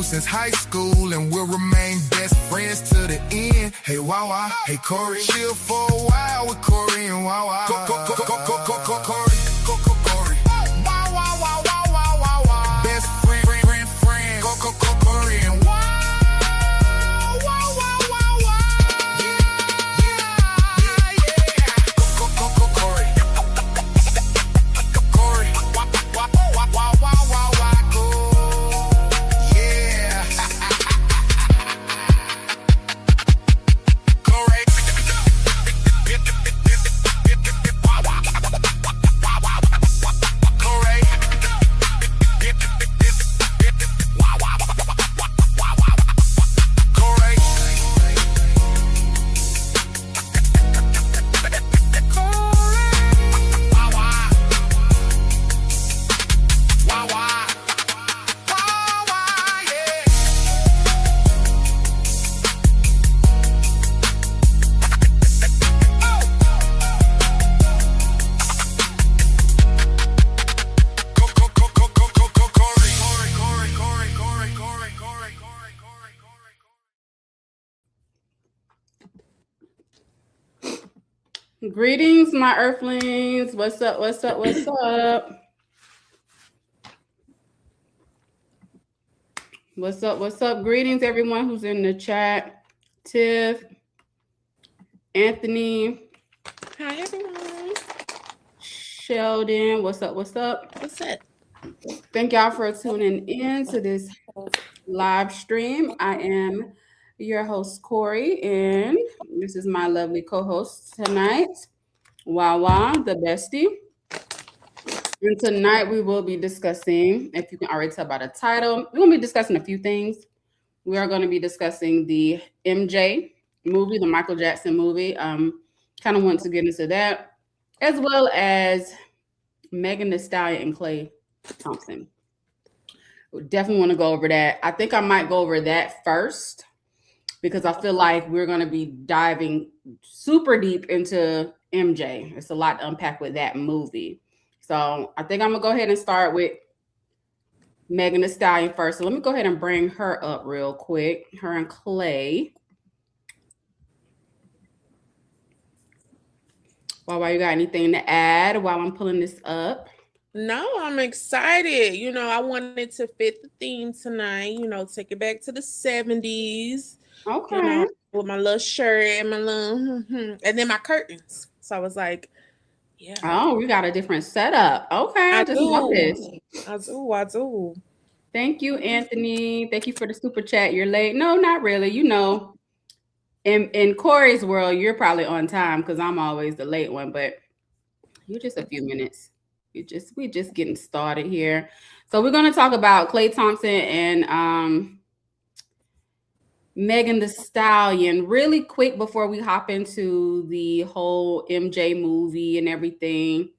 since high school, and we'll remain best friends to the end. Hey, Wawa, hey, Corey. Chill for a while with Corey and Wawa. Corey. Best friend. Corey and Wawa. Greetings, my earthlings. What's up? What's up? What's up? What's up? What's up? Greetings, everyone who's in the chat. Tiff, Anthony. Hi, everyone. Sheldon. What's up? What's up? What's up? Thank y'all for tuning in to this live stream. I am your host, Corey, and this is my lovely co-host tonight, Wawa, the bestie. And tonight we will be discussing, if you can already tell by the title, we're going to be discussing a few things. We are going to be discussing the MJ movie, the Michael Jackson movie. Kind of want to get into that, as well as Megan Thee Stallion and Klay Thompson. We definitely want to go over that. I think I might go over that first, because I feel like we're going to be diving super deep into MJ. It's a lot to unpack with that movie. So I think I'm going to go ahead and start with Megan Thee Stallion first. So let me go ahead and bring her up real quick. Her and Klay. Why you got anything to add while I'm pulling this up? No, I'm excited. You know, I wanted to fit the theme tonight, you know, take it back to the 70s. Okay. You know, with my little shirt and my little, and then my curtains. So I was like, yeah. Oh, we got a different setup. Okay, I just love this. I do. Thank you, Anthony. Thank you for the super chat. You're late. No, not really. You know, in Corey's world, you're probably on time because I'm always the late one, but you're just a few minutes. We're just getting started here. So we're going to talk about Klay Thompson and Megan Thee Stallion really quick before we hop into the whole MJ movie and everything.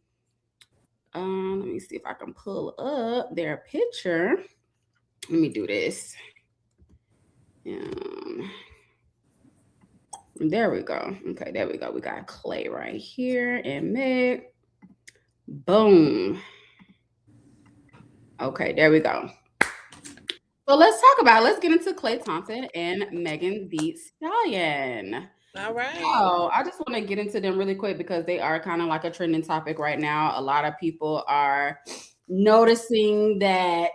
Let me see if I can pull up their picture. Let me do this. There we go. Okay, there we go. We got Klay right here and Meg. Boom. Okay, there we go. So let's get into Klay Thompson and Megan Thee Stallion. All right. Oh, I just want to get into them really quick because they are kind of like a trending topic right now. A lot of people are noticing that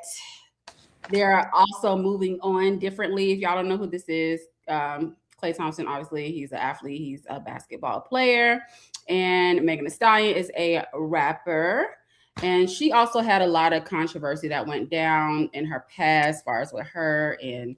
they're also moving on differently. If y'all don't know who this is, Klay Thompson, obviously, he's an athlete. He's a basketball player. And Megan Thee Stallion is a rapper. And she also had a lot of controversy that went down in her past, as far as with her and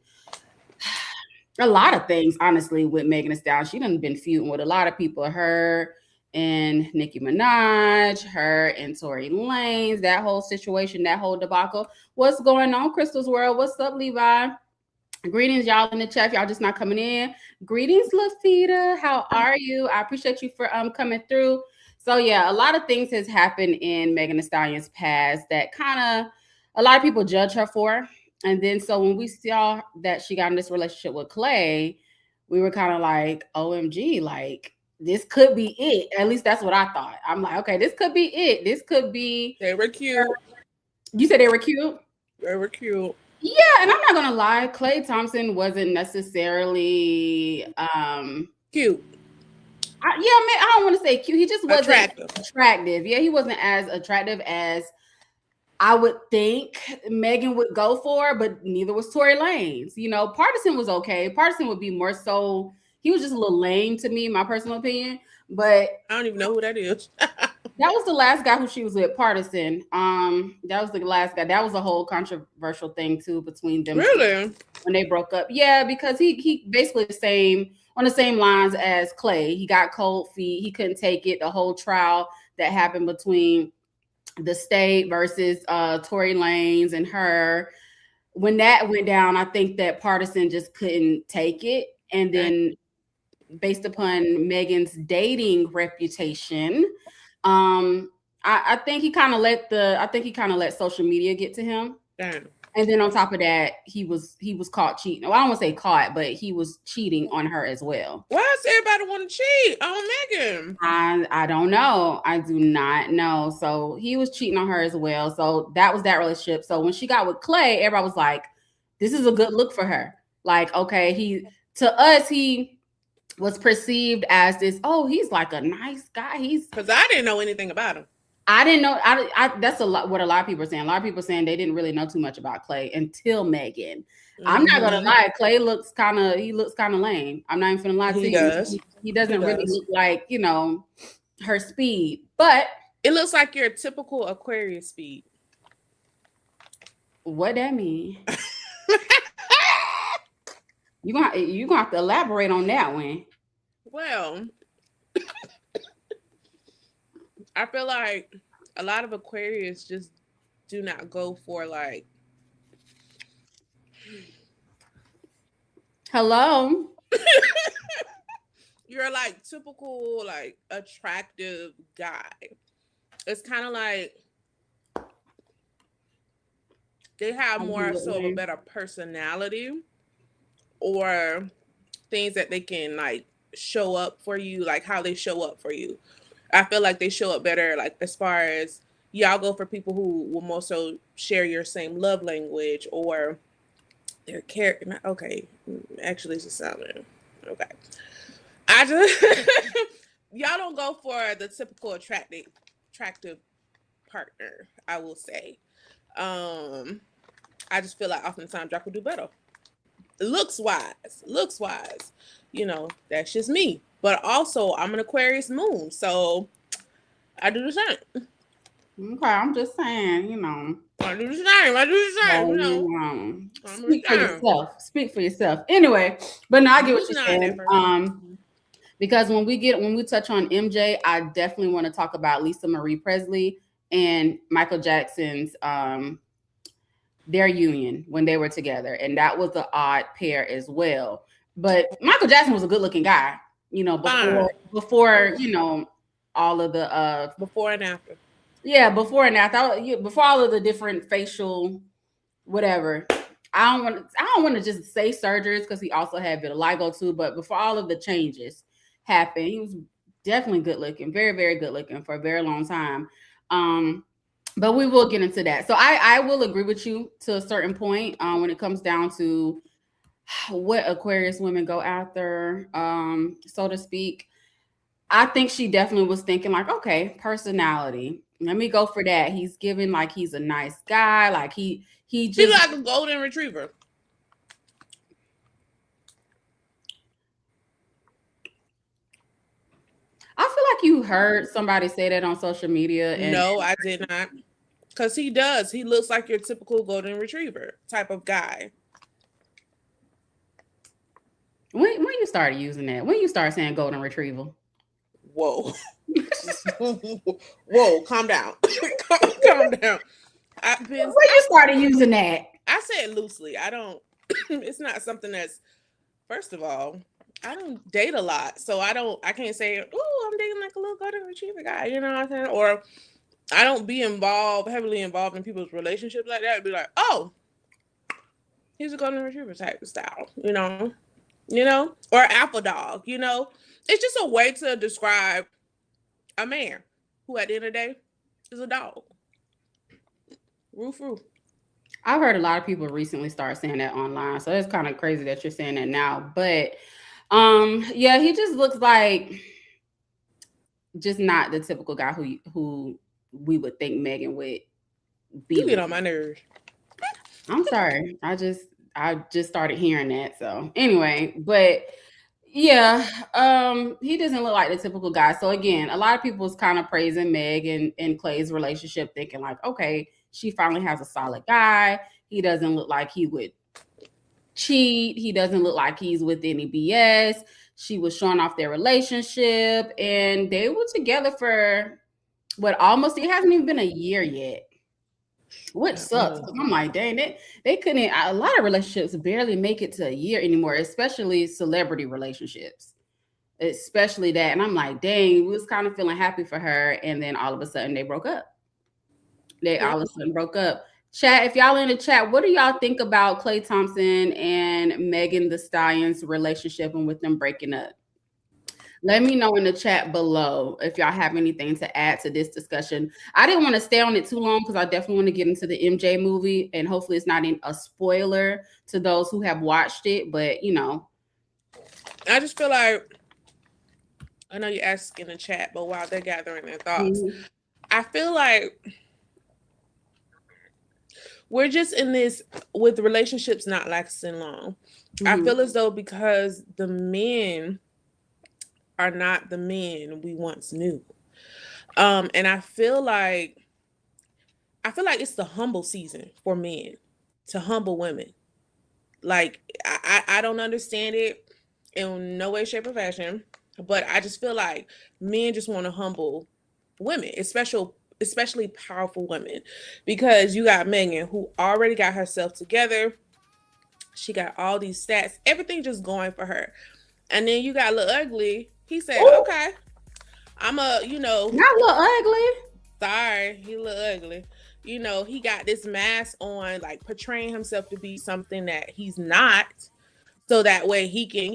a lot of things, honestly, with Megan Thee Stallion. She done been feuding with a lot of people. Her and Nicki Minaj, her and Tory Lanez, that whole situation, that whole debacle. What's going on, Crystal's World? What's up, Levi? Greetings, y'all in the chat. If y'all just not coming in. Greetings, Lafita. How are you? I appreciate you for coming through. So yeah, a lot of things has happened in Megan Thee Stallion's past that kind of a lot of people judge her for. And then so when we saw that she got in this relationship with Klay, we were kind of like, OMG, like this could be it. At least that's what I thought. I'm like, okay, this could be it. This could be. They were cute. You said they were cute? They were cute. Yeah, and I'm not gonna lie, Klay Thompson wasn't necessarily Cute. I don't want to say cute. He just wasn't Attractive. Yeah, he wasn't as attractive as I would think Megan would go for, but neither was Tory Lanez. You know, Partisan was okay. Partisan would be more so, he was just a little lame to me, my personal opinion. But I don't even know who that is. that was the last guy who she was with, Partisan. That was the last guy. That was a whole controversial thing too between them Really? two when they broke up. Yeah, because he basically on the same lines as Klay. He got cold feet. He couldn't take it. The whole trial that happened between the state versus Tory Lanez and her. When that went down, I think that Partisan just couldn't take it. And then based upon Megan's dating reputation, I think he kind of let social media get to him. Damn. And then on top of that, he was caught cheating. Well, I don't want to say caught, but he was cheating on her as well. Why does everybody want to cheat on Megan? I don't know. I do not know. So he was cheating on her as well. So that was that relationship. So when she got with Klay, everybody was like, this is a good look for her. Like, okay, he was perceived as this, oh, he's like a nice guy. Because I didn't know anything about him. I didn't know. That's what a lot of people are saying. A lot of people are saying they didn't really know too much about Klay until Megan. Mm-hmm. I'm not gonna lie. Klay looks kind of lame. I'm not even gonna lie to you. He doesn't really look like, you know, her speed, but it looks like your typical Aquarius speed. What that mean? You gonna have to elaborate on that one. Well, I feel like a lot of Aquarius just do not go for like. Hello. You're like typical, like attractive guy. It's kind of like they have more so of a better personality or things that they can like show up for you, like how they show up for you. I feel like they show up better, like as far as y'all go for people who will more so share your same love language or their character. Okay, actually, it's just sounding okay. I just y'all don't go for the typical attractive partner. I will say, I just feel like oftentimes y'all could do better. Looks wise, you know, that's just me. But also, I'm an Aquarius moon, so I do the same. Okay, I'm just saying, you know. I do the same. You know. Speak for yourself. Anyway, but no, I get what you're saying. Because when we touch on MJ, I definitely want to talk about Lisa Marie Presley and Michael Jackson's their union when they were together, and that was an odd pair as well. But Michael Jackson was a good-looking guy, you know, before you know all of the before and after. Yeah, before and after. Before all of the different facial whatever. I don't want to just say surgeries because he also had vitiligo too. But before all of the changes happened, he was definitely good looking, very very good looking for a very long time. But we will get into that. So I will agree with you to a certain point when it comes down to what Aquarius women go after, so to speak. I think she definitely was thinking like, okay, personality. Let me go for that. He's giving like he's a nice guy. Like he's like a golden retriever. I feel like you heard somebody say that on social media. No, I did not. Because he does. He looks like your typical golden retriever type of guy. When you started using that? When you started saying golden retrieval? Whoa. Whoa, calm down. calm down. When you started using that? I said loosely. I don't, it's not something that's, first of all, I don't date a lot. So I can't say, oh, I'm dating like a little golden retriever guy. You know what I'm saying? Or I don't be heavily involved in people's relationships like that. It'd be like, oh, he's a golden retriever type of style, you know, or alpha dog, you know. It's just a way to describe a man who at the end of the day is a dog. Roof. I've heard a lot of people recently start saying that online, so it's kind of crazy that you're saying that now. But yeah, he just looks like just not the typical guy who we would think Megan would be You get with. on my nerves. I'm sorry. I just started hearing that. So anyway, but yeah, he doesn't look like the typical guy. So again, a lot of people was kind of praising Meg and Clay's relationship, thinking like, okay, she finally has a solid guy. He doesn't look like he would cheat. He doesn't look like he's with any BS. She was showing off their relationship, and they were together for what, almost, it hasn't even been a year yet. What sucks? 'Cause I'm like, dang, they couldn't. A lot of relationships barely make it to a year anymore, especially celebrity relationships, especially that. And I'm like, dang, we was kind of feeling happy for her, and then all of a sudden they broke up. They all of a sudden broke up. Chat, if y'all in the chat, what do y'all think about Klay Thompson and Megan Thee Stallion's relationship and with them breaking up? Let me know in the chat below if y'all have anything to add to this discussion. I didn't want to stay on it too long because I definitely want to get into the MJ movie, and hopefully it's not a spoiler to those who have watched it. But you know, I just feel like, I know you asked in the chat, but while they're gathering their thoughts, I feel like we're just in this with relationships not lasting long. I feel as though because the men are not the men we once knew. And I feel like it's the humble season for men to humble women. Like I don't understand it in no way, shape, or fashion, but I just feel like men just want to humble women, especially powerful women, because you got Megan who already got herself together. She got all these stats, everything just going for her. And then you got Lil Ugly. He said, "Ooh, okay, I'm not Lil Ugly. Sorry, he Lil Ugly. You know, he got this mask on, like portraying himself to be something that he's not, so that way he can,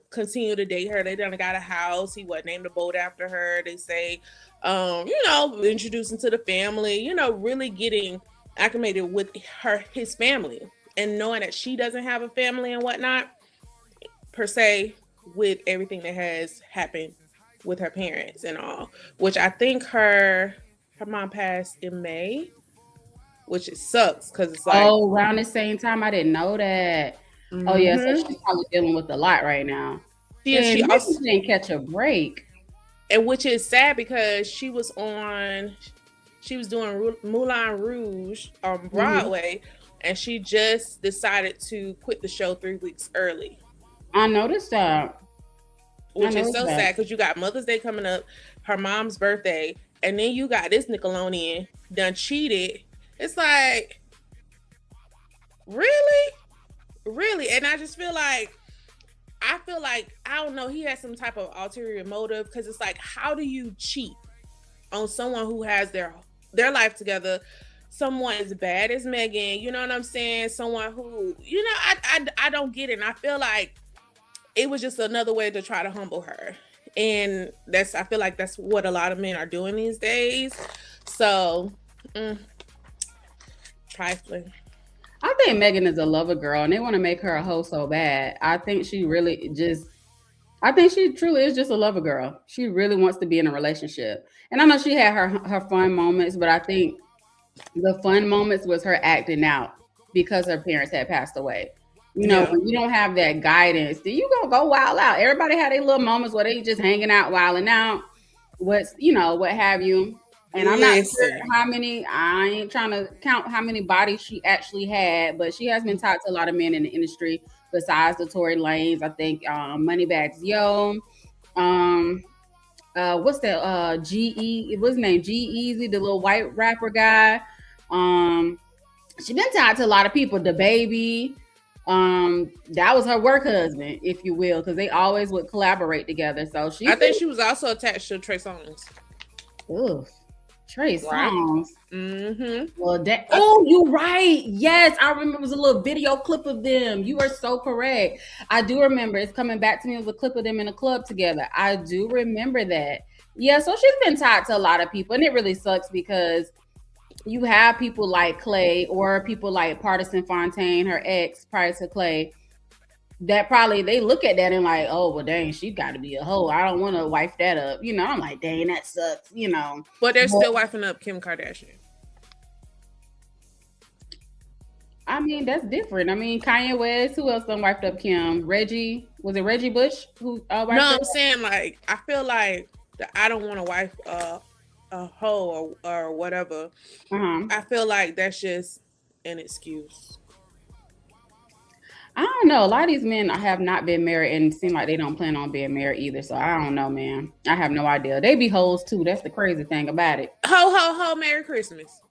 continue to date her. They done got a house. He named a boat after her. They say, introducing to the family. Really getting acclimated with his family, and knowing that she doesn't have a family and whatnot, per se, with everything that has happened with her parents and all, which I think her mom passed in May, which it sucks because it's like, around the same time. I didn't know that. Oh yeah, so she's probably dealing with a lot right now. She also didn't catch a break, and which is sad because she was doing Moulin Rouge on Broadway, and she just decided to quit the show 3 weeks early. I noticed that. Which is so sad because you got Mother's Day coming up, her mom's birthday, and then you got this Nickelodeon done cheated. It's like, really? And I just feel like, I don't know, he has some type of ulterior motive, because it's like, how do you cheat on someone who has their life together? Someone as bad as Megan, you know what I'm saying? Someone who, I don't get it. And I feel like it was just another way to try to humble her. And I feel like that's what a lot of men are doing these days. So, trifling. I think Megan is a lover girl, and they want to make her a hoe so bad. I think she truly is just a lover girl. She really wants to be in a relationship. And I know she had her fun moments, but I think the fun moments was her acting out because her parents had passed away. When you don't have that guidance, then you gonna go wild out. Everybody had their little moments where they just hanging out, wilding out, what have you. And I'm not sure I ain't trying to count how many bodies she actually had, but she has been talked to a lot of men in the industry besides the Tory Lanez. I think Moneybags Yo, what's that? G.E. What's his name? G-Eazy, the little white rapper guy. She been tied to a lot of people. The Baby. That was her work husband, if you will, because they always would collaborate together. So I think she was also attached to Trey Songz. Ooh, Trey Songz. Well, you're right. Yes, I remember it was a little video clip of them. You are so correct. I do remember. It's coming back to me. It was a clip of them in a club together. I do remember that. Yeah, so she's been tied to a lot of people, and it really sucks because you have people like Klay or people like Partisan Fontaine, her ex prior to Klay, that probably they look at that and like, oh well, dang, she got to be a hoe. I don't want to wife that up. You know, I'm like, dang, that sucks. You know, but they're still wifing up Kim Kardashian. I mean, that's different. I mean, Kanye West. Who else done wiped up Kim? Reggie. Was it Reggie Bush who? No, I'm saying like I feel like I don't want to wife a hoe or whatever. I feel like that's just an excuse. I don't know. A lot of these men have not been married and seem like they don't plan on being married either. So I don't know, man. I have no idea. They be hoes too. That's the crazy thing about it. Ho, ho, ho, Merry Christmas.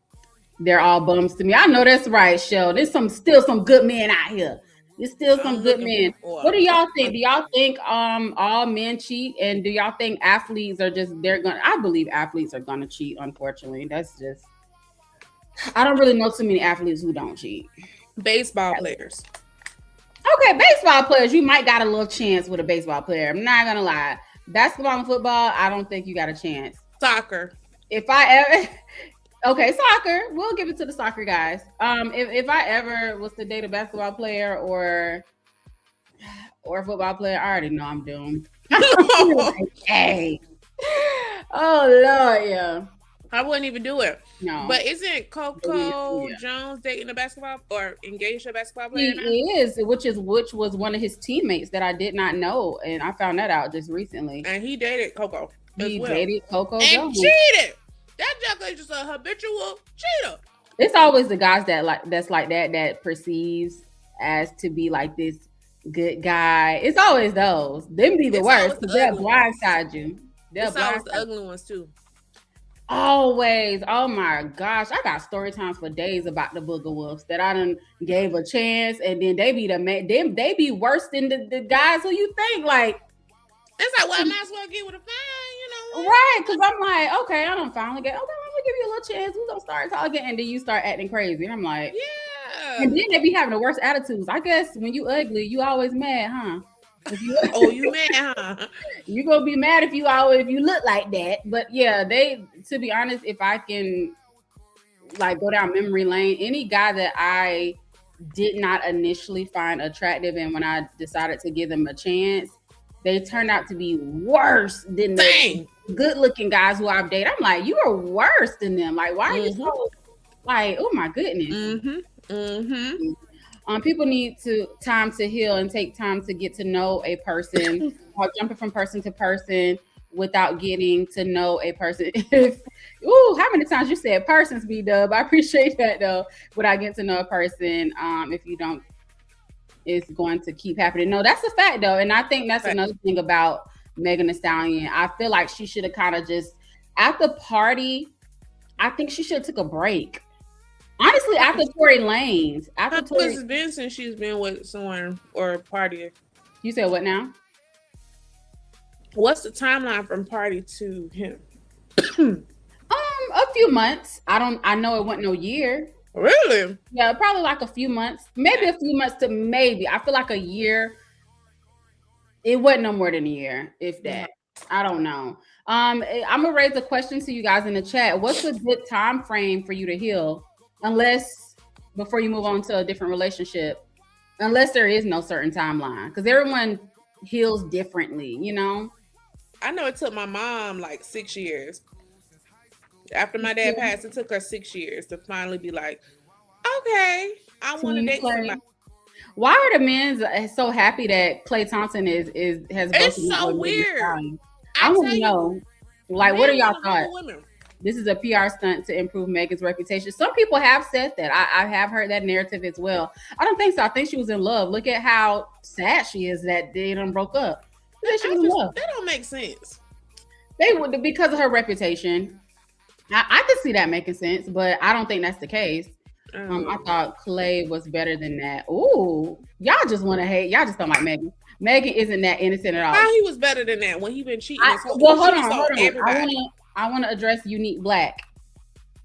They're all bums to me. I know that's right, Shell. There's still some good men out here. There's still some good men. What do y'all think? Do y'all think all men cheat? And do y'all think athletes are just I believe athletes are gonna cheat, unfortunately. That's just I don't really know too many athletes who don't cheat. Baseball players. Okay, baseball players, you might got a little chance with a baseball player. I'm not gonna lie. Basketball and football, I don't think you got a chance. Soccer. If I ever okay, soccer, we'll give it to the soccer guys. If I ever was to date a basketball player or a football player, I already know I'm doomed. Like, hey. Oh Lord, yeah. I wouldn't even do it. No. But isn't Coco Jones dating a basketball or engaged to a basketball player? He is, which was one of his teammates that I did not know, and I found that out just recently. And he dated Coco. Dated Coco and Jones. Cheated. That junk is just a habitual cheater. It's always the guys that's like that perceives as to be like this good guy. It's always those. Them be the worst because they'll blindside you. It's always the ugly ones too. Always. Oh my gosh. I got story times for days about the booger wolves that I done gave a chance, and then they be they be worse than the guys who you think. Like, it's like, well, I might as well get with a fan, you know. Right. Because I'm like, okay, I don't finally get, okay, I'm gonna give you a little chance. We're gonna start talking, and then you start acting crazy. And I'm like, yeah. And then they be having the worst attitudes. I guess when you ugly, you always mad, huh? You mad, huh? You gonna be mad if you look like that. But yeah, to be honest, if I can like go down memory lane, any guy that I did not initially find attractive, and when I decided to give them a chance, they turned out to be worse than the good looking guys who I've dated. I'm like, you are worse than them. Like, why are you so like, oh my goodness. People need time to heal and take time to get to know a person or jumping from person to person without getting to know a person. How many times you said persons, B-Dub? I appreciate that though. Without getting to know a person, if you don't, it's going to keep happening. No, that's a fact though. And I think that's another thing about Megan Thee Stallion. I feel like she should have kind of just, at the party, I think she should have took a break. Honestly, after Tory Lanez. How long has it been since she's been with someone or partying? You said what now? What's the timeline from party to him? A few months. I know it wasn't no year. Really? Yeah, probably like a few months. Maybe a few months to maybe. I feel like a year. It wasn't no more than a year, if that. I don't know. I'm gonna raise a question to you guys in the chat. What's a good time frame for you to heal? Unless before you move on to a different relationship, unless there is no certain timeline, because everyone heals differently, you know. I know it took my mom like 6 years. After my dad passed, it took her 6 years to finally be like, okay, I want to date somebody. Why are the men so happy that Klay Thompson has? It's so weird. I want to know, like, what are y'all thoughts? This is a PR stunt to improve Megan's reputation. Some people have said that. I have heard that narrative as well. I don't think so. I think she was in love. Look at how sad she is that they done broke up. She was in love. That don't make sense. They would, because of her reputation. I could see that making sense, but I don't think that's the case. I thought Klay was better than that. Ooh, y'all just want to hate. Y'all just don't like Megan. Megan isn't that innocent at all. How he was better than that when he been cheating? Hold on. I want to address Unique Black.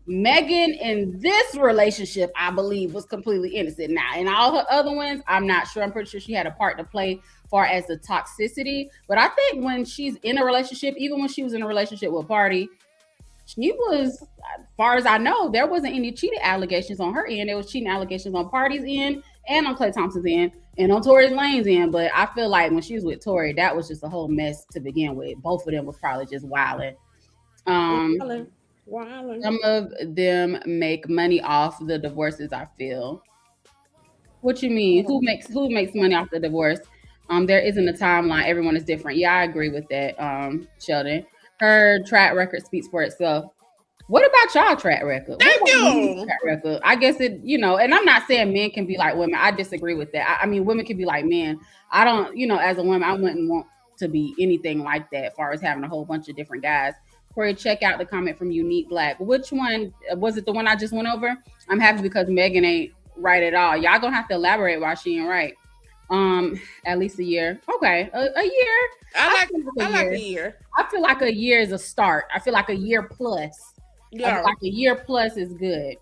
Megan in this relationship, I believe, was completely innocent. Now, in all her other ones, I'm not sure. I'm pretty sure she had a part to play far as the toxicity. But I think when she's in a relationship, even when she was in a relationship with Party, she was, as far as I know, there wasn't any cheating allegations on her end. There was cheating allegations on Party's end and on Klay Thompson's end and on Tory Lane's end. But I feel like when she was with Tory, that was just a whole mess to begin with. Both of them was probably just wilding. Some of them make money off the divorces, I feel. What you mean? Who makes money off the divorce? There isn't a timeline. Everyone is different. Yeah, I agree with that, Sheldon. Her track record speaks for itself. What about y'all track record? Thank you. Track record? I guess it, and I'm not saying men can be like women. I disagree with that. I mean, women can be like men. I don't, as a woman, I wouldn't want to be anything like that as far as having a whole bunch of different guys. Corey, check out the comment from Unique Black. Which one was it? The one I just went over? I'm happy because Megan ain't right at all. Y'all gonna have to elaborate why she ain't right. At least a year. Okay, a year. I like a year. I feel like a year is a start. I feel like a year plus. Yeah, like a year plus is good.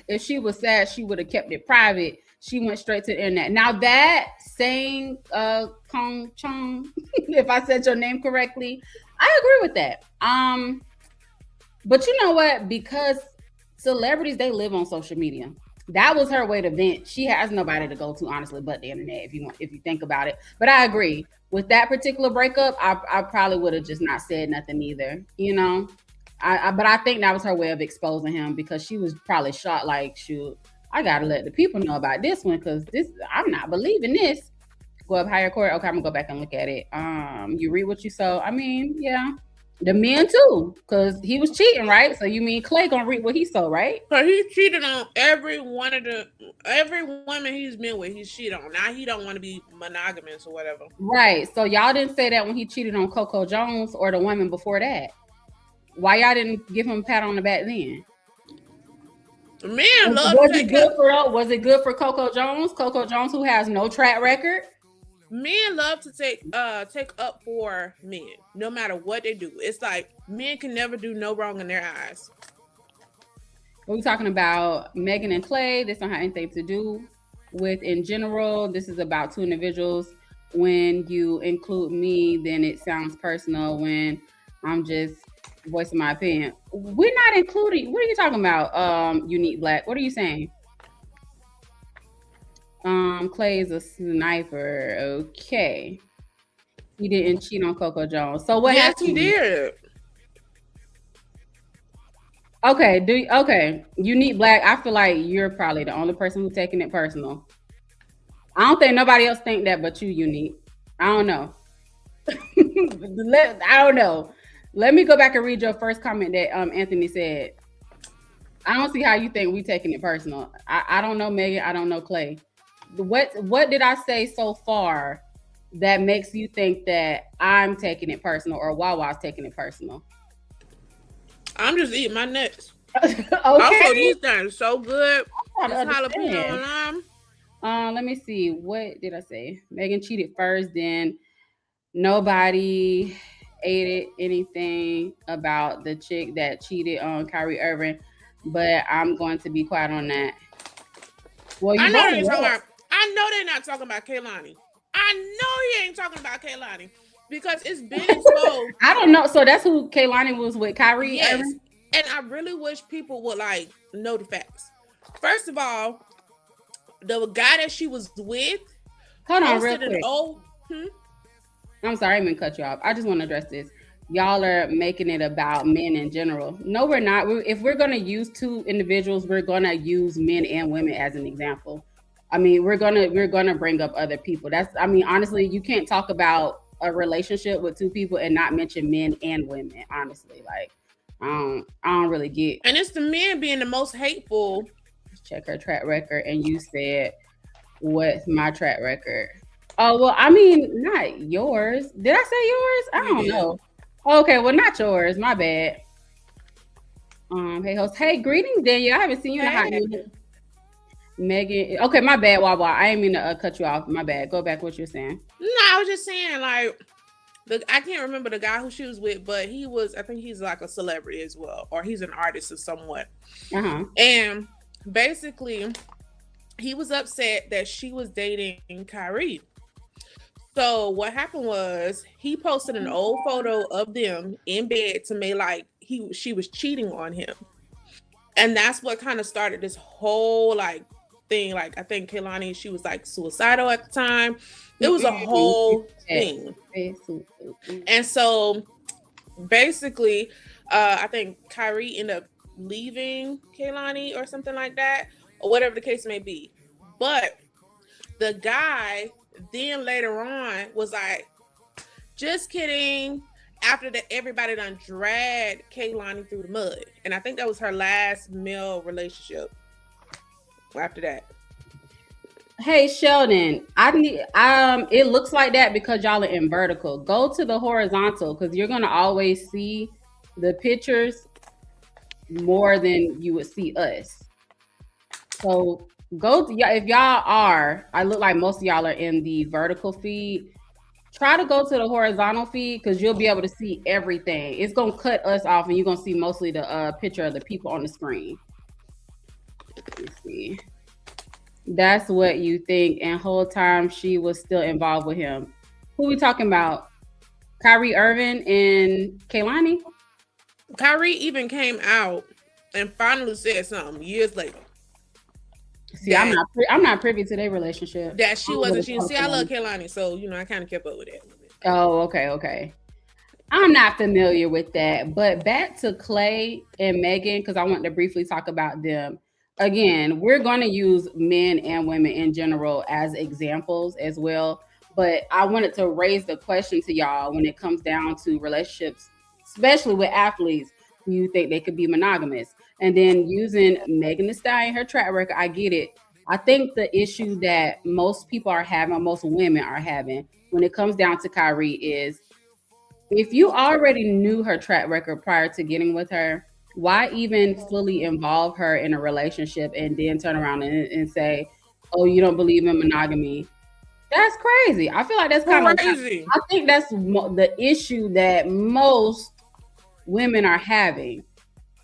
If she was sad, she would have kept it private. She went straight to the internet. Now that saying, Kong Chong, if I said your name correctly, I agree with that. But you know what? Because celebrities, they live on social media. That was her way to vent. She has nobody to go to, honestly, but the internet, if you think about it. But I agree. With that particular breakup, I probably would have just not said nothing either, but I think that was her way of exposing him because she was probably shocked, like, shoot, I gotta let the people know about this one because I'm not believing this. Go up higher, Corey. Okay, I'm gonna go back and look at it. You read what you saw. I mean, yeah. The men too, because he was cheating, right? So you mean Klay gonna read what he saw, right? So he cheated on every woman he's been with. He's cheated on. Now he don't want to be monogamous or whatever. Right. So y'all didn't say that when he cheated on Coco Jones or the woman before that. Why y'all didn't give him a pat on the back then? Man, was it good for Coco Jones? Coco Jones, who has no track record. Men love to take up for men, no matter what they do. It's like men can never do no wrong in their eyes. What we talking about? Megan and Klay. This don't have anything to do with in general. This is about two individuals. When you include me, then it sounds personal. When I'm just voicing my opinion, we're not including. What are you talking about? Unique Black. What are you saying? Klay is a sniper. Okay. He didn't cheat on Coco Jones. So what happened? Yes, he did. Okay. Unique Black, I feel like you're probably the only person who's taking it personal. I don't think nobody else think that but you, Unique. I don't know. I don't know. Let me go back and read your first comment that Anthony said. I don't see how you think we taking it personal. I don't know Megan. I don't know Klay. What did I say so far that makes you think that I'm taking it personal or Wawa's taking it personal? I'm just eating my nuts. Okay. Also, these things so good. This jalapeno lime. Let me see. What did I say? Megan cheated first, then nobody aided anything about the chick that cheated on Kyrie Irving, but I'm going to be quiet on that. Well, I know they're not talking about Kaylani. I know he ain't talking about Kaylani because it's been exposed. I don't know. So that's who Kaylani was with, Kyrie Irving? And I really wish people would know the facts. First of all, the guy that she was with. Hold on, real quick. I'm sorry, I didn't mean to cut you off. I just want to address this. Y'all are making it about men in general. No, we're not. If we're going to use two individuals, we're going to use men and women as an example. I mean, we're gonna bring up other people. Honestly, you can't talk about a relationship with two people and not mention men and women. Honestly, I don't really get. And it's the men being the most hateful. Check her track record, and you said, "What's my track record?" Oh well, I mean, not yours. Did I say yours? I don't know. Okay, well, not yours. My bad. Hey host. Hey, greetings, Daniel. I haven't seen you in a hot minute. Megan, okay, my bad, Wawa. I ain't mean to cut you off. My bad. Go back. What you're saying? No, I was just saying, I can't remember the guy who she was with, but I think he's like a celebrity as well, or he's an artist or somewhat. And basically, he was upset that she was dating Kyrie. So what happened was he posted an old photo of them in bed to make she was cheating on him. And that's what kind of started this whole like thing. Like I think Kehlani, she was like suicidal at the time. It was a whole thing. And so basically, I think Kyrie ended up leaving Kehlani or something like that, or whatever the case may be. But the guy then later on was like, just kidding. After that, everybody done dragged Kehlani through the mud. And I think that was her last male relationship after that. Hey Sheldon, it looks like that because y'all are in vertical. Go to the horizontal because you're gonna always see the pictures more than you would see us. So go to if y'all are, I look like most of y'all are in the vertical feed. Try to go to the horizontal feed because you'll be able to see everything. It's gonna cut us off and you're gonna see mostly the picture of the people on the screen. Let me see. That's what you think. And whole time she was still involved with him. Who we talking about? Kyrie Irving and Kehlani? Kyrie even came out and finally said something years later. See, I'm not privy to their relationship. That she wasn't. See, I love Kehlani, so I kind of kept up with that a little bit. Oh, okay. I'm not familiar with that. But back to Klay and Megan, because I want to briefly talk about them. Again, we're going to use men and women in general as examples as well. But I wanted to raise the question to y'all when it comes down to relationships, especially with athletes who you think they could be monogamous. And then using Megan Thee Stallion, her track record, I get it. I think the issue that most people are having, most women are having when it comes down to Kyrie is if you already knew her track record prior to getting with her, why even fully involve her in a relationship and then turn around and say, oh, you don't believe in monogamy? That's crazy. I feel like that's kind of crazy. I think that's the issue that most women are having.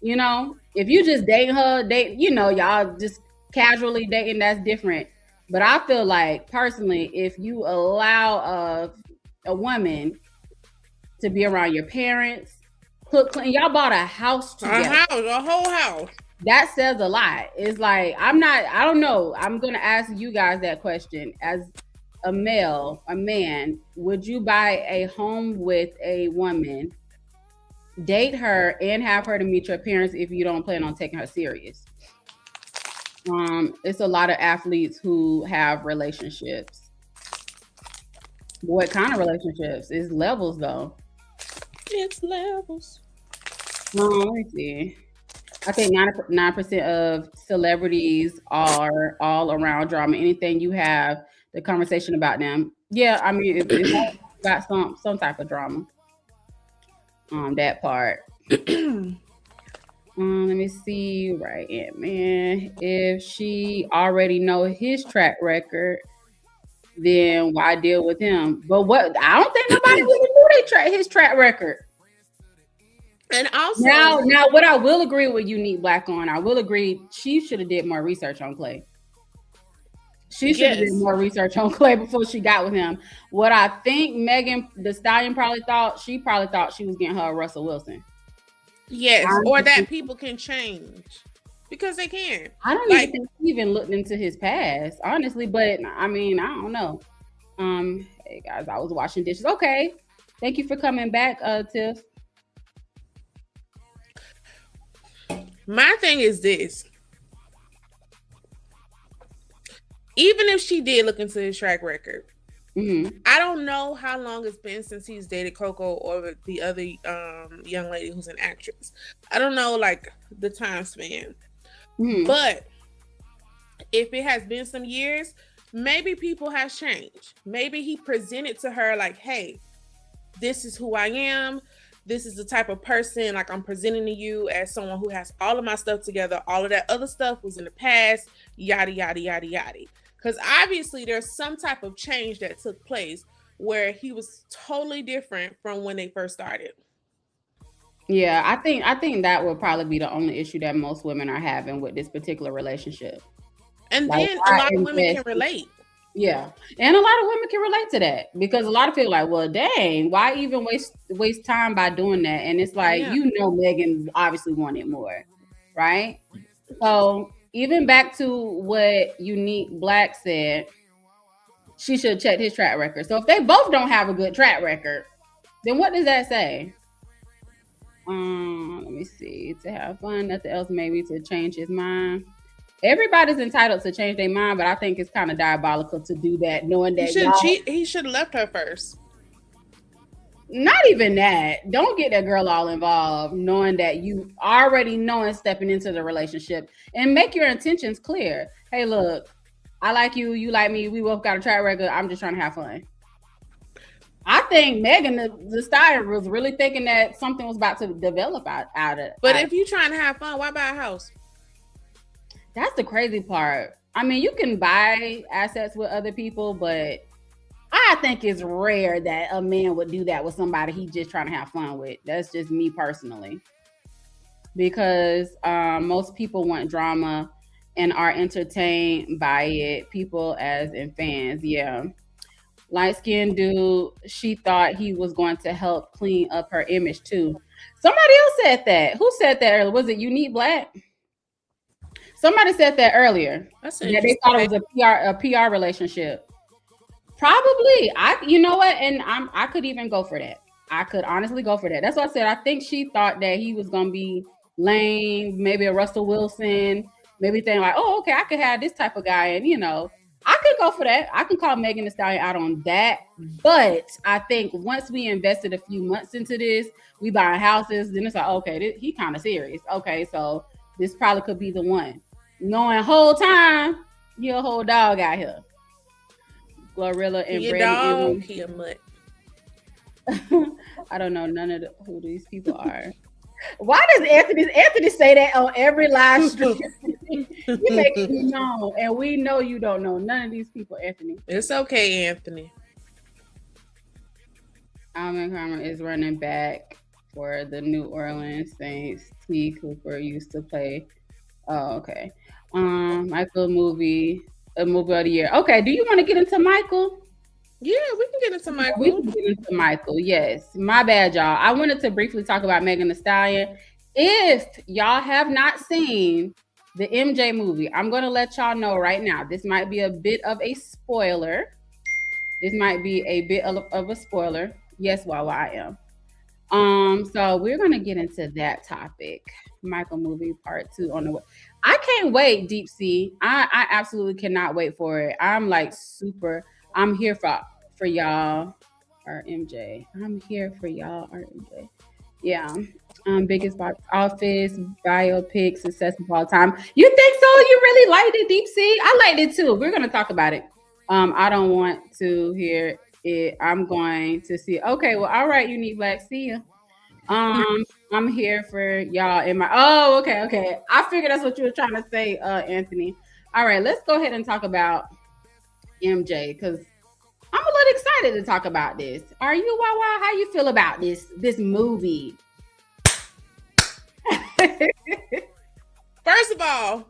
If you just date her, y'all just casually dating, that's different. But I feel like personally, if you allow a woman to be around your parents, cook, clean, y'all bought a house together. A whole house. That says a lot. It's like, I don't know. I'm going to ask you guys that question. As a man, would you buy a home with a woman, date her, and have her to meet your parents if you don't plan on taking her serious? It's a lot of athletes who have relationships. What kind of relationships? It's levels though. It's levels. Let me see. I think 99% of celebrities are all around drama. Anything you have the conversation about them. Yeah, I mean it's got some type of drama. That part. Let me see. Right, man. If she already know his track record, then why deal with him? But I don't think nobody really knew his track record. And also now, what I will agree with Unique Black on, I will agree she should have did more research on Klay. She should have did more research on Klay before she got with him. What I think Megan Thee Stallion probably thought she was getting her a Russell Wilson. Yes, or that people can change because they can. I don't even think she even looked into his past, honestly. But I mean, I don't know. Hey guys, I was washing dishes. Okay, thank you for coming back, Tiff. My thing is this. Even if she did look into his track record, I don't know how long it's been since he's dated Coco or the other young lady who's an actress. I don't know, like, the time span. But if it has been some years, maybe people have changed. Maybe he presented to her like, hey, this is who I am. This is the type of person, like, I'm presenting to you as someone who has all of my stuff together. All of that other stuff was in the past, yada, yada, yada, yada. Because obviously there's some type of change that took place where he was totally different from when they first started. Yeah, I think that would probably be the only issue that most women are having with this particular relationship. And then a lot of women can relate. Yeah. And a lot of women can relate to that because a lot of people are like, well, dang, why even waste time by doing that? And it's like, Yeah. Megan obviously wanted more, right? So even back to what Unique Black said, she should check his track record. So if they both don't have a good track record, then what does that say? Let me see. To have fun, nothing else maybe to change his mind. Everybody's entitled to change their mind, but I think it's kind of diabolical to do that, knowing that He should have left her first. Not even that. Don't get that girl all involved, knowing that you already knowing stepping into the relationship, and make your intentions clear. Hey, look, I like you, you like me, we both got a track record. I'm just trying to have fun. I think Megan the Stallion was really thinking that something was about to develop out of it. But if you're trying to have fun, why buy a house? That's the crazy part. I mean, you can buy assets with other people, but I think it's rare that a man would do that with somebody he's just trying to have fun with. That's just me personally. Because most people want drama and are entertained by it. People as in fans, yeah. Light-skinned dude, she thought he was going to help clean up her image too. Somebody else said that. Who said that earlier? Was it Unique Black? Somebody said that earlier. That they thought it was a PR relationship. Probably. You know what? And I could even go for that. I could honestly go for that. That's what I said. I think she thought that he was gonna be lame, maybe a Russell Wilson, maybe thinking like, oh, okay, I could have this type of guy, and I could go for that. I can call Megan Thee Stallion out on that. But I think once we invested a few months into this, we buying houses, then it's like, okay, he kind of serious. Okay, so this probably could be the one. Knowing whole time, you're a whole dog out here. Glorilla and your dog, he a mutt. I don't know none of who these people are. Why does Anthony say that on every live stream? You make me know, and we know you don't know none of these people, Anthony. It's okay, Anthony. Alvin Kamara is running back for the New Orleans Saints. T. Cooper used to play. Oh, okay. Michael a movie of the year. Okay, do you want to get into Michael? Yeah, we can get into Michael. We can get into Michael, yes. My bad, y'all. I wanted to briefly talk about Megan Thee Stallion. If y'all have not seen the MJ movie, I'm going to let y'all know right now. This might be a bit of a spoiler. Yes, Wawa, I am. So we're going to get into that topic. Michael movie part 2 on the way. I can't wait, Deep Sea. I absolutely cannot wait for it. I'm like I'm here for y'all, RMJ. I'm here for y'all, RMJ. Yeah. Biggest box office, biopic, successful all time. You think so? You really liked it, Deep Sea? I liked it too. We're gonna talk about it. I don't want to hear it. I'm going to see. Okay, well, all right, Unique Black. See ya. I'm here for y'all in my. Oh, okay. I figured that's what you were trying to say, Anthony. All right, let's go ahead and talk about MJ because I'm a little excited to talk about this. Are you, Wawa? How you feel about this movie? First of all,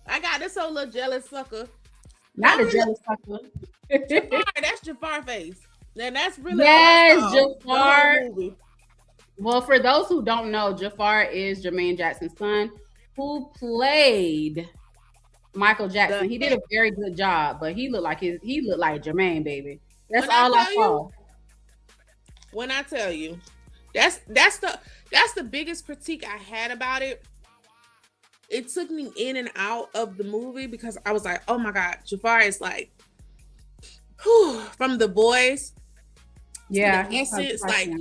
I got this whole little jealous sucker. Not a jealous sucker. Jafar, that's Jafar face. And that's really Jafar. Well, for those who don't know, Jafar is Jermaine Jackson's son who played Michael Jackson. He did a very good job, but he looked like Jermaine, baby. That's all I saw. When I tell you, that's the biggest critique I had about it. It took me in and out of the movie because I was like, oh my God, Jafar is like, from The Boys. Yeah. Essence, like,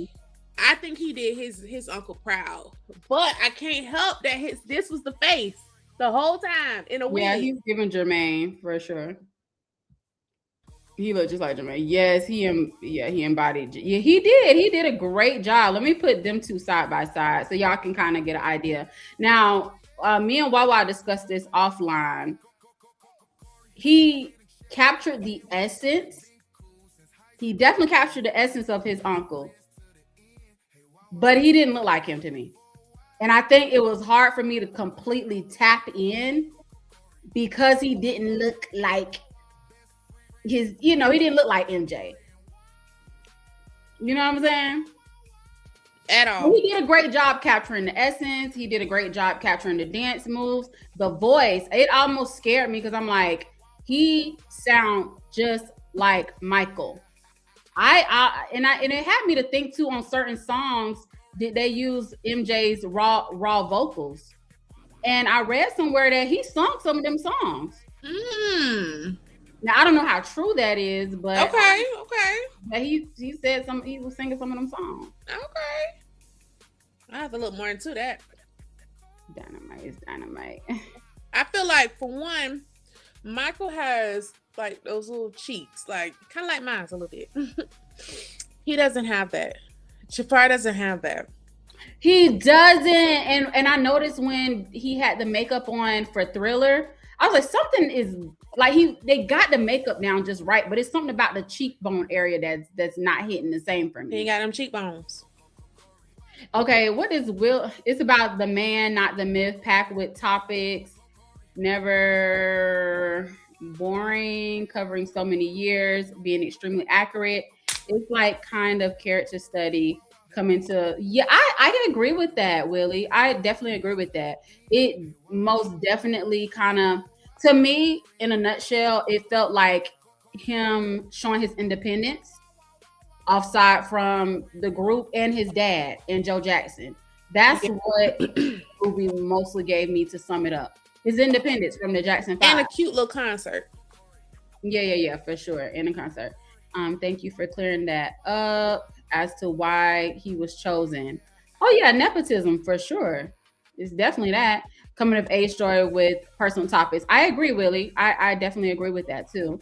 I think he did his uncle proud. But I can't help that this was the face the whole time in a wig. Yeah, he's giving Jermaine for sure. He looked just like Jermaine. Yes, he embodied. Yeah, he did. He did a great job. Let me put them two side by side so y'all can kind of get an idea. Now, me and Wawa discussed this offline. He captured the essence. He definitely captured the essence of his uncle, but he didn't look like him to me. And I think it was hard for me to completely tap in because he didn't look like he didn't look like MJ. You know what I'm saying? At all. He did a great job capturing the essence. He did a great job capturing the dance moves, the voice. It almost scared me because I'm like, he sounds just like Michael. And it had me to think too on certain songs. Did they use MJ's raw vocals? And I read somewhere that he sung some of them songs. Now I don't know how true that is, but okay. But he said he was singing some of them songs. Okay. I have to look more into that. Dynamite is dynamite. I feel like for one, Michael has like those little cheeks, like kind of like mine a little bit. He doesn't have that. Jafar doesn't have that. He doesn't, and I noticed when he had the makeup on for Thriller, I was like, something is like they got the makeup down just right, but it's something about the cheekbone area that's not hitting the same for me. He ain't got them cheekbones. Okay, what is Will? It's about the man, not the myth, packed with topics, never boring, covering so many years, being extremely accurate. It's like kind of character study coming to, I agree with that, Willie. I definitely agree with that. It most definitely kind of, to me, in a nutshell, it felt like him showing his independence offside from the group and his dad and Joe Jackson. That's what the movie mostly gave me, to sum it up. His independence from the Jackson 5. And a cute little concert. Yeah, for sure. And a concert. Thank you for clearing that up as to why he was chosen. Oh yeah, nepotism for sure. It's definitely that. Coming of age story with personal topics. I agree, Willie. I definitely agree with that too.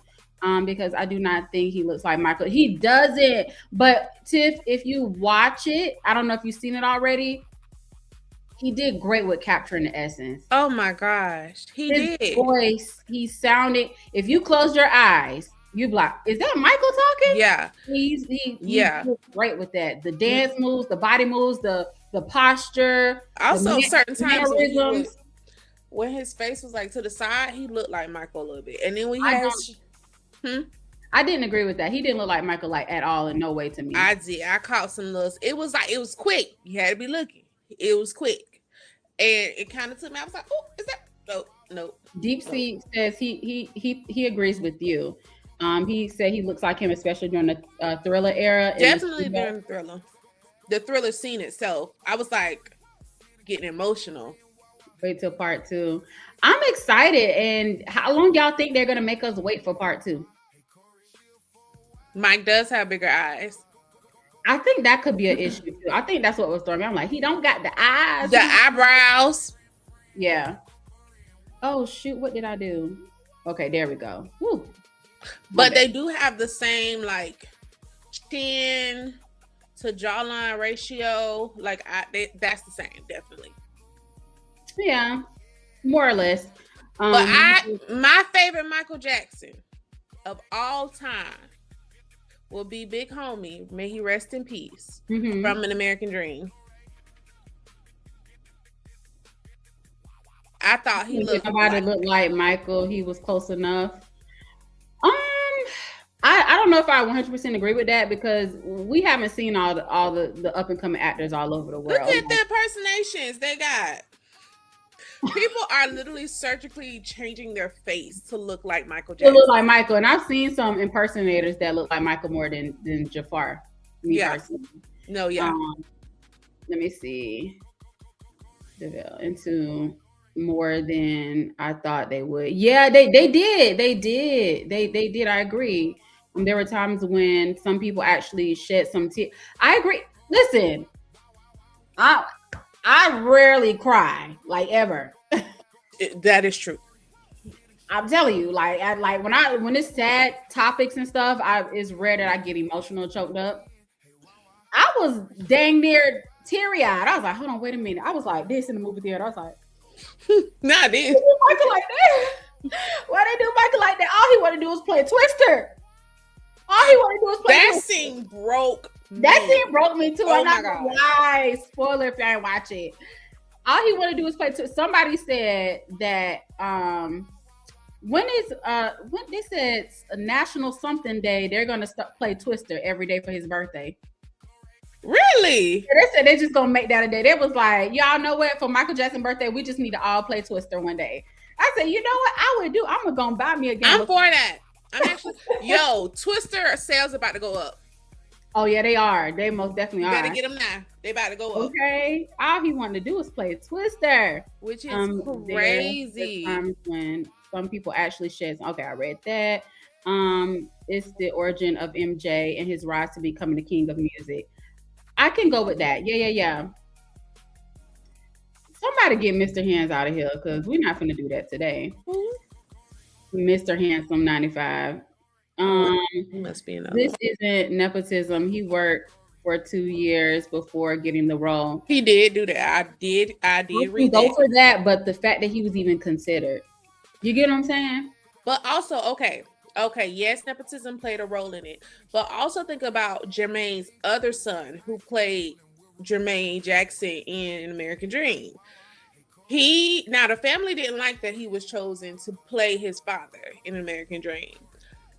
Because I do not think he looks like Michael. He doesn't. But Tiff, if you watch it, I don't know if you've seen it already. He did great with capturing the essence. Oh my gosh, his voice. He sounded. If you close your eyes, you block. Is that Michael talking? Yeah. He did great with that. The dance moves, the body moves, the posture. Also, certain times when his face was like to the side, he looked like Michael a little bit. And then when he I didn't agree with that. He didn't look like Michael like at all, in no way to me. I did. I caught some little. It was quick. You had to be looking. It was quick, and it kind of took me. I was like, "Oh, is that no?" Deep Sea says he agrees with you. He said he looks like him, especially during the Thriller era. Definitely during the Thriller. The Thriller scene itself, I was like getting emotional. Wait till part 2. I'm excited. And how long y'all think they're gonna make us wait for part 2? Mike does have bigger eyes. I think that could be an issue too. I think that's what was throwing me. I'm like, he don't got the eyes, the eyebrows. Yeah. Oh shoot, what did I do? Okay, there we go. Woo. But they do have the same like chin to jawline ratio. Like that's the same, definitely. Yeah, more or less. But my favorite Michael Jackson of all time will be Big Homie. May he rest in peace. Mm-hmm. From An American Dream. I thought he looked. Nobody looked like Michael. He was close enough. I don't know if I 100% agree with that, because we haven't seen all the up and coming actors all over the world. Look at the impersonations they got. People are literally surgically changing their face to look like Michael Jackson. To look like Michael, and I've seen some impersonators that look like Michael more than Jafar. Personally. No, yeah. Let me see. Develop into more than I thought they would. Yeah, they did. They did. I agree. There were times when some people actually shed some tears. I agree. Listen, I rarely cry, like ever. That is true. I'm telling you, when it's sad topics and stuff, it's rare that I get emotional, choked up. I was dang near teary-eyed. I was like, hold on, wait a minute. I was like this in the movie theater. I was like, not this. Michael like that? Why they do Michael like that? All he want to do is play Twister. All he want to do is play that Twister. Scene broke me. That scene broke me too. Oh, I'm not gonna lie. Spoiler if you ain't watch it. All he want to do is play. Somebody said that when they said a National Something Day, they're gonna play Twister every day for his birthday. Really? Yeah, they said they just gonna make that a day. They was like, y'all know what? For Michael Jackson's birthday, we just need to all play Twister one day. I said, you know what? I would do. I'm gonna buy me a game. I'm for that. I'm actually Twister sales about to go up. Oh yeah, they are. They most definitely are. You better get them now. They about to go up. Okay. All he wanted to do was play Twister, which is crazy. Times when some people actually shed. Okay, I read that. It's the origin of MJ and his rise to becoming the king of music. I can go with that. Yeah. Somebody get Mr. Hands out of here because we're not gonna do that today. Mr. Handsome 95. He must be another. This isn't nepotism. He worked for 2 years before getting the role. He did do that. I did read go for that, but the fact that he was even considered. You get what I'm saying? But also, okay, yes, nepotism played a role in it. But also think about Jermaine's other son who played Jermaine Jackson in American Dream. Now the family didn't like that he was chosen to play his father in American Dream,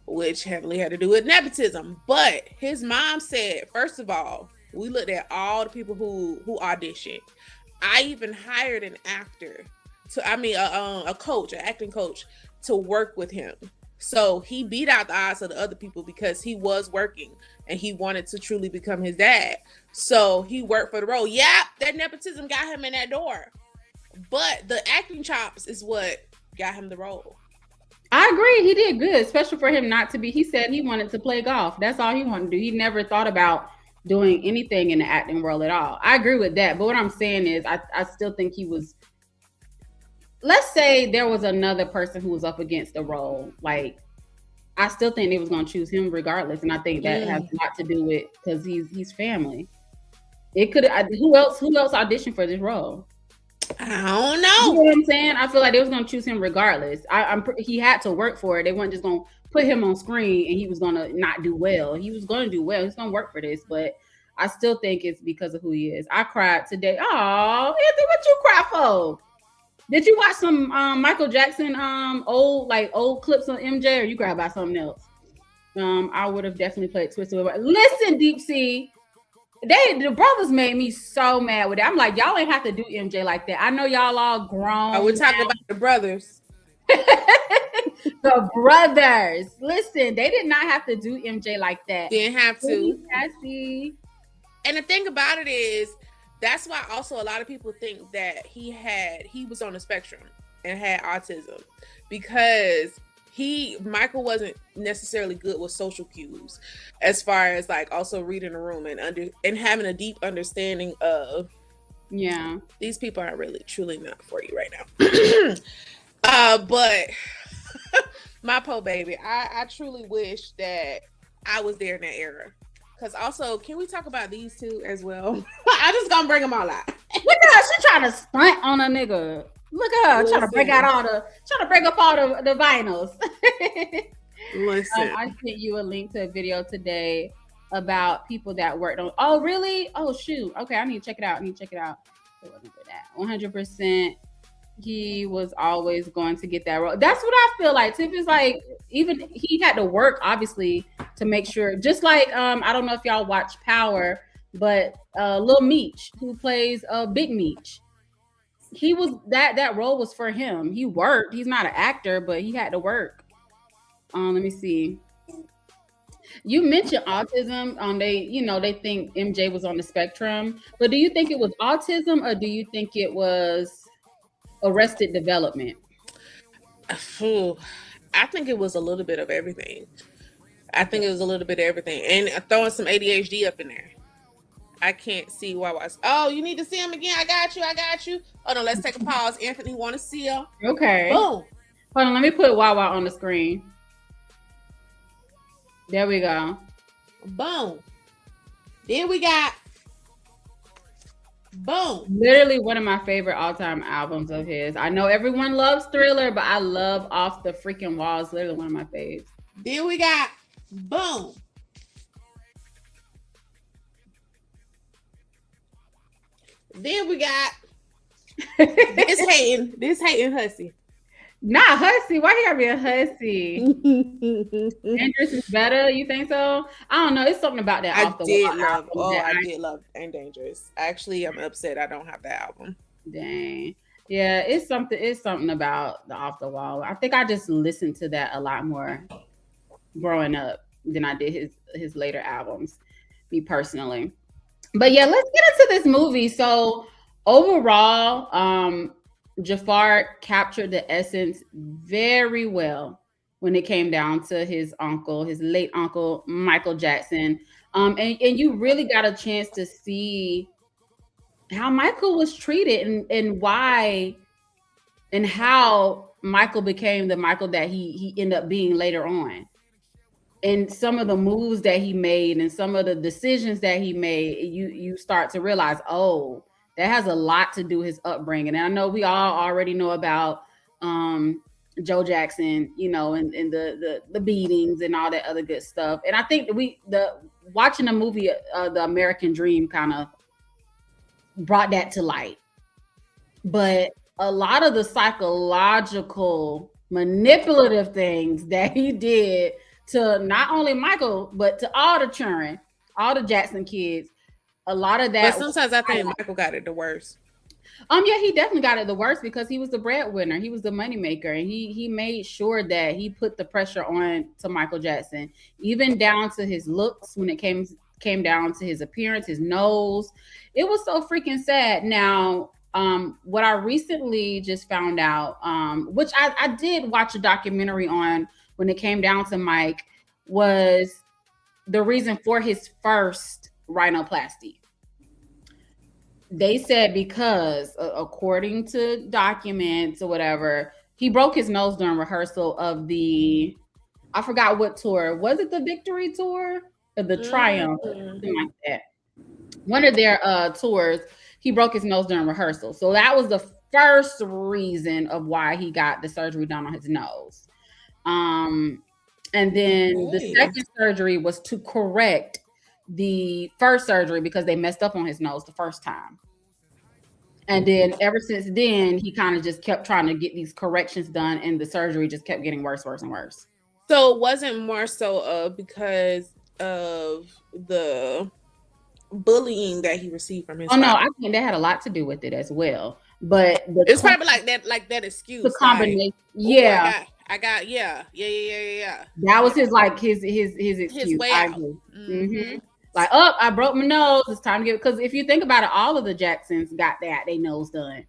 which heavily had to do with nepotism. But his mom said, first of all, we looked at all the people who auditioned. I even hired an actor a coach, an acting coach, to work with him. So he beat out the odds of the other people because he was working and he wanted to truly become his dad. So he worked for the role. Yeah, that nepotism got him in that door. But the acting chops is what got him the role. I agree. He did good, especially for him not to be. He said he wanted to play golf. That's all he wanted to do. He never thought about doing anything in the acting world at all. I agree with that. But what I'm saying is I still think he was. Let's say there was another person who was up against the role. Like, I still think they was going to choose him regardless. And I think that has a lot to do with because he's family. It could. Who else auditioned for this role? I don't know. You know what I'm saying? I feel like they was gonna choose him regardless. He had to work for it. They weren't just gonna put him on screen and he was gonna not do well. He was gonna do well. He's gonna work for this, but I still think it's because of who he is. I cried today. Oh, Anthony, what you cry for? Did you watch some Michael Jackson old clips of MJ, or you cried about something else? I would have definitely played Twister. Listen, Deep Sea. The brothers made me so mad with it. I'm like, y'all ain't have to do MJ like that. I know y'all all grown. Oh, we're talking about the brothers. The brothers. Listen, they did not have to do MJ like that. Didn't have to. Sassy. And the thing about it is, that's why also a lot of people think that he was on the spectrum and had autism because Michael wasn't necessarily good with social cues as far as like also reading the room and having a deep understanding of these people are really truly not for you right now. But my poor baby, I truly wish that I was there in that era. Because also, can we talk about these two as well? I'm just gonna bring them all out. Look at her, she trying to stunt on a nigga. Look at her, trying to break up all the vinyls. Listen, I sent you a link to a video today about people that worked on. Oh, really? Oh, shoot. Okay, I need to check it out. It wasn't for that. 100%. He was always going to get that role. That's what I feel like. Tiff is like, even he had to work obviously to make sure. Just like I don't know if y'all watch Power, but Lil Meech, who plays Big Meech. He was that role was for him. He worked. He's not an actor, but he had to work. Let me see. You mentioned autism. They think MJ was on the spectrum, but do you think it was autism or do you think it was Arrested Development? I think it was a little bit of everything. And throwing some ADHD up in there. I can't see why. Oh, you need to see him again. I got you. Hold on, let's take a pause. Anthony want to see him. Okay. Boom. Hold on, let me put Wawa on the screen. There we go. Boom. Then we got boom. Literally one of my favorite all-time albums of his. I know everyone loves Thriller, but I love Off the Freaking Walls. Literally one of my faves. Then we got boom. Then we got This hating hussy. Not hussy. Why you gotta be a hussy? Dangerous is better. You think so? I don't know. It's something about that off the wall album. I did love and Dangerous. Actually, I'm upset I don't have that album. Dang. Yeah, it's something. It's something about the off the wall. I think I just listened to that a lot more growing up than I did his later albums. Me personally. But yeah, let's get into this movie. So overall, Jafar captured the essence very well when it came down to his uncle, his late uncle, Michael Jackson. And you really got a chance to see how Michael was treated and why and how Michael became the Michael that he ended up being later on. And some of the moves that he made and some of the decisions that he made, you start to realize, oh, that has a lot to do with his upbringing. And I know we all already know about Joe Jackson, you know, and the beatings and all that other good stuff. And I think watching the movie The American Dream kind of brought that to light. But a lot of the psychological manipulative things that he did to not only Michael, but to all the children, all the Jackson kids, a lot of that. But sometimes I think Michael got it the worst. Yeah, he definitely got it the worst because he was the breadwinner. He was the moneymaker, and he made sure that he put the pressure on to Michael Jackson, even down to his looks when it came down to his appearance, his nose. It was so freaking sad. Now, what I recently just found out, which I did watch a documentary on when it came down to Mike, was the reason for his first rhinoplasty. They said because, according to documents or whatever, he broke his nose during rehearsal of I forgot what tour. Was it the Victory Tour or the Triumph? Something like that. One of their tours, he broke his nose during rehearsal. So that was the first reason of why he got the surgery done on his nose. And then the second surgery was to correct the first surgery because they messed up on his nose the first time. And then ever since then, he kind of just kept trying to get these corrections done, and the surgery just kept getting worse, worse, and worse. So it wasn't more so because of the bullying that he received from his no, I think that had a lot to do with it as well. But it's probably like that excuse. The combination. Like, yeah. That was his excuse. His way I out. agree. Mm-hmm. Like, I broke my nose. It's time to get, because if you think about it, all of the Jacksons got they nose done.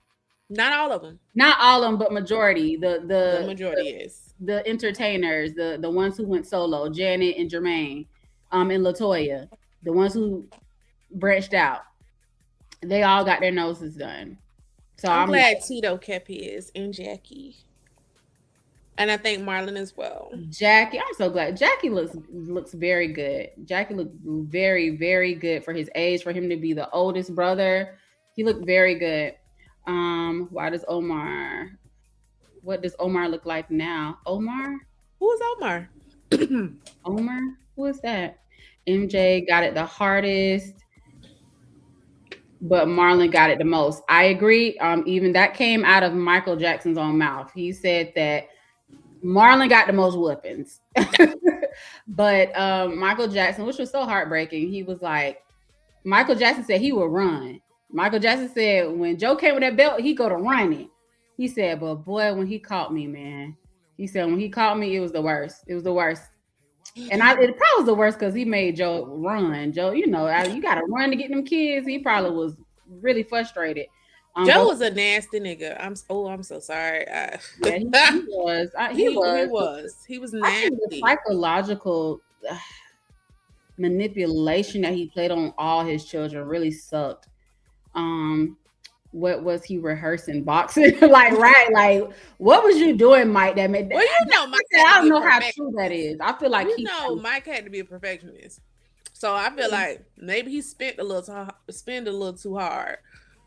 Not all of them. Not all of them, but majority. The majority is the entertainers, the ones who went solo, Janet and Jermaine, and LaToya, the ones who branched out. They all got their noses done. So I'm glad Tito kept his, and Jackie. And I think Marlon as well. Jackie, I'm so glad. Jackie looks very good. Jackie looked very, very good for his age, for him to be the oldest brother. He looked very good. What does Omar look like now? Omar? Who is Omar? Omar? Who is that? MJ got it the hardest, but Marlon got it the most. I agree. Even that came out of Michael Jackson's own mouth. He said that Marlon got the most whoopings. But Michael Jackson, which was so heartbreaking, he was like, Michael Jackson said he would run. Michael Jackson said when Joe came with that belt, he go to running. He said, but boy, when he caught me, man, he said when he caught me, it was the worst. It was the worst. And it probably was the worst because he made Joe run. Joe, you got to run to get them kids. He probably was really frustrated. Joe was a nasty nigga. I'm so sorry. Yeah, he was. He was nasty. The psychological manipulation that he played on all his children really sucked. What was he rehearsing? Boxing? Like, what was you doing, Mike? That made that. Well, Mike. I don't know how true that is. I feel like Mike had to be a perfectionist. So I feel like maybe he spent a little too hard,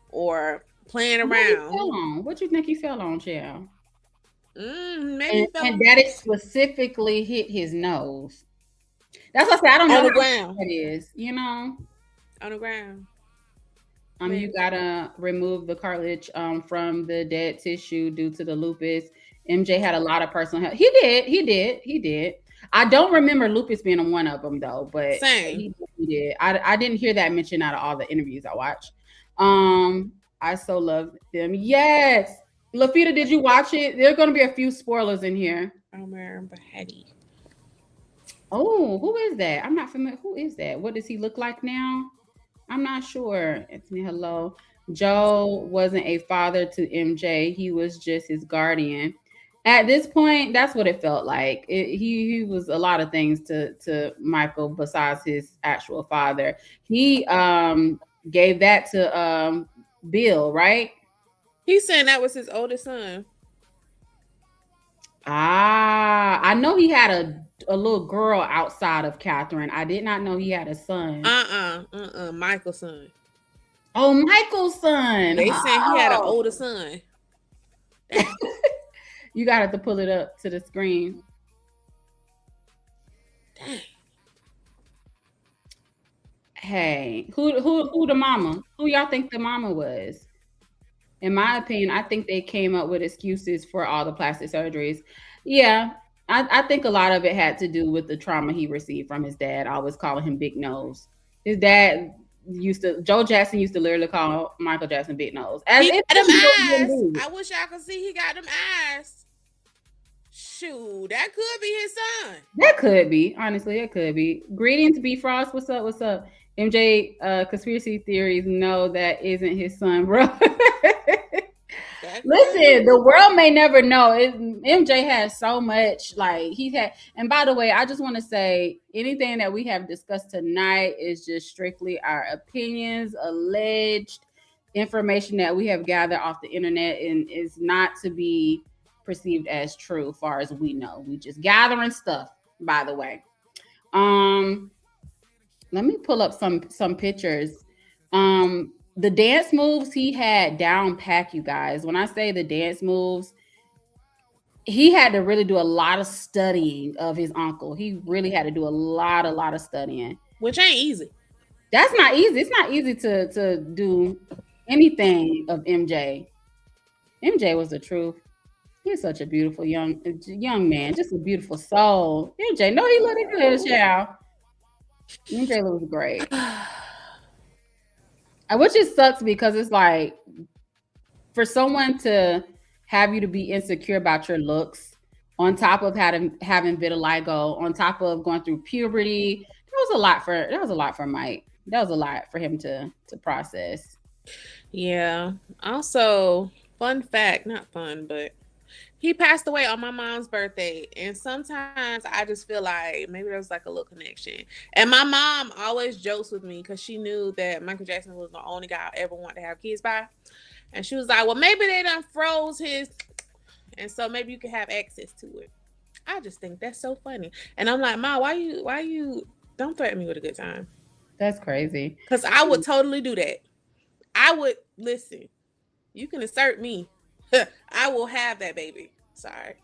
or playing around. What you think he fell on, Child? Maybe and that it specifically hit his nose. That's what I said. I don't know on the ground. That is, on the ground. You gotta remove the cartilage from the dead tissue due to the lupus. MJ had a lot of personal health. He did. I don't remember lupus being on one of them though, but Same. he did. I didn't hear that mentioned out of all the interviews I watched. I so love them. Yes. Lafita, did you watch it? There are going to be a few spoilers in here. Omar Bahedi. Oh, who is that? I'm not familiar. Who is that? What does he look like now? I'm not sure. Anthony, hello. Joe wasn't a father to MJ. He was just his guardian. At this point, that's what it felt like. He was a lot of things to Michael besides his actual father. He gave that to Bill, right? He's saying that was his oldest son. Ah, I know he had a little girl outside of Catherine. I did not know he had a son. Michael's son. Oh, Michael's son. They said he had an older son. You got to pull it up to the screen. Dang. Hey, who the mama? Who y'all think the mama was? In my opinion, I think they came up with excuses for all the plastic surgeries. Yeah, I think a lot of it had to do with the trauma he received from his dad, always calling him Big Nose. His dad Joe Jackson used to literally call Michael Jackson Big Nose. He got them eyes. I wish y'all could see he got them eyes. Shoot, that could be his son. That could be. Honestly, it could be. Greetings, B Frost. What's up? What's up? MJ, conspiracy theories. No, that isn't his son, bro. Listen, the world may never know. MJ has so much, like he's had. And by the way, I just want to say anything that we have discussed tonight is just strictly our opinions, alleged information that we have gathered off the internet, and is not to be perceived as true, far as we know. We just gathering stuff. By the way, let me pull up some pictures. The dance moves he had down pack, you guys. When I say the dance moves, he had to really do a lot of studying of his uncle. He really had to do a lot of studying. Which ain't easy. That's not easy. It's not easy to do anything of MJ. MJ was the truth. He's such a beautiful young man. Just a beautiful soul. MJ, no, he looked good, child. MJ looks great. Which just sucks because it's like for someone to have you to be insecure about your looks, on top of having vitiligo, on top of going through puberty, that was a lot for Mike. That was a lot for him to process. Yeah. Also, fun fact, not fun, but he passed away on my mom's birthday. And sometimes I just feel like maybe there was like a little connection. And my mom always jokes with me because she knew that Michael Jackson was the only guy I ever wanted to have kids by. And she was like, well, maybe they done froze his. And so maybe you can have access to it. I just think that's so funny. And I'm like, Ma, why you don't threaten me with a good time? That's crazy. Because I would totally do that. I would, listen, you can assert me. I will have that baby. Sorry.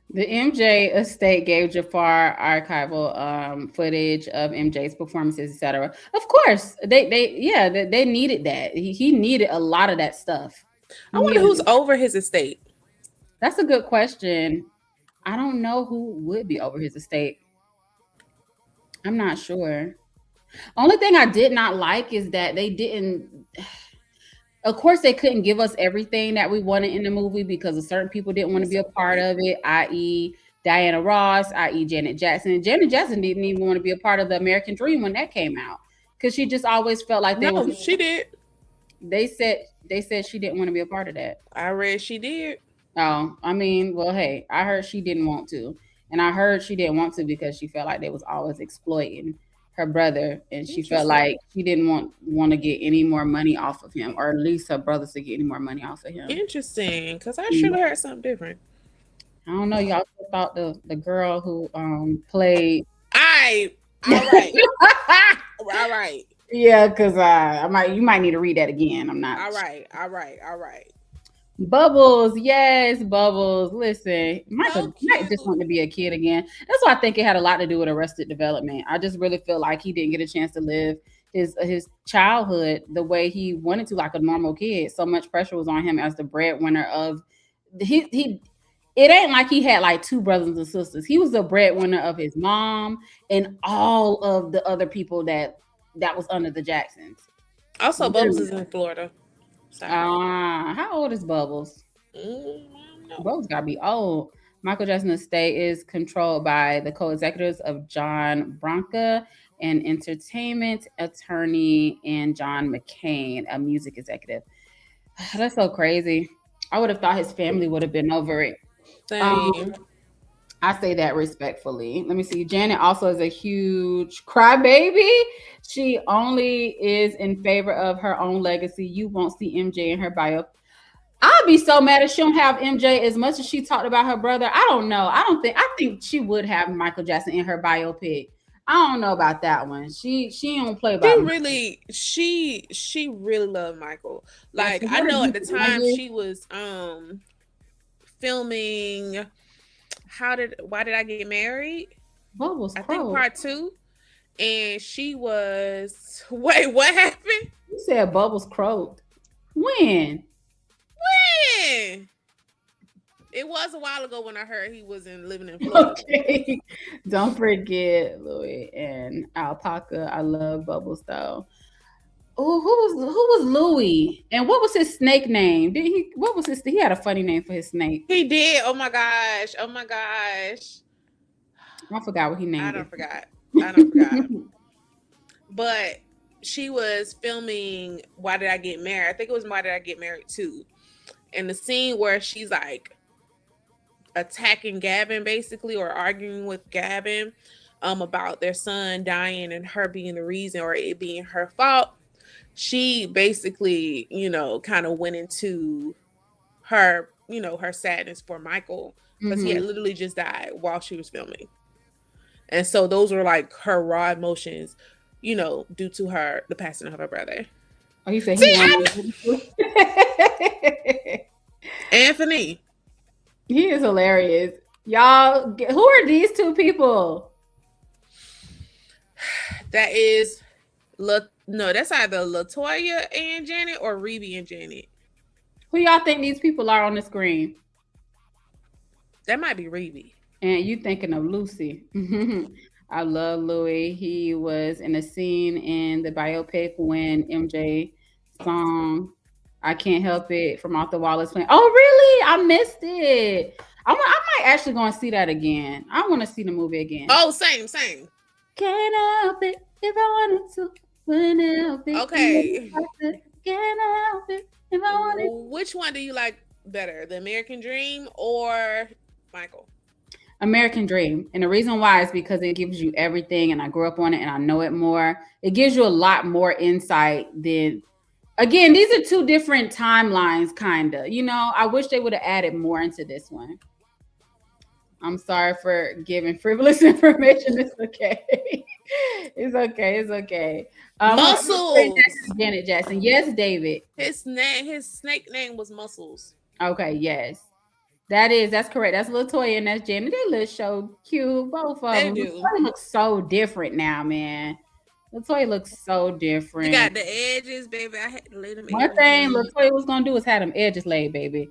The MJ estate gave Jafar archival footage of MJ's performances, etc. Of course, they needed that. He needed a lot of that stuff. I wonder who's over his estate. That's a good question. I don't know who would be over his estate. I'm not sure. Only thing I did not like is that they didn't. Of course, they couldn't give us everything that we wanted in the movie because certain people didn't want to be a part of it, i.e. Diana Ross, i.e. Janet Jackson. Janet Jackson didn't even want to be a part of the American Dream when that came out because she just always felt like she did. They said she didn't want to be a part of that. I read she did. Oh, I mean, well, hey, I heard she didn't want to, and I heard she didn't want to because she felt like they was always exploiting her brother, and she felt like she didn't want to get any more money off of him, or at least her brothers to get any more money off of him. Interesting, because I should have heard something different. I don't know. Y'all thought the girl who played. All right. All right. Yeah, because you might need to read that again. I'm not. All right. Bubbles, yes, Bubbles. Listen, Michael might just want to be a kid again. That's why I think it had a lot to do with Arrested Development. I just really feel like he didn't get a chance to live his childhood the way he wanted to, like a normal kid. So much pressure was on him as the breadwinner of he it ain't like he had like two brothers and sisters. He was the breadwinner of his mom and all of the other people that was under the Jacksons. Also, Bubbles is in Florida. How old is Bubbles? Bubbles gotta be old. Michael Jackson's estate is controlled by the co-executives of John Branca, an entertainment attorney, and John McCain, a music executive. That's so crazy. I would have thought his family would have been over it. I say that respectfully. Let me see. Janet also is a huge crybaby. She only is in favor of her own legacy. You won't see MJ in her bio. I'll be so mad if she don't have MJ as much as she talked about her brother. I don't know. I think she would have Michael Jackson in her biopic. I don't know about that one. She don't play about she really loved Michael. Like I know at the time she was filming Why Did I Get Married? Bubbles I think part 2. And she was wait, what happened? You said Bubbles croaked. When? It was a while ago when I heard he was living in Florida. Okay. Don't forget Louis and Alpaca. I love Bubbles though. Oh, who was Louis? And what was his snake name? He had a funny name for his snake. He did. Oh my gosh. I forgot what he named. I don't forgot. But she was filming Why Did I Get Married? I think it was Why Did I Get Married 2. And the scene where she's like attacking Gavin basically, or arguing with Gavin about their son dying and her being the reason, or it being her fault. She basically, kind of went into her, her sadness for Michael, because he had literally just died while she was filming. And so those were like her raw emotions, due to the passing of her brother. Oh, you said Anthony. He is hilarious. Y'all, who are these two people? That is that's either Latoya and Janet or Rebe and Janet. Who y'all think these people are on the screen? That might be Rebe. And you thinking of Lucy. I love Louis. He was in a scene in the biopic when MJ song I Can't Help It from Off the Wall is playing. Oh, really? I missed it. I might actually go and see that again. I want to see the movie again. Oh, same. Can't help it if I wanted to. Wouldn't help it. Okay. Can't help it if I wanted to. Which one do you like better, The American Dream or Michael? American Dream. And the reason why is because it gives you everything, and I grew up on it and I know it more. It gives you a lot more insight than, again, these are two different timelines, kind of. I wish they would have added more into this one. I'm sorry for giving frivolous information. It's okay. It's okay. Muscles. Janet Jackson. Yes, David. His snake name was Muscles. Okay, yes. That's correct. That's Latoya and that's Janet. They look so cute. Both of them. Latoya looks so different now, man. Latoya looks so different. You got the edges, baby. I had to lay them. One thing Latoya was gonna do is have them edges laid, baby.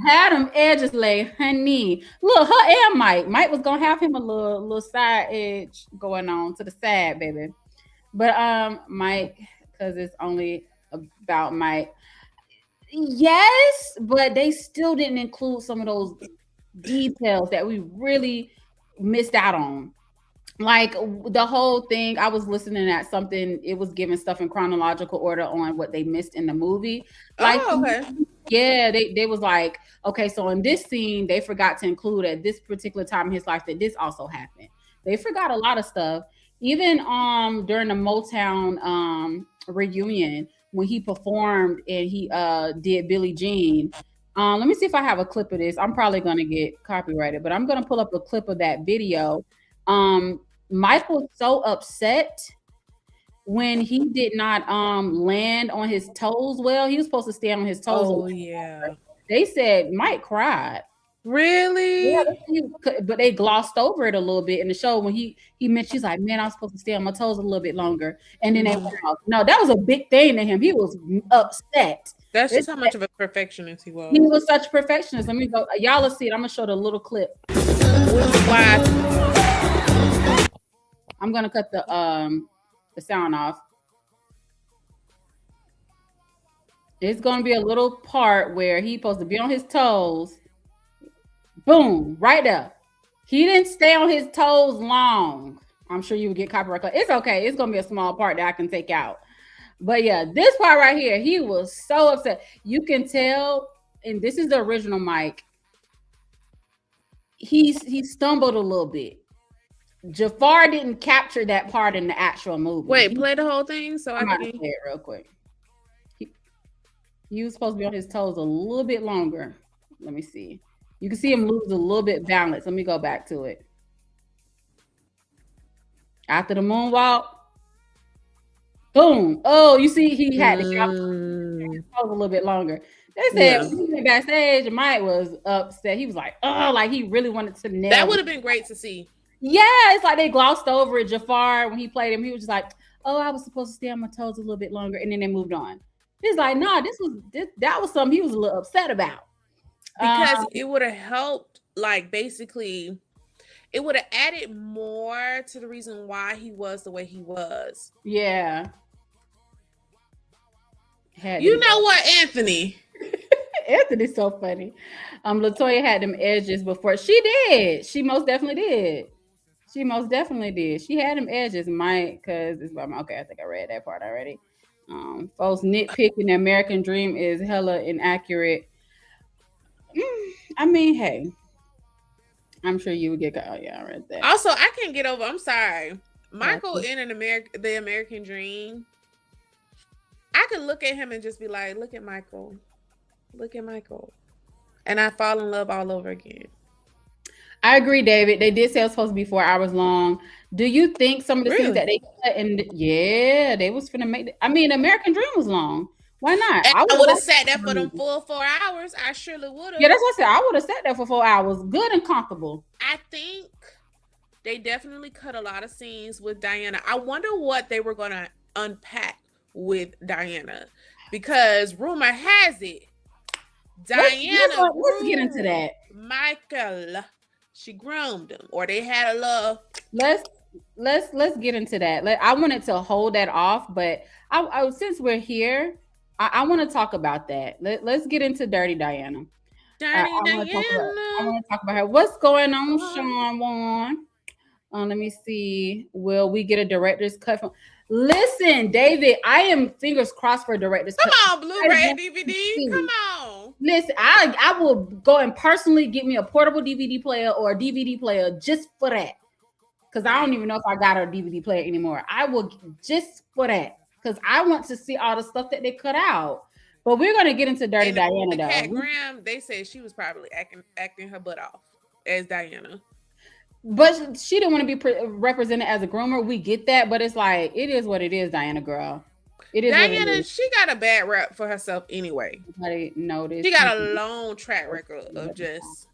Have them edges laid, honey. Look, her and Mike. Mike was gonna have him a little side edge going on to the side, baby. But Mike, because it's only about Mike. Yes, but they still didn't include some of those details that we really missed out on. Like the whole thing, I was listening at something, it was giving stuff in chronological order on what they missed in the movie. Like, okay. Yeah, they was like, okay, so in this scene, they forgot to include at this particular time in his life that this also happened. They forgot a lot of stuff. Even during the Motown reunion, when he performed and he did Billie Jean. Let me see if I have a clip of this. I'm probably gonna get copyrighted, but I'm gonna pull up a clip of that video. Mike was so upset when he did not land on his toes well. He was supposed to stand on his toes. Oh, yeah. They said Mike cried. Really? Yeah, but they glossed over it a little bit in the show when he mentioned, she's like, man, I'm supposed to stay on my toes a little bit longer, and then they went off. No, that was a big thing to him. He was upset. That's just how much of a perfectionist he was. He was such a perfectionist. Let me go. Y'all will see it. I'm gonna show the little clip. Why? I'm gonna cut the sound off. It's gonna be a little part where he's supposed to be on his toes. Boom, right there. He didn't stay on his toes long. I'm sure you would get copyright. It's okay. It's gonna be a small part that I can take out. But yeah, this part right here, he was so upset. You can tell, and this is the original Mike. He stumbled a little bit. Jafar didn't capture that part in the actual movie. Wait, play the whole thing so I can say it real quick. He was supposed to be on his toes a little bit longer. Let me see. You can see him lose a little bit balance. Let me go back to it. After the moonwalk, boom. Oh, you see, he had to get his toes a little bit longer. They said when he went backstage, Mike was upset. He was like, oh, like he really wanted to nail that would have been great to see. Yeah, it's like they glossed over it. Jafar, when he played him, he was just like, oh, I was supposed to stay on my toes a little bit longer. And then they moved on. He's like, nah, that was something he was a little upset about. Because it would have helped, like, basically, it would have added more to the reason why he was the way he was. Yeah. You know what, Anthony? Anthony's so funny. Latoya had them edges before. She did. She most definitely did. She had them edges, Mike, because it's about okay, I think I read that part already. Folks nitpicking the American dream is hella inaccurate. I mean, hey, I'm sure you would get. Oh yeah, I read that. Also, I can't get over. I'm sorry, Michael in the American Dream. I could look at him and just be like, "Look at Michael, and I fall in love all over again." I agree, David. They did say it was supposed to be 4 hours long. Do you think some of the scenes that they cut and they was finna make? I mean, American Dream was long. Why not? I would have sat there for them full 4 hours. I surely would have. Yeah, that's what I said. I would have sat there for 4 hours, good and comfortable. I think they definitely cut a lot of scenes with Diana. I wonder what they were gonna unpack with Diana, because rumor has it Diana. Let's get into that. Michael. She groomed him, or they had a love. Let's get into that. I wanted to hold that off, but I since we're here, I want to talk about that. Let's get into Dirty Diana. Diana. I want to talk about her. What's going on, Sean Wan? Let me see. Will we get a director's cut from? Listen, David, I am fingers crossed for a director's cut. Come on, Blu-ray and DVD. Come on. Listen, I will go and personally get me a portable DVD player or a DVD player just for that. Because I don't even know if I got a DVD player anymore. I will just for that. Because I want to see all the stuff that they cut out. But we're going to get into Dirty Diana, though. Kat Graham, they said she was probably acting her butt off as Diana. But she didn't want to be represented as a groomer. We get that. But it's like, it is what it is, Diana, girl. It is Diana, she got a bad rap for herself anyway. Everybody noticed. She got a long track record of just...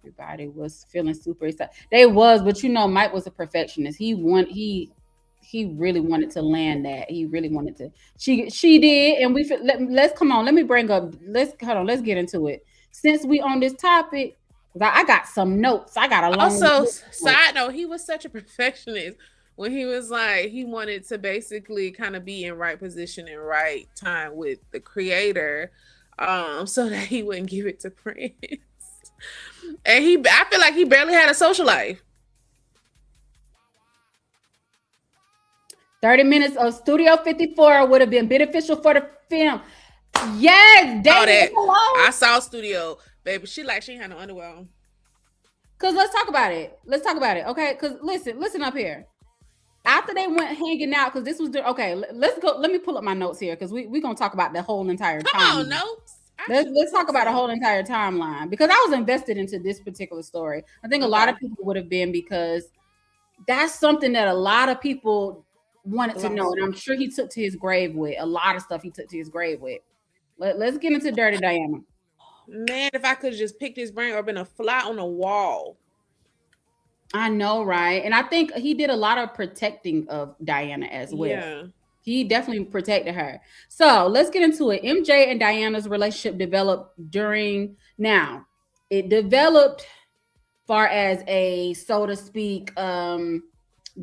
Everybody was feeling super excited. They was, but you know, Mike was a perfectionist. He really wanted to land that. He really wanted to. She did, and let's come on. Let me bring up. Let's get into it. Since we on this topic, I got some notes. I got a long. Also, side note, he was such a perfectionist when he was like he wanted to basically kind of be in right position and right time with the creator, so that he wouldn't give it to Prince. And I feel like he barely had a social life. 30 minutes of Studio 54 would have been beneficial for the film. Yes, David. I saw Studio, baby. She ain't had no underwear on. Cause let's talk about it. Okay. Cause listen up here. After they went hanging out, because this was okay. Let's go. Let me pull up my notes here, because we're gonna talk about the whole entire time. Come on, notes. Let's talk about the whole entire timeline, because I was invested into this particular story. I think a lot of people would have been, because that's something that a lot of people wanted to know, and I'm sure he took to his grave with a lot of stuff. Let's get into Dirty Diana. Man, if I could just pick his brain or been a fly on the wall. I know, right? And I think he did a lot of protecting of Diana as well. Yeah. He definitely protected her. So let's get into it. MJ and Diana's relationship developed now. It developed far as a, so to speak,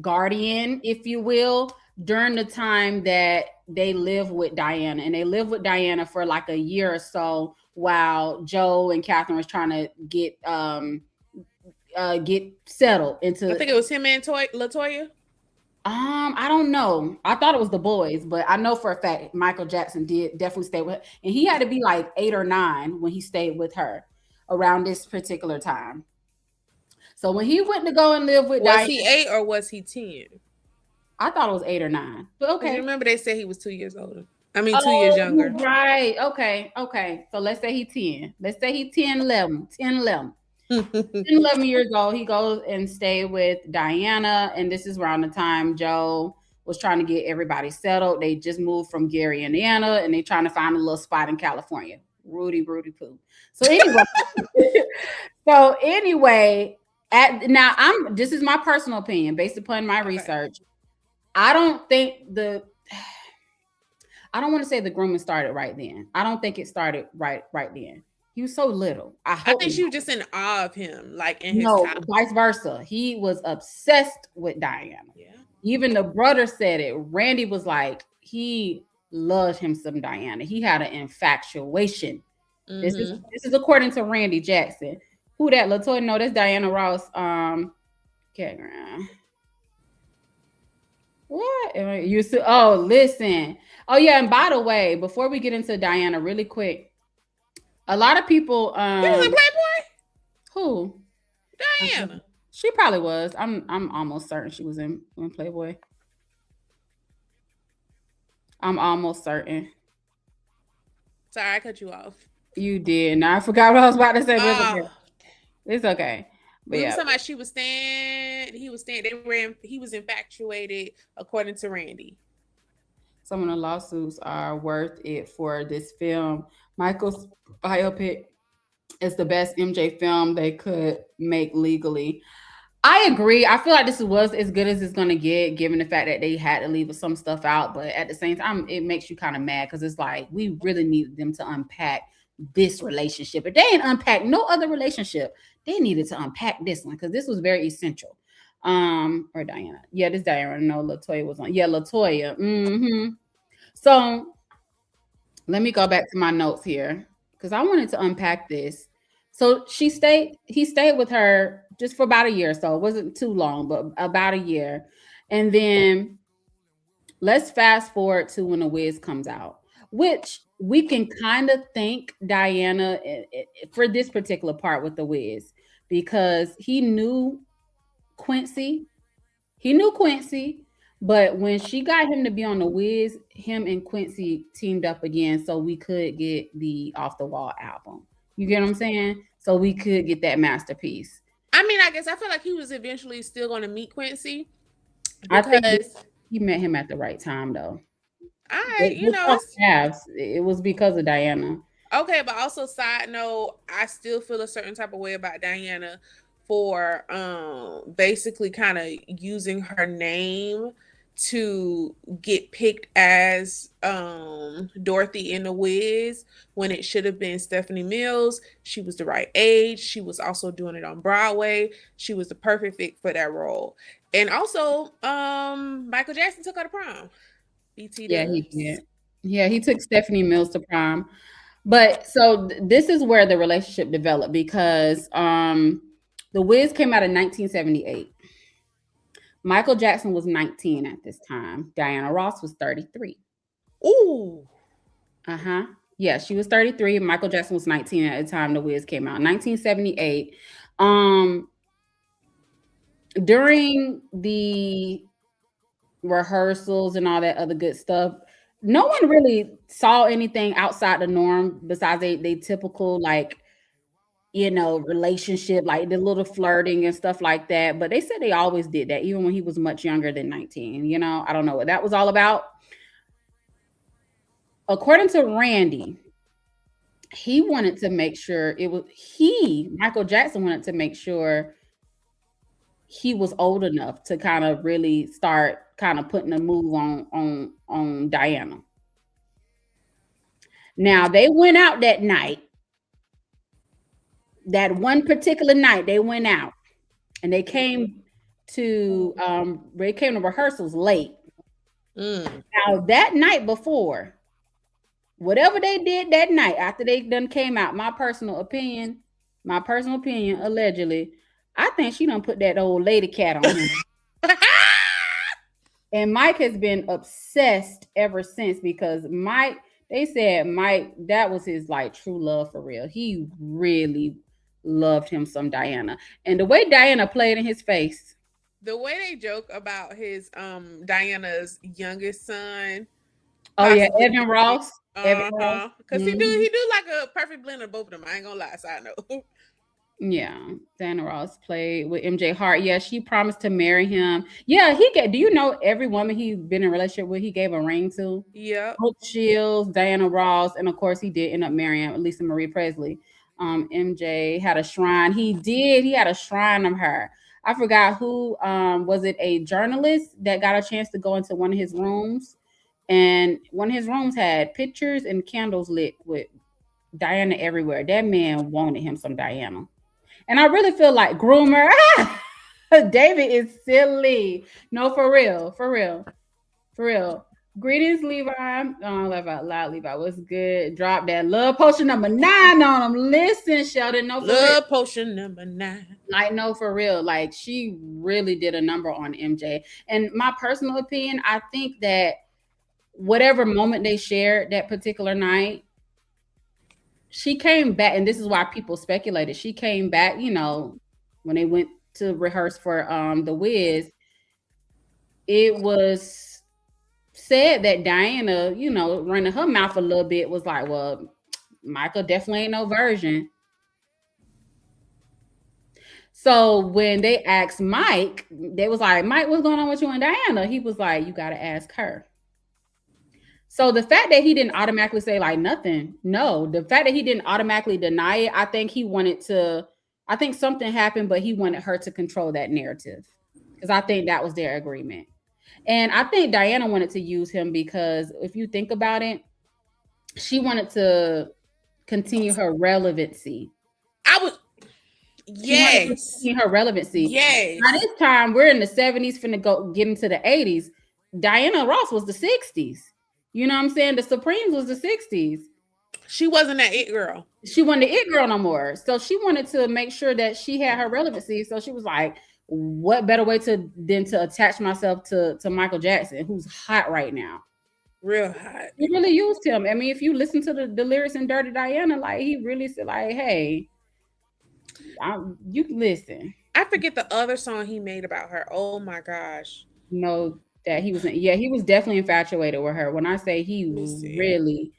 guardian, if you will, during the time that they lived with Diana. And they lived with Diana for like a year or so while Joe and Catherine was trying to get settled into. I think it was him and Latoya. I don't know. I thought it was the boys, but I know for a fact Michael Jackson did definitely stay with her. And he had to be like 8 or 9 when he stayed with her around this particular time. So when he went to go and live with Diana, was he 8 or was he 10? I thought it was 8 or 9. But okay. Remember they said he was 2 years older. I mean, 2 years younger. Right. Okay. So let's say he's 10. Let's say he's 10, 11. 11 years old, he goes and stay with Diana, and this is around the time Joe was trying to get everybody settled. They just moved from Gary, Indiana, and they trying to find a little spot in California. Rudy poo. So anyway, this is my personal opinion based upon my research. I don't want to say the grooming started right then. I don't think it started right then. He was so little. I think she was just in awe of him, like in his time. Vice versa. He was obsessed with Diana. Yeah. Even the brother said it. Randy was like, he loved him some Diana. He had an infatuation. Mm-hmm. This is according to Randy Jackson. Who that? Latoya? No, that's Diana Ross. What? Listen. Oh yeah, and by the way, before we get into Diana, really quick. A lot of people. He was in Playboy? Who? Diana. She probably was. I'm almost certain she was in Playboy. I'm almost certain. Sorry, I cut you off. You did. Now I forgot what I was about to say. But it's okay. But yeah. Somebody he was infatuated, according to Randy. Some of the lawsuits are worth it for this film. Michael's biopic is the best MJ film they could make legally. I agree. I feel like this was as good as it's going to get, given the fact that they had to leave some stuff out. But at the same time, it makes you kind of mad because it's like we really needed them to unpack this relationship. If they ain't unpacked no other relationship, they needed to unpack this one because this was very essential. Or Diana. Yeah, this Diana. No, Latoya was on. Yeah, Latoya. Mm-hmm. So let me go back to my notes here because I wanted to unpack this. So he stayed with her just for about a year. So it wasn't too long, but about a year. And then let's fast forward to when The Wiz comes out, which we can kind of thank Diana for this particular part with The Wiz because he knew Quincy. But when she got him to be on The Wiz, him and Quincy teamed up again so we could get the Off the Wall album. You get what I'm saying? So we could get that masterpiece. I mean, I guess I feel like he was eventually still going to meet Quincy. I think he met him at the right time, though. It was because of Diana. Okay, but also side note, I still feel a certain type of way about Diana for basically kind of using her name to get picked as Dorothy in The Wiz when it should have been Stephanie Mills. She was the right age. She was also doing it on Broadway. She was the perfect fit for that role. And also, Michael Jackson took her to prom. BT yeah, he did. Yeah, he took Stephanie Mills to prom. But so this is where the relationship developed because The Wiz came out in 1978. Michael Jackson was 19 at this time. Diana Ross was 33. Ooh. Uh-huh. Yeah, she was 33. Michael Jackson was 19 at the time The Wiz came out. 1978. During the rehearsals and all that other good stuff, no one really saw anything outside the norm besides they typical relationship, like the little flirting and stuff like that. But they said they always did that, even when he was much younger than 19. I don't know what that was all about. According to Randy, he wanted to make sure Michael Jackson wanted to make sure he was old enough to kind of really start kind of putting a move on Diana. Now they went out that night. That one particular night they went out and they came to rehearsals late. Now that night before, whatever they did that night after they done came out, my personal opinion, allegedly, I think she done put that old lady cat on him. And Mike has been obsessed ever since because they said Mike, that was his like true love for real. He really loved him some Diana. And the way Diana played in his face. The way they joke about his Diana's youngest son. Oh yeah, Evan Ross. Because he do like a perfect blend of both of them. I ain't gonna lie, side note. Yeah, Diana Ross played with MJ Hart. Yeah, she promised to marry him. Yeah, do you know every woman he's been in a relationship with, he gave a ring to? Yeah. Brooke Shields, Diana Ross, and of course he did end up marrying Lisa Marie Presley. MJ had a shrine. He had a shrine of her. I forgot who, was it a journalist that got a chance to go into one of his rooms? And one of his rooms had pictures and candles lit with Diana everywhere. That man wanted him some Diana. And I really feel like groomer. David is silly. No, for real. Greetings, Levi. Laugh out loud, Levi. What's good? Drop that love potion number 9 on him. Listen, Sheldon. No, for love real. potion number 9. Like, no, for real. Like, she really did a number on MJ. And my personal opinion, I think that whatever moment they shared that particular night, she came back, and this is why people speculated. She came back, when they went to rehearse for The Wiz. It was said that Diana, running her mouth a little bit, was like, well, Michael definitely ain't no virgin. So when they asked Mike, they was like, Mike, what's going on with you and Diana? He was like, you got to ask her. So the fact that he didn't automatically say like nothing, no, the fact that he didn't automatically deny it, I think something happened, but he wanted her to control that narrative because I think that was their agreement. And I think Diana wanted to use him because if you think about it, she wanted to continue her relevancy. Yes. Her relevancy. Yes. By this time, we're in the 70s, finna get into the 80s. Diana Ross was the 60s. You know what I'm saying? The Supremes was the 60s. She wasn't that it girl. She wasn't the it girl no more. So she wanted to make sure that she had her relevancy. So she was like, what better way than to attach myself to Michael Jackson, who's hot right now. Real hot. He really used him. I mean, if you listen to the lyrics in Dirty Diana, like he really said, like, hey, you can listen. I forget the other song he made about her. Oh my gosh. No, that he was he was definitely infatuated with her. When I say he really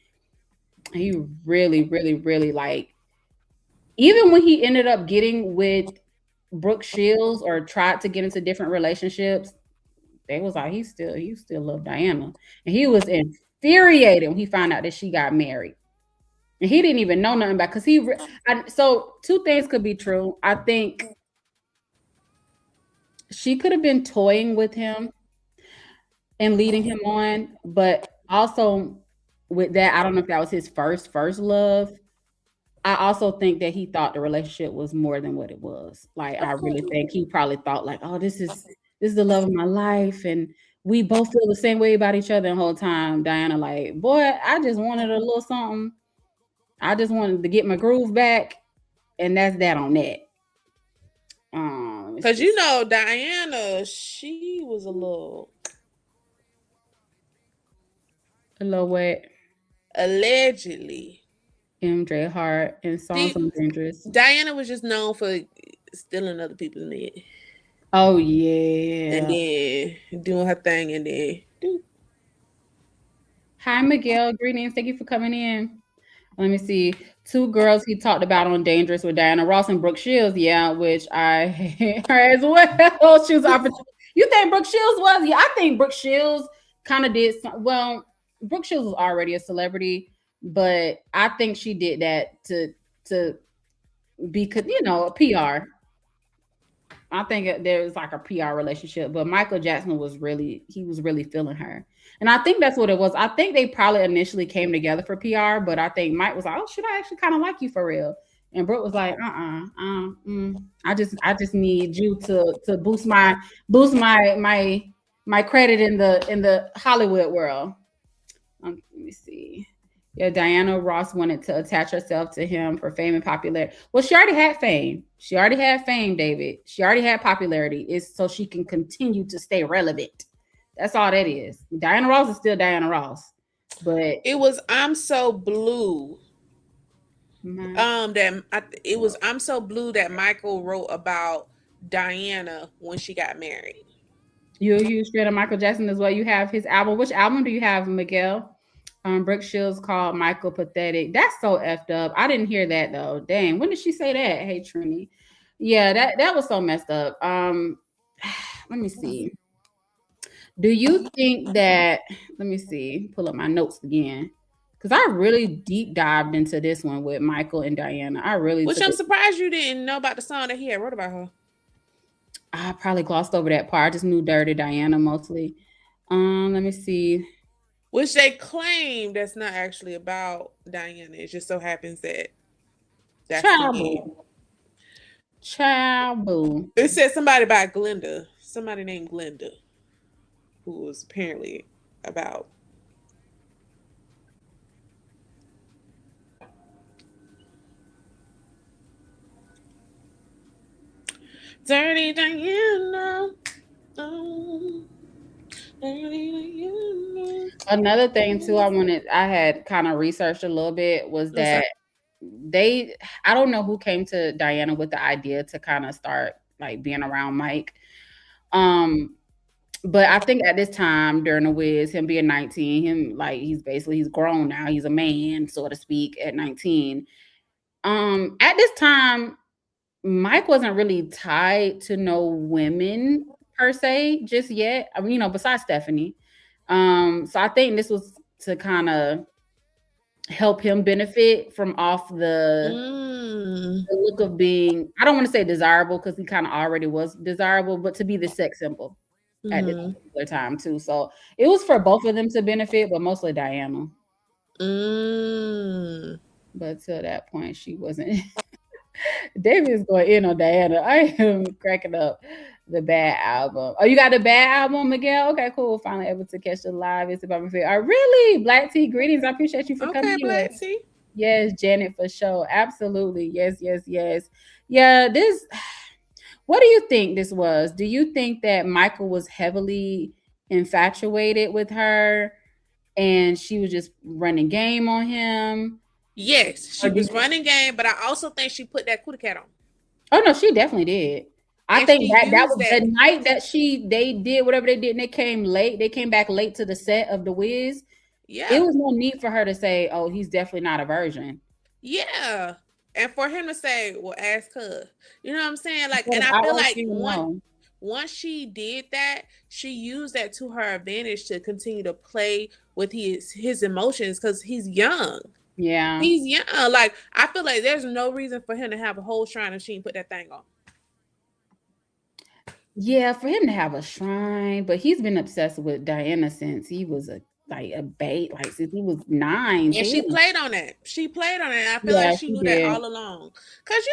like, even when he ended up getting with Brooke Shields or tried to get into different relationships, they was like, he still loved Diana. And he was infuriated when he found out that she got married. And he didn't even know nothing about, because so two things could be true. I think she could have been toying with him and leading him on, but also with that, I don't know if that was his first love. I also think that he thought the relationship was more than what it was. Like, I really think he probably thought like, oh, this is the love of my life, and we both feel the same way about each other the whole time. Diana like, boy, I just wanted a little something. I just wanted to get my groove back, and that's that on that. Because Diana, she was a little what? Allegedly. MJ Hart and Songs on Dangerous. Diana was just known for stealing other people's men. Oh yeah. And then doing her thing, and then Hi Miguel, greetings. Thank you for coming in. Let me see. 2 girls he talked about on Dangerous with Diana Ross and Brooke Shields. Yeah, which I hate her as well. She was opportunity. You think Brooke Shields was? Yeah, I think Brooke Shields kind of did some. Well, Brooke Shields was already a celebrity, but I think she did that to be, a PR. I think there was like a PR relationship, but Michael Jackson was really feeling her. And I think that's what it was. I think they probably initially came together for PR, but I think Mike was like, "Oh, should I actually kind of like you for real?" And Brooke was like, I just need you to boost my credit in the Hollywood world." Let me see. Yeah, Diana Ross wanted to attach herself to him for fame and popularity. Well, she already had fame. She already had fame, David. She already had popularity. It's so she can continue to stay relevant. That's all that is. Diana Ross is still Diana Ross. But it was I'm So Blue. It was I'm So Blue that Michael wrote about Diana when she got married. You're a huge fan of Michael Jackson as well. You have his album. Which album do you have, Miguel? Brooke Shields called Michael pathetic. That's so effed up. I didn't hear that though. Dang, when did she say that? Hey Trini. Yeah, that was so messed up. Let me see. Do you think that let me see, pull up my notes again. Because I really deep dived into this one with Michael and Diana. I really Which I'm surprised you didn't know about the song that he had wrote about her. I probably glossed over that part. I just knew Dirty Diana mostly. Let me see. Which they claim that's not actually about Diana. It just so happens that that's the end. Child boo. It said somebody by Glenda. Somebody named Glenda. Who was apparently about. Dirty Diana. Oh. Another thing too, I had kind of researched a little bit was that I don't know who came to Diana with the idea to kind of start like being around Mike. But I think at this time during the Wiz, him being 19, him like he's grown now. He's a man, so to speak, at 19. At this time, Mike wasn't really tied to no women per se just yet. I mean, besides Stephanie. So I think this was to kind of help him benefit from off the look of being, I don't want to say desirable because he kind of already was desirable, but to be the sex symbol at this particular time too. So it was for both of them to benefit, but mostly Diana. But to that point, she wasn't. David is going in on Diana. I am cracking up. The Bad album. Oh, you got the Bad album, Miguel? Okay, cool. Finally able to catch the live. It's about my favorite. Oh, really? Black Tea, greetings. I appreciate you for coming here. Black Tea. Yes, Janet, for sure. Absolutely. Yes, yes, yes. Yeah, what do you think this was? Do you think that Michael was heavily infatuated with her and she was just running game on him? Yes, she was running game, but I also think she put that cootie cat on. Oh, no, she definitely did. I think that was the night that they did whatever they did and they came late. They came back late to the set of the Wiz. Yeah. It was no need for her to say, oh, he's definitely not a virgin. Yeah. And for him to say, well, ask her. You know what I'm saying? Like, and I feel like once she did that, she used that to her advantage to continue to play with his emotions because he's young. Yeah. He's young. Like, I feel like there's no reason for him to have a whole shrine if she didn't put that thing on. Yeah, for him to have a shrine, but he's been obsessed with Diana since he was a babe, like since he was 9. And she played on it. She played on it. I feel like she knew that all along. Cause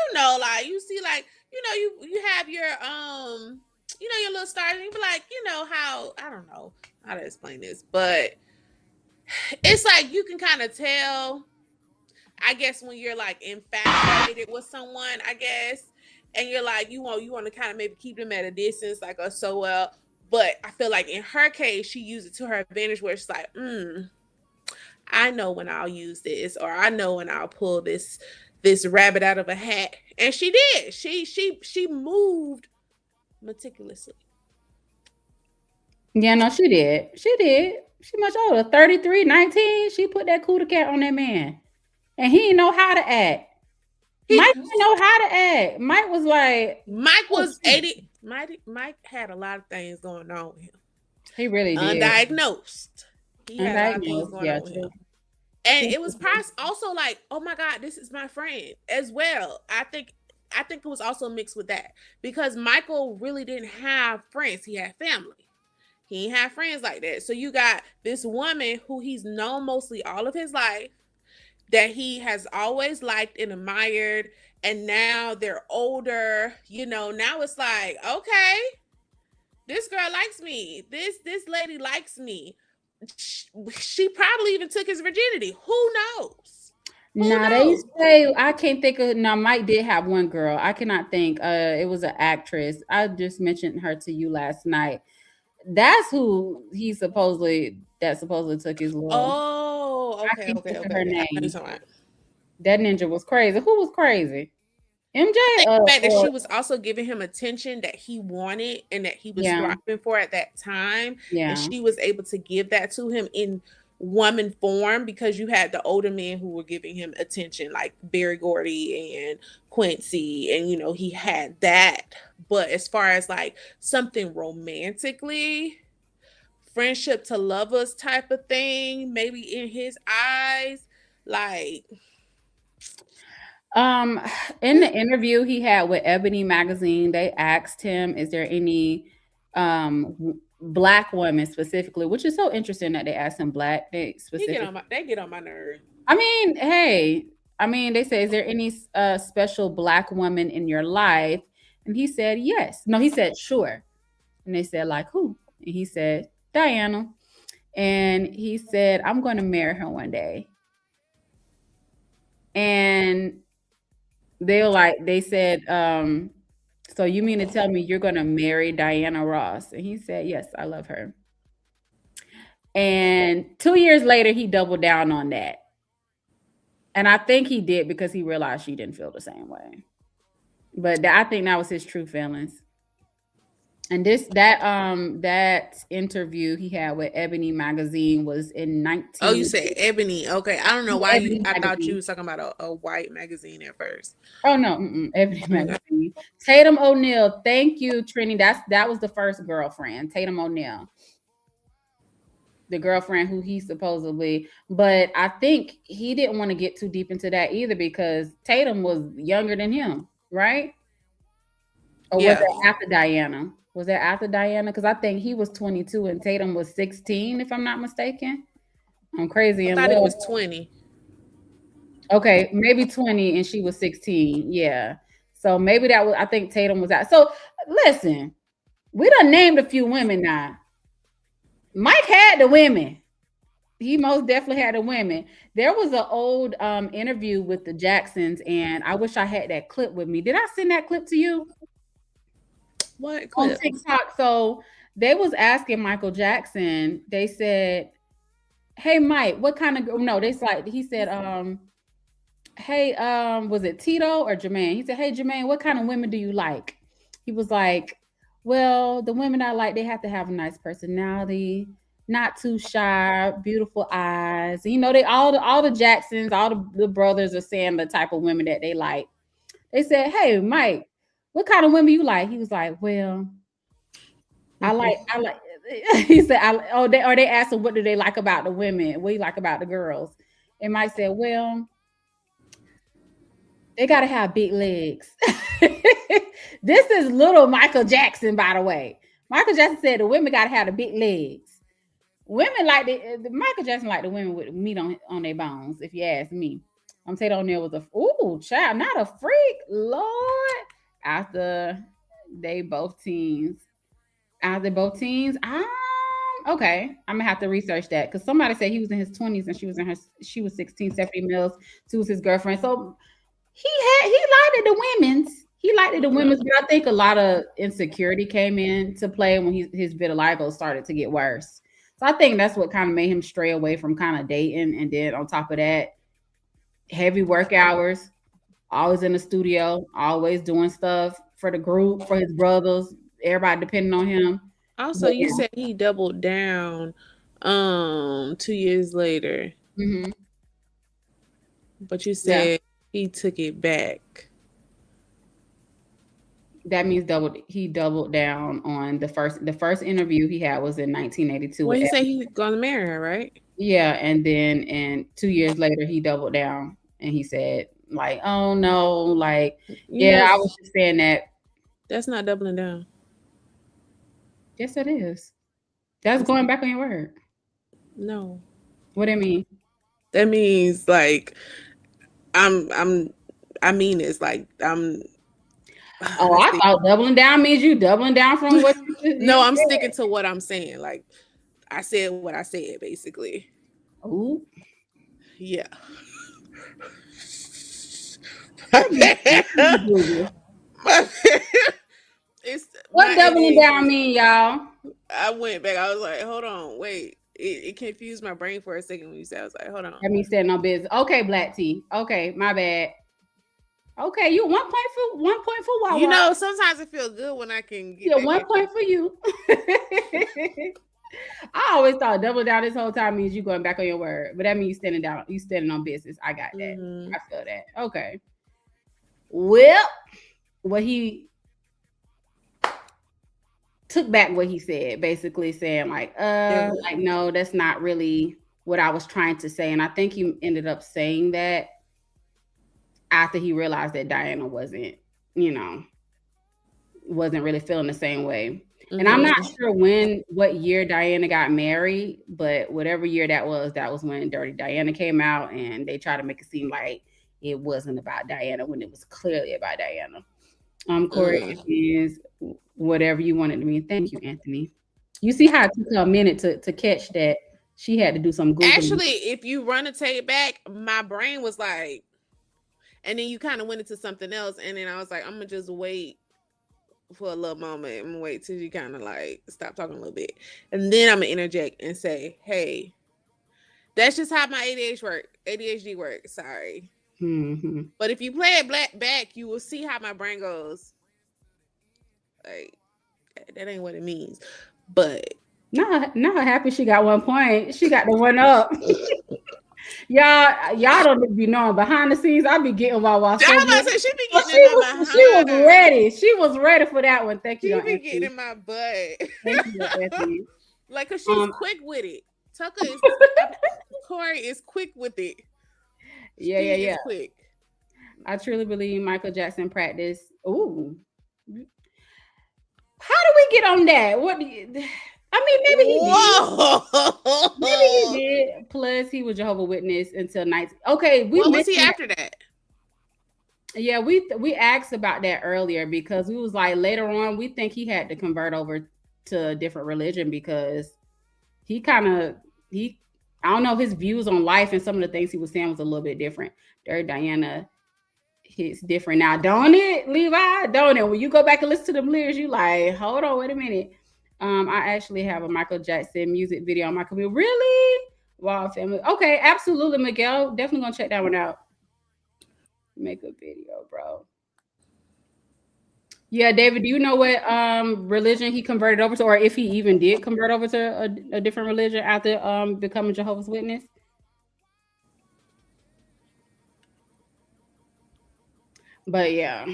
like you see, like, you have your your little stars, and you be like, how, I don't know how to explain this, but it's like you can kind of tell, I guess, when you're like infatuated with someone, I guess. And you're like, you want to kind of maybe keep them at a distance, like, oh, so well. But I feel like in her case, she used it to her advantage where it's like, I know when I'll use this, or I know when I'll pull this rabbit out of a hat. And she did. She moved meticulously. Yeah, no, she did. She did. She much older, 33, 19. She put that cootie cat on that man. And he didn't know how to act. Mike didn't know how to act. Mike was like, Mike was 80. Mike had a lot of things going on with him. He really did. Undiagnosed. He had a lot of things going on with him. And it was also like, oh my God, this is my friend as well. I think it was also mixed with that because Michael really didn't have friends. He had family. He didn't have friends like that. So you got this woman who he's known mostly all of his life, that he has always liked and admired, and now they're older. Now it's like, okay, this girl likes me. This lady likes me. She probably even took his virginity. Who knows? They say, I can't think of. Now, Mike did have one girl. I cannot think. It was an actress. I just mentioned her to you last night. That's who supposedly took his love. Oh, okay, okay. Her name. That ninja was crazy. Who was crazy? MJ. The fact that she was also giving him attention that he wanted and that he was striving for at that time. Yeah. And she was able to give that to him in woman form, because you had the older men who were giving him attention, like Barry Gordy and Quincy, and he had that. But as far as like something romantically, friendship to lovers type of thing, maybe in his eyes, like. In the interview he had with Ebony magazine, they asked him, is there any Black women specifically, which is so interesting that they asked him Black. They get on my nerve. I mean, they say, is there any special Black woman in your life? And he said yes. No, he said sure. And they said, like who? And he said Diana. And he said, I'm going to marry her one day. And they said, so you mean to tell me you're going to marry Diana Ross? And he said, yes, I love her. And 2 years later, he doubled down on that. And I think he did because he realized she didn't feel the same way. But I think that was his true feelings. And that interview he had with Ebony magazine was in 19. Oh, you said Ebony. Okay. I don't know why I thought you was talking about a white magazine at first. Oh no, Ebony magazine. Tatum O'Neal. Thank you, Trini. That was the first girlfriend, Tatum O'Neal. The girlfriend who he supposedly, but I think he didn't want to get too deep into that either because Tatum was younger than him, right? Or was that after Diana? Was that after Diana? Because I think he was 22 and Tatum was 16, if I'm not mistaken. I'm crazy. I thought it was 20. Okay, maybe 20 and she was 16. Yeah. So maybe that was, I think Tatum was out. So listen, we done named a few women now. Mike had the women. He most definitely had the women. There was an old interview with the Jacksons, and I wish I had that clip with me. Did I send that clip to you? What clip? On TikTok. So they was asking Michael Jackson. They said, "Hey Mike, what kind of girl?" No, he said, "Hey, was it Tito or Jermaine?" He said, "Hey Jermaine, what kind of women do you like?" He was like, "Well, the women I like, they have to have a nice personality, not too shy, beautiful eyes." They all the Jacksons, all the brothers are saying the type of women that they like. They said, "Hey Mike, what kind of women you like?" He was like, "Well, I like." He said, they asked him, what do they like about the women? What do you like about the girls? And Mike said, "Well, they got to have big legs." This is little Michael Jackson, by the way. Michael Jackson said the women got to have the big legs. Women like Michael Jackson like the women with meat on their bones, if you ask me. I'm saying O'Neal was child, not a freak, Lord. After they both teens. Okay. I'm gonna have to research that because somebody said he was in his 20s and she was 16. Stephanie Mills, she was his girlfriend. So he liked the women's. He liked the women's, but I think a lot of insecurity came into play when his vitiligo started to get worse. So I think that's what kind of made him stray away from kind of dating. And then on top of that, heavy work hours, always in the studio, always doing stuff for the group, for his brothers, everybody depending on him. Also, you said he doubled down 2 years later. Mm-hmm. But you said he took it back. That means he doubled down on the first interview he had was in 1982. Well, he said he's gonna marry her, right? Yeah, and then 2 years later he doubled down and he said like, "Oh no, like I was just saying that." That's not doubling down. Yes, it is. That's going back on your word. No. What do you mean? That means like I mean it's like I'm. Oh, I thought doubling down means you doubling down from what you No, I'm sticking to what I'm saying. Like I said what I said, basically. Oh. Yeah. What doubling down mean, y'all? I went back. I was like, hold on, wait. It confused my brain for a second when you said. I was like, hold on. That means standing on business. Okay, Black T. Okay, my bad. Okay, you 1 point for Wawa. You know, sometimes it feels good when I can get 1 point for you. I always thought double down this whole time means you going back on your word, but that means you standing on business. I got that. Mm-hmm. I feel that. Okay. Well, he took back what he said, basically saying like, no, that's not really what I was trying to say. And I think he ended up saying that after he realized that Diana wasn't really feeling the same way. Mm-hmm. And I'm not sure what year Diana got married, but whatever year that was when Dirty Diana came out, and they tried to make it seem like it wasn't about Diana when it was clearly about Diana. Corey is whatever you wanted to mean. Thank you, Anthony. You see how it took her a minute to catch that she had to do some Googling. Actually, if you run the tape back, my brain was like, and then you kind of went into something else, and then I was like, I'm gonna just wait for a little moment and wait till you kind of like stop talking a little bit, and then I'm gonna interject and say, hey, that's just how my ADHD works. Sorry. Mm-hmm. But if you play it back, you will see how my brain goes. Like, that ain't what it means. But not happy she got 1 point. She got the one up. y'all don't be knowing behind the scenes. I be getting Wawa. She be getting she was ready. She was ready for that one. Thank you. She be getting in my butt. Thank you, Anthony. Like, cause she's quick with it. Corey is quick with it. Yeah. Quick. I truly believe Michael Jackson practiced. Ooh. How do we get on that? Maybe he did. Maybe he did. Plus, he was Jehovah's Witness until 19. Okay, what was he after that? Yeah, we asked about that earlier because we was like later on we think he had to convert over to a different religion because I don't know, his views on life and some of the things he was saying was a little bit different. Dirty Diana hits different now, don't it, Levi? Don't it? When you go back and listen to them lyrics, you like, hold on, wait a minute. I actually have a Michael Jackson music video on my computer. Really? Wow, family. Okay, absolutely, Miguel. Definitely gonna check that one out. Make a video, bro. Yeah, David, do you know what religion he converted over to, or if he even did convert over to a different religion after becoming Jehovah's Witness? But yeah,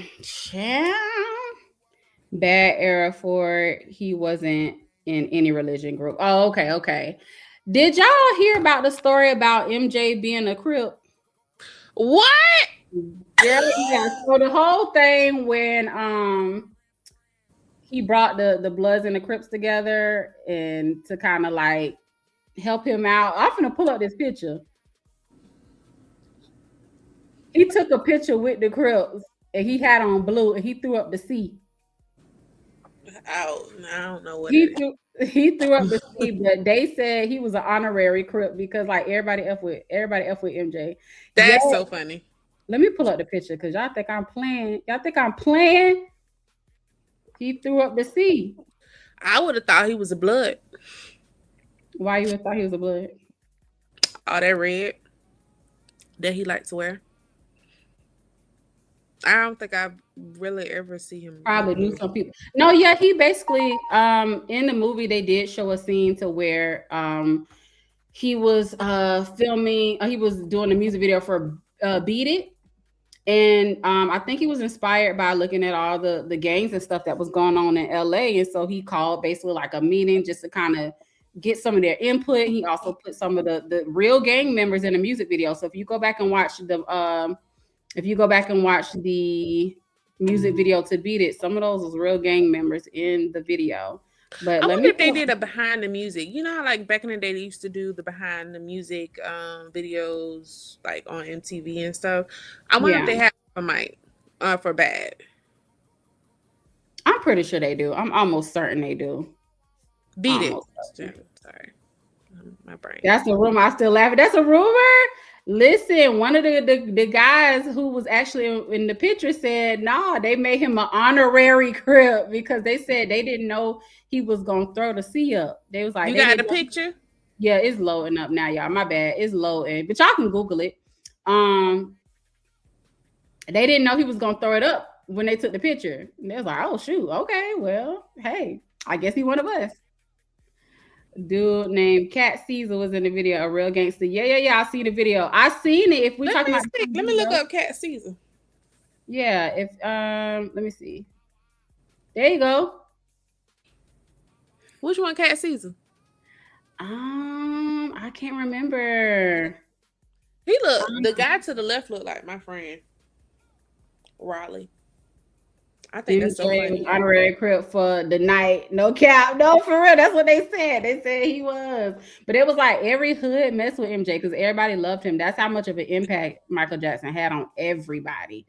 bad era for he wasn't in any religion group. Oh, okay. Did y'all hear about the story about MJ being a Crip? What? Yeah. So the whole thing when he brought the Bloods and the Crips together and to kind of like help him out. I'm gonna pull up this picture. He took a picture with the Crips and he had on blue and he threw up the C. I don't know what he threw up the C, but they said he was an honorary Crip because like everybody F with MJ. That's so funny. Let me pull up the picture because y'all think I'm playing. He threw up the C. I would have thought he was a Blood. Why you would have thought he was a Blood? All that red that he liked to wear. I don't think I've really ever see him. Probably knew some people. No, yeah, he basically in the movie they did show a scene to where he was filming. He was doing a music video for Beat It, And I think he was inspired by looking at all the gangs and stuff that was going on in LA. And so he called basically like a meeting just to kind of get some of their input. He also put some of the real gang members in a music video. So if you go back and watch the music video to Beat It, some of those was real gang members in the video. But I let wonder me if they did a behind the music. You know how like back in the day they used to do the behind the music videos like on MTV and stuff. I wonder if yeah, they have a mic for bad. I'm pretty sure they do. I'm almost certain they do. Beat it. Almost certain. Sorry. My brain. That's a rumor. I still laughing. That's a rumor. Listen, one of the guys who was actually in the picture said, "No, they made him an honorary Crip because they said they didn't know he was gonna throw the C up." They was like, you they got the didn't know. picture? Yeah, it's loading up now, y'all. My bad. It's loading, but y'all can Google it. Um, they didn't know he was gonna throw it up when they took the picture. And they was like, "Oh shoot, okay, well, hey, I guess he one of us." Dude named Cat Caesar was in the video, a real gangster. Yeah. I see the video. I seen it. If we talking about, let me look up Cat Caesar. Yeah. If let me see. There you go. Which one, Cat Caesar? I can't remember. He the guy to the left looked like my friend Riley. I think that's so funny. Honorary Crip for the night. No cap. No, for real. That's what they said. They said he was. But it was like every hood messed with MJ because everybody loved him. That's how much of an impact Michael Jackson had on everybody.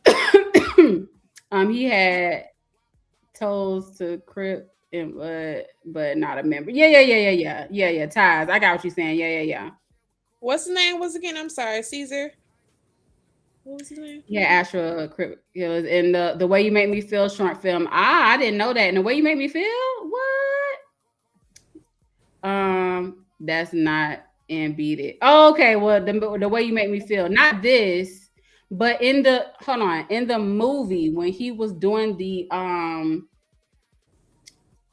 He had toes to Crip and but not a member. Yeah. Ties. I got what you're saying. Yeah. What's his name? Was again? I'm sorry, Caesar. What was his name? Yeah, Astro Crip. It was in the Way You Make Me Feel short film. I didn't know that. And The Way You Make Me Feel? What? That's not in Beat It. Oh, okay. Well, the Way You Make Me Feel. Not this, but in the movie when he was doing the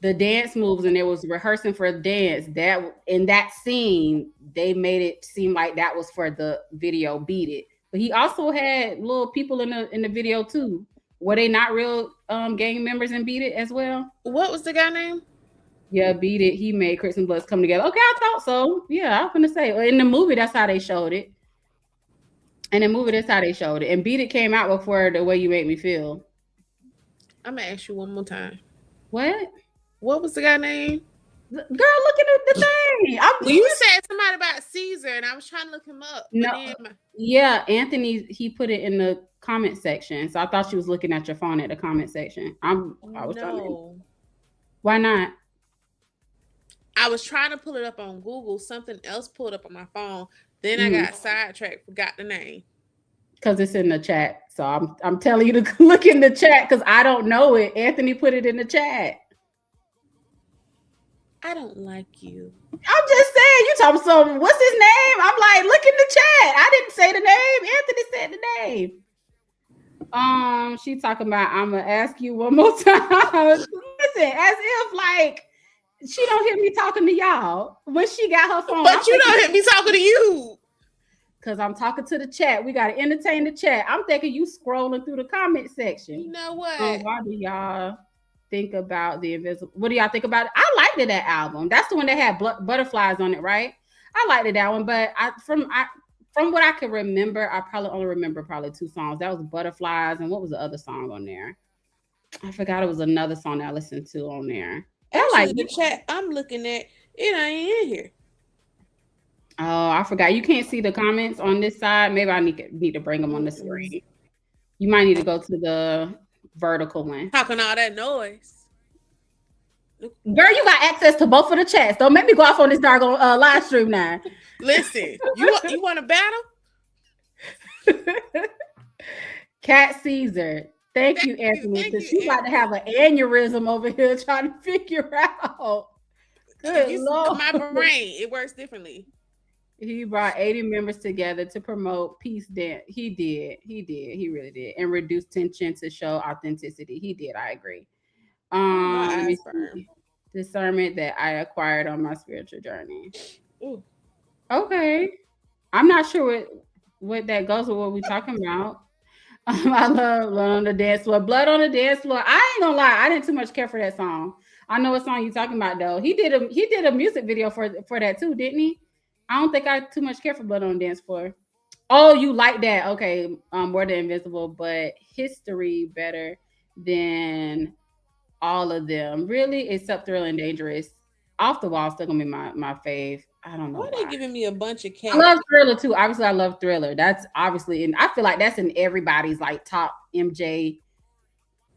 dance moves and it was rehearsing for a dance, that in that scene, they made it seem like that was for the video Beat It. But he also had little people in the video too. Were they not real gang members in Beat It as well? What was the guy name? Yeah, Beat It. He made Crips and Bloods come together. Okay, I thought so. Yeah, I was gonna say in the movie that's how they showed it. In the movie that's how they showed it. And Beat It came out before The Way You Make Me Feel. I'm gonna ask you one more time. What? What was the guy name? Girl, looking at the thing. You said somebody about Caesar, and I was trying to look him up. No, yeah, Anthony, he put it in the comment section. So I thought she was looking at your phone at the comment section. I was trying to. Why not? I was trying to pull it up on Google. Something else pulled up on my phone. Then I got sidetracked, forgot the name. Because it's in the chat. So I'm telling you to look in the chat because I don't know it. Anthony put it in the chat. I don't like you. I'm just saying, you talking something. What's his name? I'm like, look in the chat. I didn't say the name. Anthony said the name. She talking about, I'm gonna ask you one more time. Listen, as if like she don't hear me talking to y'all when she got her phone. But you don't hear me talking to you. Because I'm talking to the chat. We gotta entertain the chat. I'm thinking you scrolling through the comment section. You know what? Why do y'all think about the Invisible? What do y'all think about it? I liked that album. That's the one that had butterflies on it, right? I liked that one, but from what I can remember, I probably only remember two songs. That was Butterflies, and what was the other song on there? I forgot. It was another song that I listened to on there. Actually, the chat I'm looking at, it ain't in here. Oh, I forgot. You can't see the comments on this side. Maybe I need to bring them on the screen. You might need to go to the vertical one. Talking all that noise. Girl, you got access to both of the chats. Don't make me go off on this doggone live stream now. Listen, you want a battle? Cat Caesar. Thank you, Anthony. Because she's about to have an aneurysm over here trying to figure out. Good Lord. My brain, it works differently. He brought 80 members together to promote peace dance. He did. He really did. And reduce tension to show authenticity. He did. I agree. Discernment that I acquired on my spiritual journey. Ooh. Okay. I'm not sure what what that goes with what we talking about. I love Blood on the Dance Floor. Blood on the Dance Floor. I ain't gonna lie, I didn't too much care for that song. I know what song you talking about though. He did a music video for that too, didn't he? I don't think I too much care for Blood on the Dance Floor. Oh, you like that? Okay, more than Invisible, but History better than all of them. Really, except Thrill and Dangerous. Off the Wall still gonna be my fave. I don't know Why why. they giving me a bunch of I cats? love Thriller too. Obviously, I love Thriller. That's obviously, and I feel like that's in everybody's like top MJ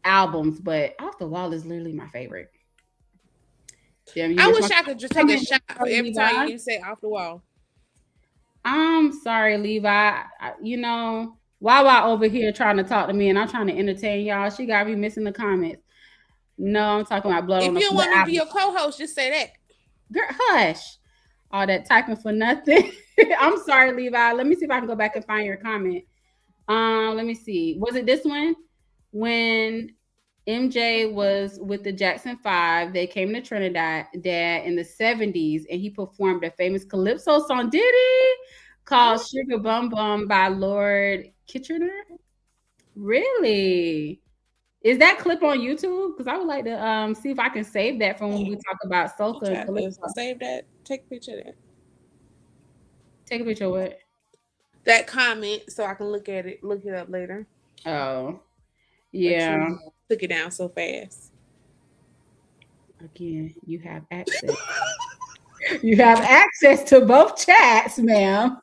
albums. But Off the Wall is literally my favorite. Damn, you I missed wish my I could just take a comment, shot for every Levi. time you say off the wall. I'm sorry, Levi. Wawa over here trying to talk to me, and I'm trying to entertain y'all. She got me missing the comments. No, I'm talking about Blood If on you the don't Floor want me to be album. your co-host, just say that. Girl, hush. All that typing for nothing. I'm sorry, Levi. Let me see if I can go back and find your comment. Let me see. Was it this one? When MJ was with the Jackson Five, they came to Trinidad in the 70s and he performed a famous Calypso song, did he? Called Sugar Bum Bum by Lord Kitchener. Really? Is that clip on YouTube? Because I would like to see if I can save that from when we talk about You Soca and try to Calypso. save that. Take a picture of that. Take a picture of it. That comment so I can look at it, look it up later. Oh, But yeah. you took it down so fast. Again, you have access. You have access to both chats, ma'am.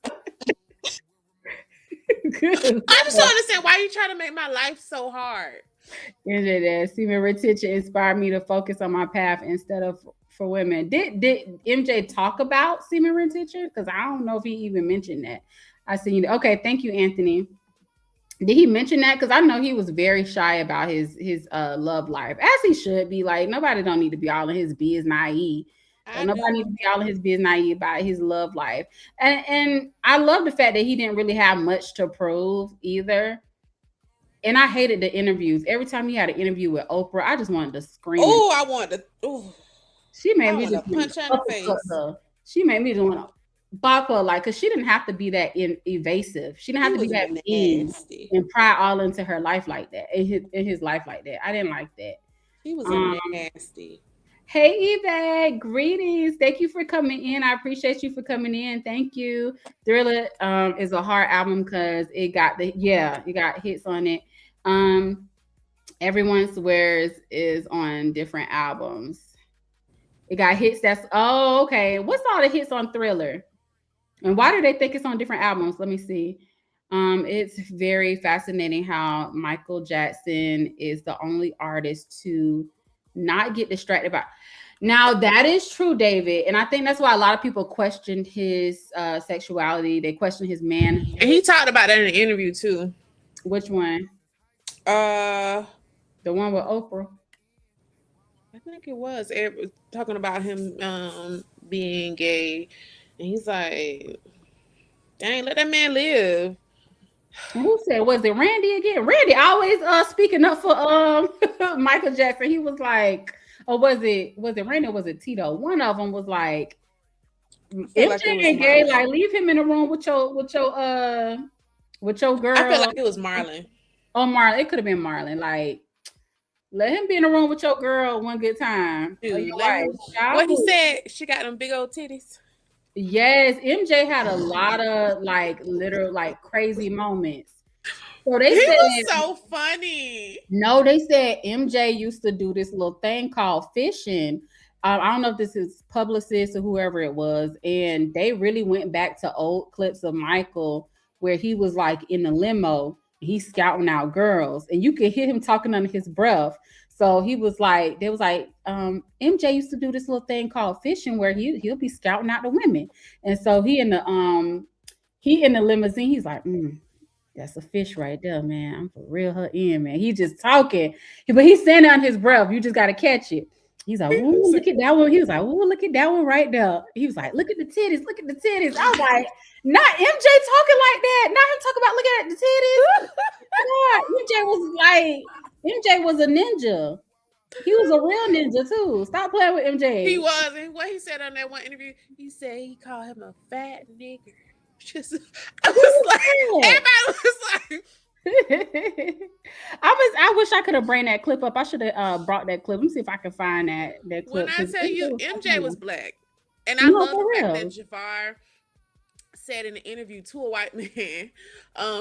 Good. I just don't understand why you trying to make my life so hard. Semen retention inspired me to focus on my path instead of for women. Did MJ talk about semen retention? Because I don't know if he even mentioned that. I seen it. Okay, thank you, Anthony. Did he mention that? Because I know he was very shy about his love life, as he should be. Like nobody don't need to be all in his biz naive. So nobody need to be all in his biz naive about his love life. And I love the fact that he didn't really have much to prove either. And I hated the interviews. Every time he had an interview with Oprah, I just wanted to scream. Oh, I wanted to. Oh, she made me just punch her in the face. She made me just want to bop her, like, because she didn't have to be that evasive. She didn't have to be that mean and pry all into her life like that, in his life like that. I didn't like that. He was nasty. Hey, Yvette, greetings. Thank you for coming in. I appreciate you for coming in. Thank you. Thriller is a hard album because it got hits on it. Everyone Swears is on different albums. It got hits. Okay. What's all the hits on Thriller? And why do they think it's on different albums? Let me see. It's very fascinating how Michael Jackson is the only artist to not get distracted by. Now that is true, David, and I think that's why a lot of people questioned his sexuality. They questioned his man, and he talked about that in an interview too. Which one? The one with Oprah. I think it was talking about him being gay, and he's like, "Dang, let that man live." Who said, was it Randy again? Randy always speaking up for Michael Jackson. He was like, or was it Randy or was it Tito? One of them was like, MJ ain't gay, like leave him in the room with your girl. I feel like it was Marlon. Oh, Marlon. It could have been Marlon. Like, let him be in the room with your girl one good time. Dude, what he said, she got them big old titties. Yes, MJ had a lot of like literal like crazy moments. So they said was so funny. No, they said MJ used to do this little thing called fishing. I don't know if this is Publicist or whoever it was, and they really went back to old clips of Michael where he was like in the limo, he's scouting out girls, and you could hear him talking under his breath. So he was like, they was like, MJ used to do this little thing called fishing where he'll be scouting out the women. And so he in the limousine, he's like, that's a fish right there, man. I'm for real her in, man. He just talking. But he's saying it on his breath. You just gotta catch it. He's like, ooh, look at that one. He was like, ooh, look at that one right there. He was like, look at the titties, look at the titties. I was like, not MJ talking like that. Not him talking about looking at the titties. MJ was a ninja. He was a real ninja too. Stop playing with MJ. He was. And what he said on that one interview, he said he called him a fat nigger. Just, I was like, everybody was like. I wish I could have brought that clip up. I should have brought that clip. Let me see if I can find that clip. When I tell you, MJ was black, and I No, love for the fact real. that Jafar said in an interview to a white man,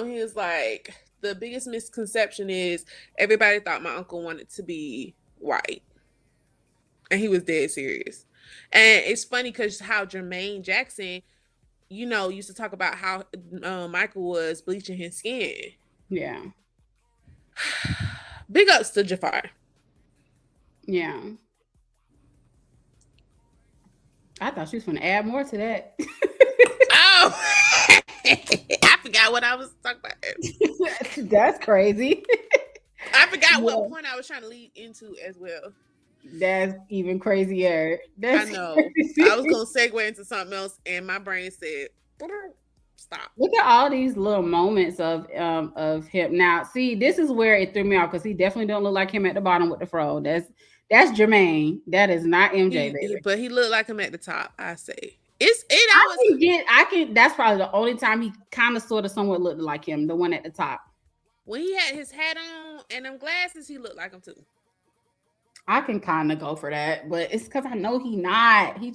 he was like, the biggest misconception is everybody thought my uncle wanted to be white, and he was dead serious. And it's funny because how Jermaine Jackson, you know, used to talk about how Michael was bleaching his skin. Yeah. Big ups to Jafar. Yeah. I thought she was going to add more to that. Oh, I forgot what I was talking about. That's crazy. I forgot what point I was trying to lead into as well. That's even crazier. I know. I was going to segue into something else, and my brain said, stop. Look at all these little moments of him. Now, see, this is where it threw me off because he definitely don't look like him at the bottom with the fro. That's Jermaine. That is not MJ, baby. But he looked like him at the top, I say. I can. That's probably the only time he kind of sort of somewhat looked like him, the one at the top. When he had his hat on and them glasses, he looked like him too. I can kind of go for that, but it's because I know he not. He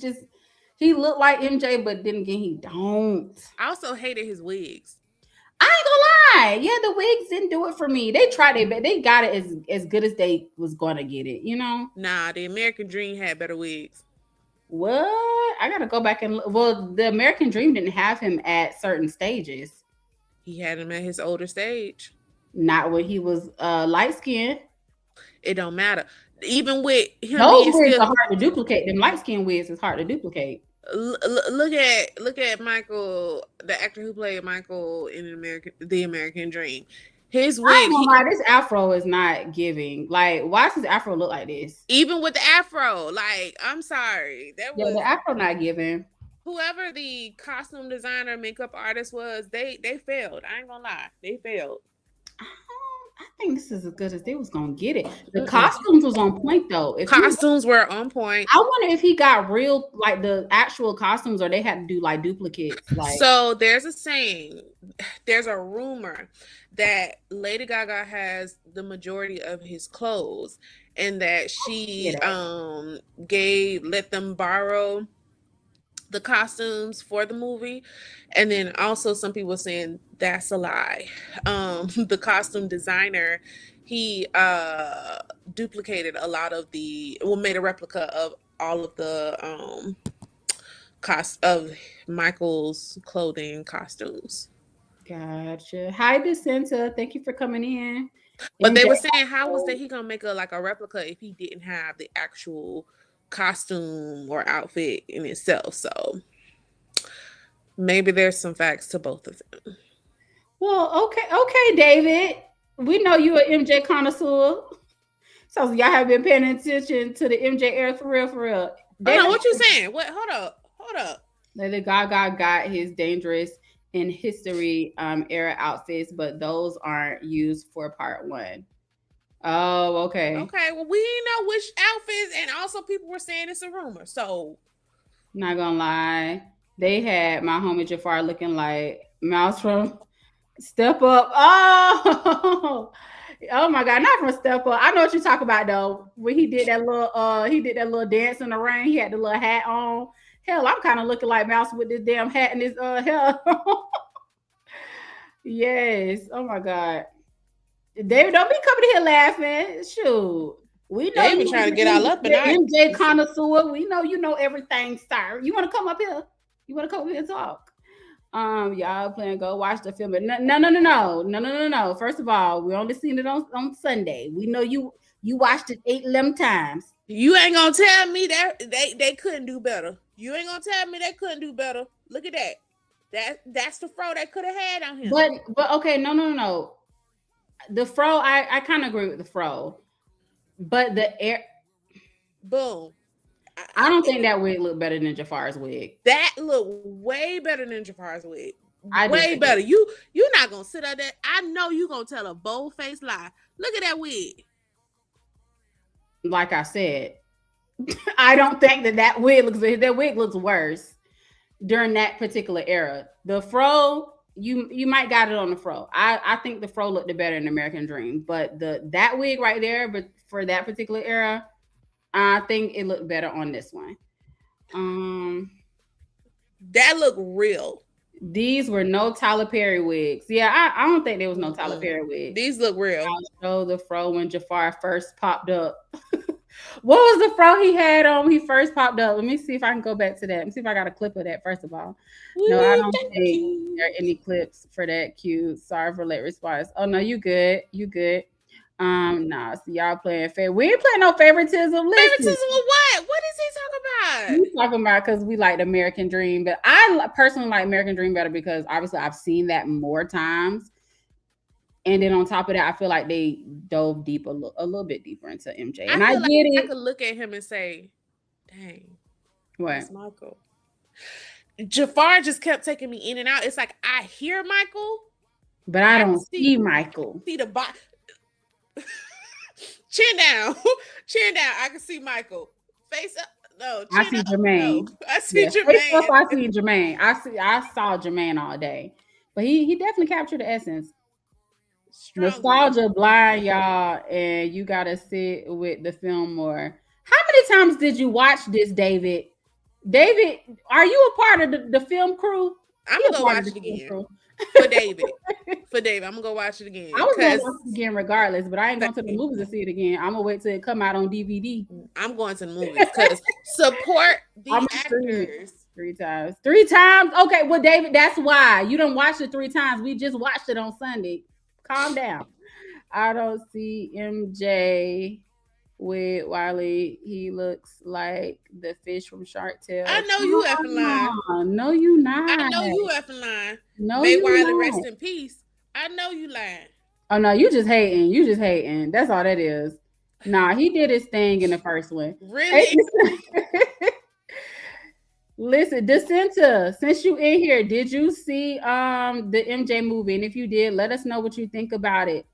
looked like MJ, but then again, he don't. I also hated his wigs. I ain't gonna lie. Yeah, the wigs didn't do it for me. They tried it, but they got it as good as they was gonna get it, you know? Nah, the American Dream had better wigs. What? I gotta go back and look. Well, the American Dream didn't have him at certain stages. He had him at his older stage. Not when he was light skinned. It don't matter. Even with him, those wigs are hard to duplicate. Them light skin wigs is hard to duplicate. Look at Michael, the actor who played Michael in the American Dream. His wig. This afro is not giving. Like, why does his afro look like this? Even with the afro, like, I'm sorry, the afro not giving. Whoever the costume designer, makeup artist was, they failed. I ain't gonna lie, they failed. I think this is as good as they was gonna get it. The costumes was on point though. Costumes were on point. I wonder if he got real, like the actual costumes, or they had to do like duplicates. Like, so there's a saying, there's a rumor that Lady Gaga has the majority of his clothes, and that she let them borrow the costumes for the movie. And then also some people saying that's a lie. The costume designer, he duplicated a lot of made a replica of all of the cost of Michael's clothing costumes. Gotcha. Hi, Dicenta. Thank you for coming in. But they were saying, how was that he gonna make a replica if he didn't have the actual costume or outfit in itself? So maybe there's some facts to both of them. Well, okay, David. We know you're an MJ connoisseur, so y'all have been paying attention to the MJ era for real. David, what you saying? What? Hold up. Lady Gaga got his Dangerous in History era outfits, but those aren't used for part 1. Oh, okay. Okay, well, we didn't know which outfits, and also people were saying it's a rumor. So, not gonna lie, they had my homie Jafar looking like Mouse from Step Up. Oh my God, not from Step Up. I know what you're talking about though. When he did that little dance in the rain, he had the little hat on. Hell, I'm kind of looking like Mouse with this damn hat and his hair. Yes. Oh my God. David, don't be coming here laughing. Shoot. We know you trying to get all up in MJ connoisseur. We know you know everything, sir. You want to come up here? You want to come up here and talk? Y'all plan go watch the film. No. First of all, we only seen it on Sunday. We know you watched it 8-11 times. You ain't gonna tell me that they couldn't do better. You ain't gonna tell me they couldn't do better. Look at that. That's the fro they could have had on him. But okay, no. The fro, I kind of agree with the fro, but the air. Boom. I don't think that wig looked better than Jafar's wig. That looked way better than Jafar's wig. Way better. You're not gonna sit out there. I know you gonna tell a bold-faced lie. Look at that wig. Like I said, I don't think that wig looks. That wig looks worse. during that particular era. The fro, you might got it on the fro. I think the fro looked better in American Dream, but that wig right there, but for that particular era, I think it looked better on this one. That looked real. These were no Tyler Perry wigs. Yeah, I don't think there was no Tyler Perry wigs. These look real. I'll show the fro when Jafar first popped up. What was the fro he had on when he first popped up? Let me see if I can go back to that. Let me see if I got a clip of that, first of all. No, I don't think there are any clips for that. Cute. Sorry for late response. Oh, no, you good. You good. Nah, so y'all playing favorite. We ain't playing no favoritism. Listen. Favoritism of what? What is he talking about? He's talking about because we like the American Dream, but I personally like American Dream better because obviously I've seen that more times. And then on top of that, I feel like they dove deep a little bit deeper into MJ. And I get it. I could look at him and say, dang, what? That's Michael. Jafar just kept taking me in and out. It's like I hear Michael, but I don't see Michael. See the body. Chin down. Chin down. I can see Michael. Face up. No, I see Jermaine. No. I see Jermaine. Up, I see Jermaine. I saw Jermaine all day. But he definitely captured the essence. Strongly. Nostalgia blind, y'all, and you gotta sit with the film more. How many times did you watch this, David? David, are you a part of the film crew? I'm gonna go watch it again. For David. I'm gonna go watch it again. I was gonna watch it again regardless, but I ain't going to the movies to see it again. I'm gonna wait till it come out on DVD. I'm going to the movies because support the actors. 3 times. 3 times? Okay, well, David, that's why. You don't watch it 3 times. We just watched it on Sunday. Calm down. I don't see MJ with Wiley. He looks like the fish from Shark Tale. I know you effing lying. No, you not. I know you effing lying. No, May Wiley rest in peace. I know you lying. Oh no, you just hating. You just hating. That's all that is. Nah, he did his thing in the first one. Really? Listen, Dissenta, since you in here, did you see the MJ movie? And if you did, let us know what you think about it.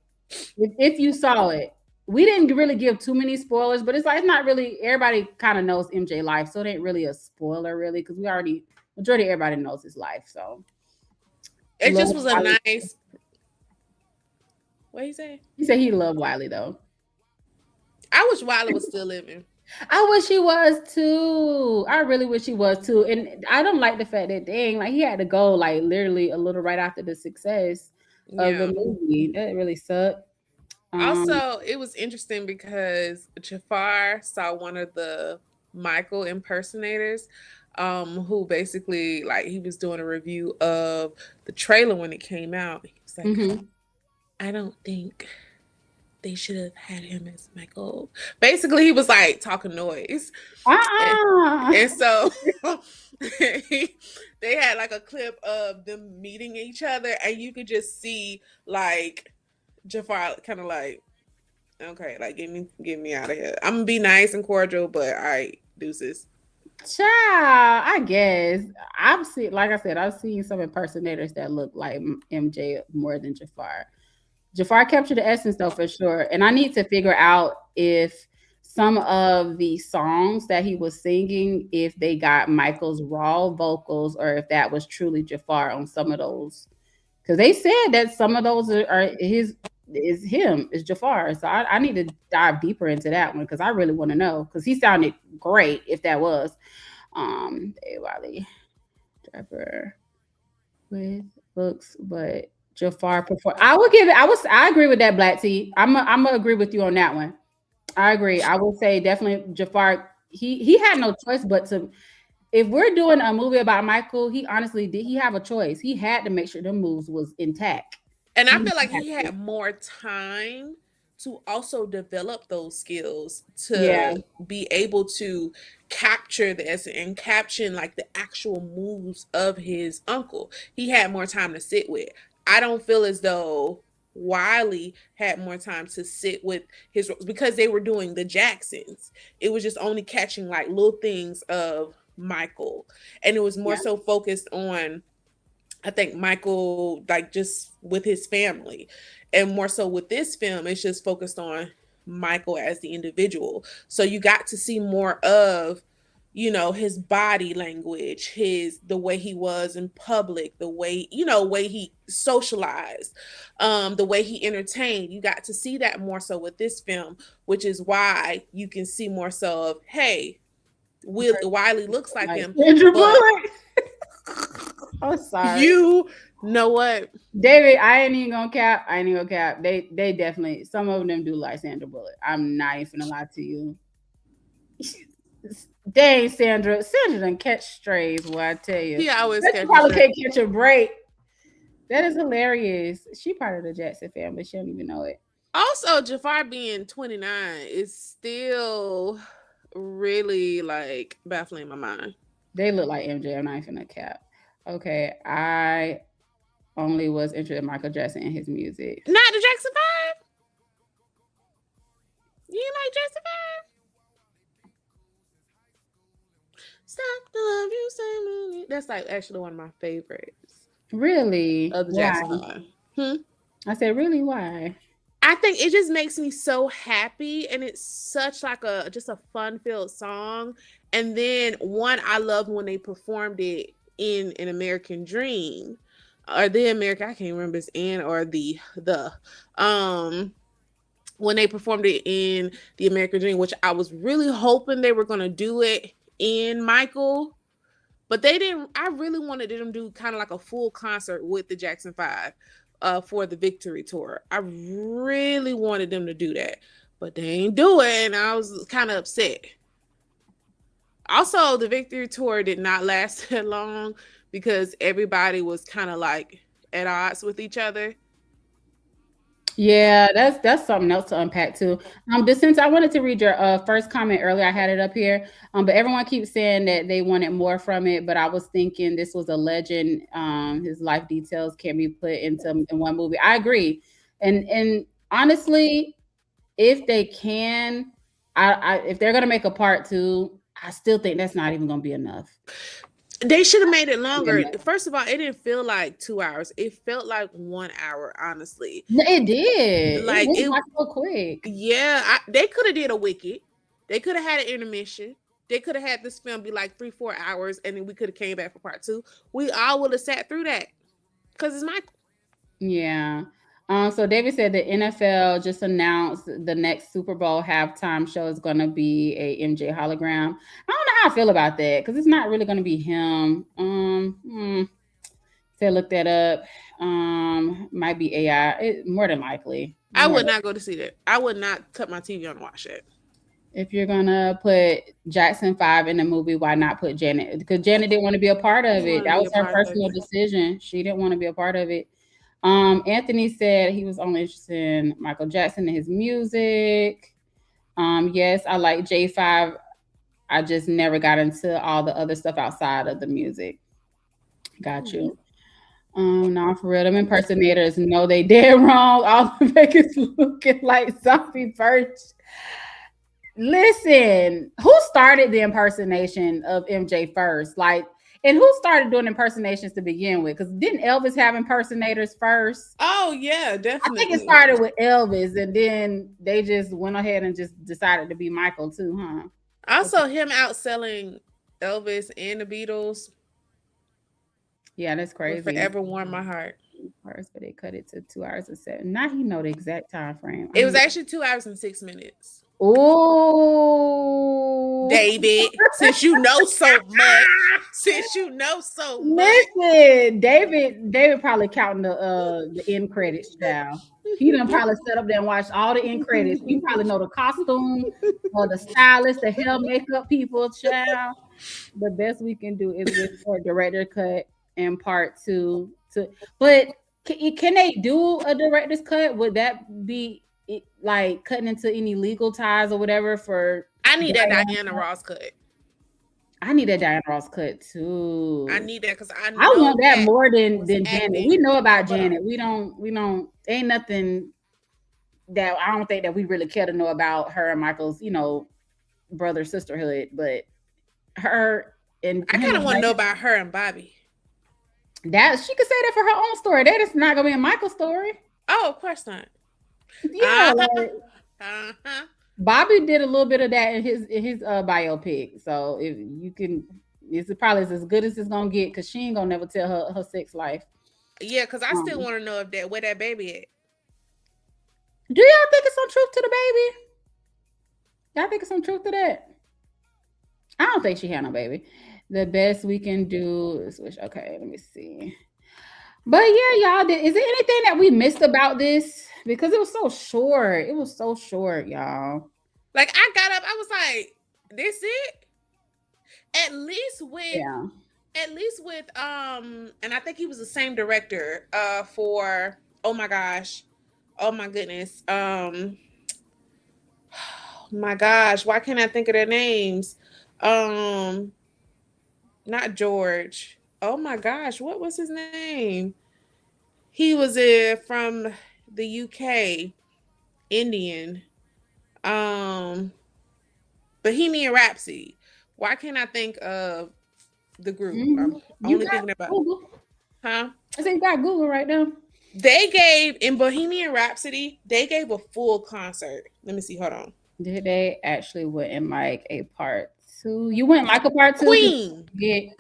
If you saw it. We didn't really give too many spoilers, but it's like, it's not really, everybody kind of knows MJ life, so it ain't really a spoiler really, because majority of everybody knows his life. So it just was a nice. What he say? He said he loved Wiley though. I wish Wiley was still living. I wish he was too. I really wish he was too. And I don't like the fact that he had to go like literally a little right after the success of the movie. That really sucked. Also, it was interesting because Jafar saw one of the Michael impersonators, who basically he was doing a review of the trailer when it came out. He was like, I don't think they should have had him as Michael. Basically, he was like talking noise. And so they had like a clip of them meeting each other, and you could just see like Jafar kind of like, okay, like get me out of here. I'm gonna be nice and cordial, but deuces. Child, I guess I've seen some impersonators that look like MJ more than Jafar. Jafar captured the essence though, for sure. And I need to figure out if some of the songs that he was singing, if they got Michael's raw vocals or if that was truly Jafar on some of those. Because they said that some of those are is Jafar. So I need to dive deeper into that one because I really want to know. Because he sounded great if that was Wiley Trapper with books, but Jafar perform. I would give it. I agree with that, Black T. I'm gonna agree with you on that one. I agree. I would say definitely Jafar. He had no choice but to. If we're doing a movie about Michael, he honestly did. He have a choice. He had to make sure the moves was intact. And I feel like he had more time to also develop those skills to be able to capture this and caption like the actual moves of his uncle. He had more time to sit with. I don't feel as though Wiley had more time to sit with his, because they were doing the Jacksons. It was just only catching like little things of Michael, and it was more so focused on, I think, Michael like just with his family, and more so with this film it's just focused on Michael as the individual. So you got to see more of you know, his body language, the way he was in public, the way, way he socialized, the way he entertained. You got to see that more so with this film, which is why you can see more so of, hey, Wiley looks like him. Sandra Bullock. Oh, sorry. You know what, David? I ain't even gonna cap. They definitely, some of them do like Sandra Bullock. I'm not even gonna lie to you. Dang, Sandra done catch strays. What I tell you, he always probably can't catch a break. That is hilarious. She part of the Jackson family. She don't even know it. Also, Jafar being 29 is still really like baffling my mind. They look like MJ. I'm not even gonna cap. Okay, I only was interested in Michael Jackson and his music. Not the Jackson 5? You like Jackson 5? Stop the love you say. That's like actually one of my favorites. Really? Of the Jackson 5. I said, really? Why? I think it just makes me so happy, and it's such like just a fun-filled song. And then one I loved when they performed it in An American Dream, or The American, I can't remember it's in or the when they performed it in The American Dream, which I was really hoping they were gonna do it in Michael, but they didn't. I really wanted them to do kind of like a full concert with the Jackson 5 for the Victory Tour. I really wanted them to do that, but they ain't do it, and I was kind of upset. Also, the Victory Tour did not last that long because everybody was kind of like at odds with each other. Yeah, that's something else to unpack too. But since I wanted to read your first comment earlier, I had it up here. But everyone keeps saying that they wanted more from it. But I was thinking this was a legend. His life details can't be put in one movie. I agree. And honestly, if they can, if they're gonna make a part 2, I still think that's not even gonna be enough. They should have made it longer. First of all, it didn't feel like 2 hours. It felt like 1 hour, honestly. It did. Like it went so quick. Yeah, they could have did a Wicked. They could have had an intermission. They could have had this film be like 3-4 hours, and then we could have came back for part 2. We all would have sat through that because it's Michael. Yeah. So David said the NFL just announced the next Super Bowl halftime show is going to be a MJ hologram. I don't know how I feel about that because it's not really going to be him. So look that up. Might be AI. More than likely. I would not go to see that. I would not cut my TV on to watch it. If you're gonna put Jackson 5 in the movie, why not put Janet? Because Janet didn't want to be a part of it. That was her personal decision. She didn't want to be a part of it. Anthony said he was only interested in Michael Jackson and his music. Yes, I like J5. I just never got into all the other stuff outside of the music. Got you. No, for real. Them impersonators know they dead wrong. All the Vegas looking like zombie birds. Listen, who started the impersonation of MJ first? And who started doing impersonations to begin with? Because didn't Elvis have impersonators first? Oh, yeah, definitely. I think it started with Elvis, and then they just went ahead and just decided to be Michael too, huh? Also, him outselling Elvis and the Beatles. Yeah, that's crazy. Forever warm my heart. First, but they cut it to 2 hours and 7. Now he know the exact time frame. It was actually 2 hours and 6 minutes. Oh, David, since you know so much. Listen, David probably counting the end credits, child. He done probably set up there and watched all the end credits. You probably know the costume or the stylist, the hair makeup people, child. The best we can do is with a director cut and part 2. But can they do a director's cut? Would that be like cutting into any legal ties or whatever for? I need that Diana Ross cut. I need that Diana Ross cut too. I need that because I want that more than Janet. We know about Janet. We don't. Ain't nothing that I don't think that we really care to know about her and Michael's, brother sisterhood. But her and I kind of want to know about her and Bobby. That she could say that for her own story. That is not gonna be a Michael story. Oh, of course not. Yeah. Bobby did a little bit of that in his biopic. So if you can, it's probably as good as it's gonna get because she ain't gonna never tell her sex life. Yeah, because I still want to know if that where that baby at. Do y'all think it's some truth to the baby? Y'all think it's some truth to that? I don't think she had no baby. The best we can do is wish. Okay, let me see. But yeah, y'all. Is there anything that we missed about this? Because it was so short. It was so short, y'all. Like I got up, I was like, "This it?" At least with and I think he was the same director for oh my gosh, oh my goodness, my gosh, why can't I think of their names? Not George. Oh my gosh, what was his name? He was from the UK, Indian. Bohemian Rhapsody. Why can't I think of the group? I'm only thinking about Google. Huh? I said you got Google right now. They gave in Bohemian Rhapsody, they gave a full concert. Let me see, hold on. Did they actually went in like a part 2? You went like a part 2? Queen. Yeah.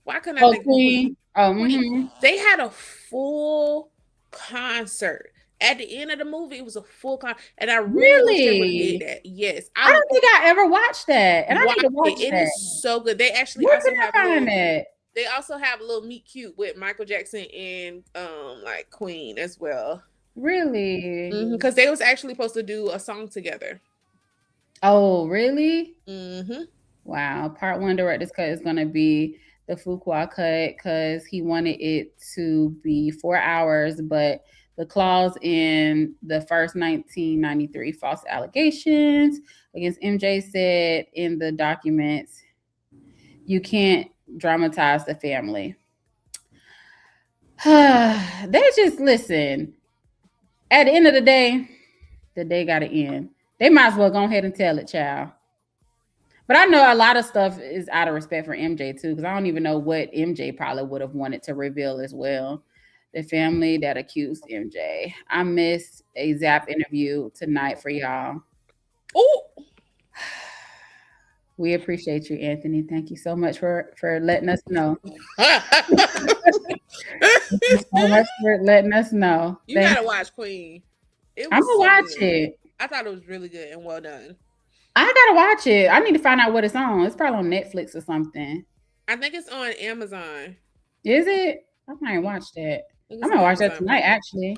Why couldn't I think Queen? Oh, Queen. They had a full concert. At the end of the movie, it was a full concert, and I really wish they would did that. Yes, I don't think I ever watched that, and I need to watch it. It is so good. They actually Where also can have I find that? They also have a little meet cute with Michael Jackson and like Queen as well. Really? Because they was actually supposed to do a song together. Oh, really? Mm-hmm. Wow. Part 1 director's cut is going to be the Fuqua cut because he wanted it to be 4 hours, but the clause in the first 1993 false allegations against MJ said in the documents, you can't dramatize the family. They just listen. At the end of the day got to end. They might as well go ahead and tell it, child. But I know a lot of stuff is out of respect for MJ too, because I don't even know what MJ probably would have wanted to reveal as well. The family that accused MJ. I missed a Zap interview tonight for y'all. Oh, we appreciate you, Anthony. Thank you so much for letting us know. So much for letting us know. You gotta watch Queen. I'm gonna watch it. I thought it was really good and well done. I gotta watch it. I need to find out what it's on. It's probably on Netflix or something. I think it's on Amazon. Is it? I might watch that. I'm gonna watch that tonight, actually.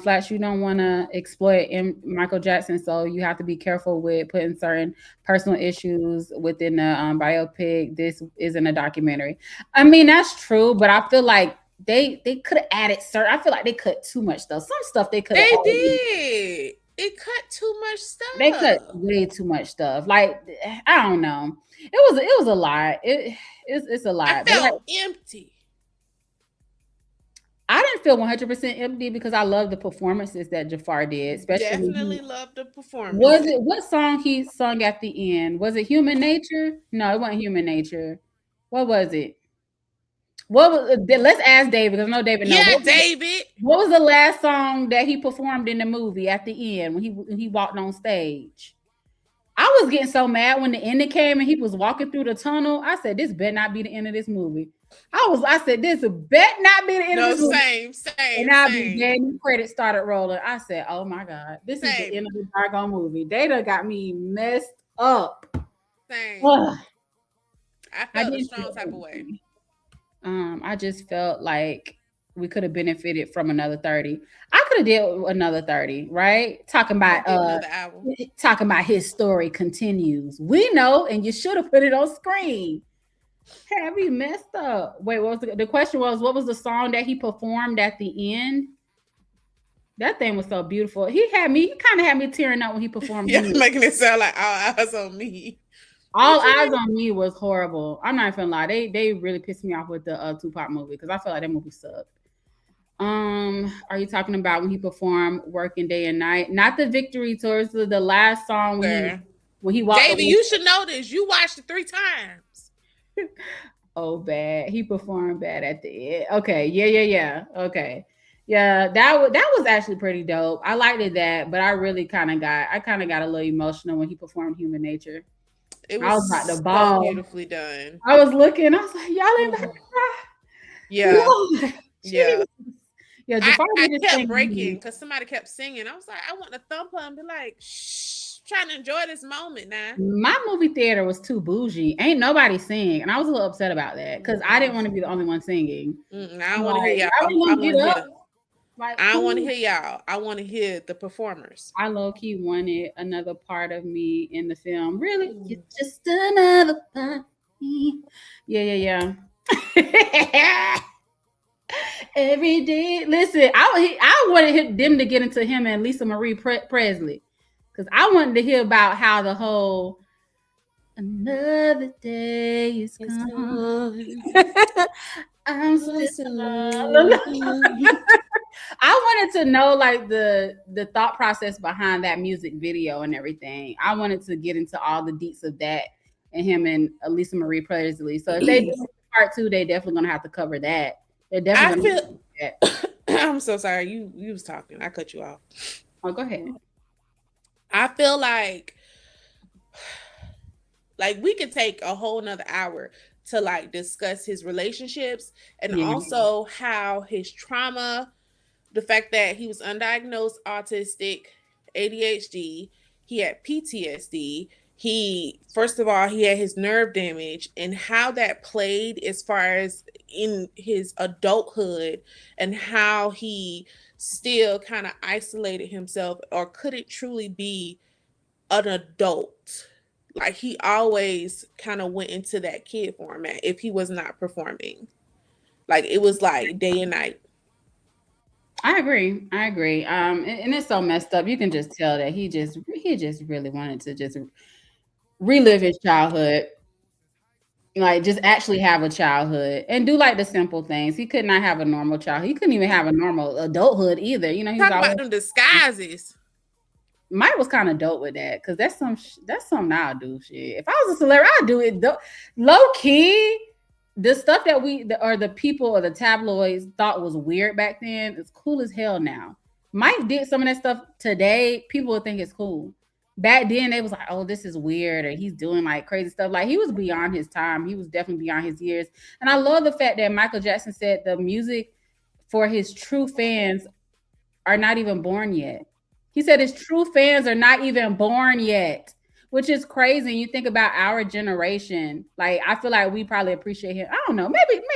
Flats, you don't want to exploit Michael Jackson, so you have to be careful with putting certain personal issues within the biopic. This isn't a documentary. I mean, that's true, but I feel like they could have added certain. I feel like they cut too much stuff. Some stuff they could. They did. It cut too much stuff. They cut way too much stuff. Like I don't know. It was a lot. It's a lot. I felt empty. I didn't feel 100% empty because I love the performances that Jafar did. Especially definitely loved the performance. Was it what song he sung at the end? Was it Human Nature? No, it wasn't Human Nature. What was it? What was? Let's ask David because I know David knows. Yeah, David. What was the last song that he performed in the movie at the end when he walked on stage? I was getting so mad when the ending came and he was walking through the tunnel. I said, "This better not be the end of this movie." I said, "This better not be the end of this movie." Same. And I began. Credits started rolling. I said, "Oh my god, this is the end of the doggone movie." Data got me messed up. Same. I felt a strong type of way. I just felt like we could have benefited from another 30. I could have did another 30, right? Talking about his story continues. We know, and you should have put it on screen. Have you messed up? Wait, what was the question was what was the song that he performed at the end? That thing was so beautiful. He kind of had me tearing up when he performed. Yeah, making it sound like All Eyes on Me. All Eyes on Me was horrible. I'm not even lie. They really pissed me off with the Tupac movie because I feel like that movie sucked. Are you talking about when he performed Working Day and Night? Not the Victory Tour. It's the last song when he walked. David, you should know this. You watched it 3 times. Oh, bad. He performed bad at the end. Okay. Yeah. Okay. Yeah, that was actually pretty dope. I liked it that, but I really kind of got a little emotional when he performed Human Nature. It I was was about to so ball. beautifully done. I was looking. I was like, y'all ain't about to cry. Yeah, Lord, yeah. Jesus. Yeah, Jafar I did this kept thing. breaking because somebody kept singing. I was like, I want to thump her and be like, shh, trying to enjoy this moment now. My movie theater was too bougie. Ain't nobody sing, and I was a little upset about that because I didn't want to be the only one singing. I don't I'm want to like, hear I y'all. was I gonna want get to up. hear. Like, I don't want to hear y'all. I want to hear the performers. I low key wanted another part of me in the film. Really, you're just another part of me. Yeah, yeah, yeah. Every day. Listen, I wanted them to get into him and Lisa Marie Presley because I wanted to hear about how the whole another day is gone. I'm still I wanted to know like the thought process behind that music video and everything. I wanted to get into all the deets of that and him and Lisa Marie Presley. So if they do part two, they definitely gonna have to cover that. They're I definitely gonna feel. that. I'm so sorry. You was talking. I cut you off. Oh, go ahead. I feel like we could take a whole nother hour to like discuss his relationships and Yeah. also how his trauma, the fact that he was undiagnosed autistic, ADHD, he had PTSD. He, first of all, he had his nerve damage and how that played as far as in his adulthood and how he still kind of isolated himself or couldn't truly be an adult. Like he always kind of went into that kid format if he was not performing. Like it was like day and night. I agree. I agree. And it's so messed up. You can just tell that he just really wanted to just relive his childhood, like just actually have a childhood and do like the simple things. He could not have a normal childhood. He couldn't even have a normal adulthood either. You know, he was Talk always about them disguises. Mike was kind of dope with that because that's something I'll do. Shit, if I was a celebrity, I'd do it. Low key, the stuff that or the people or the tabloids thought was weird back then is cool as hell now. Mike did some of that stuff today. People would think it's cool. Back then, they was like, "Oh, this is weird," or he's doing like crazy stuff. Like he was beyond his time. He was definitely beyond his years. And I love the fact that Michael Jackson said the music for his true fans are not even born yet. He said his true fans are not even born yet, which is crazy. You think about our generation. Like I feel like we probably appreciate him. I don't know.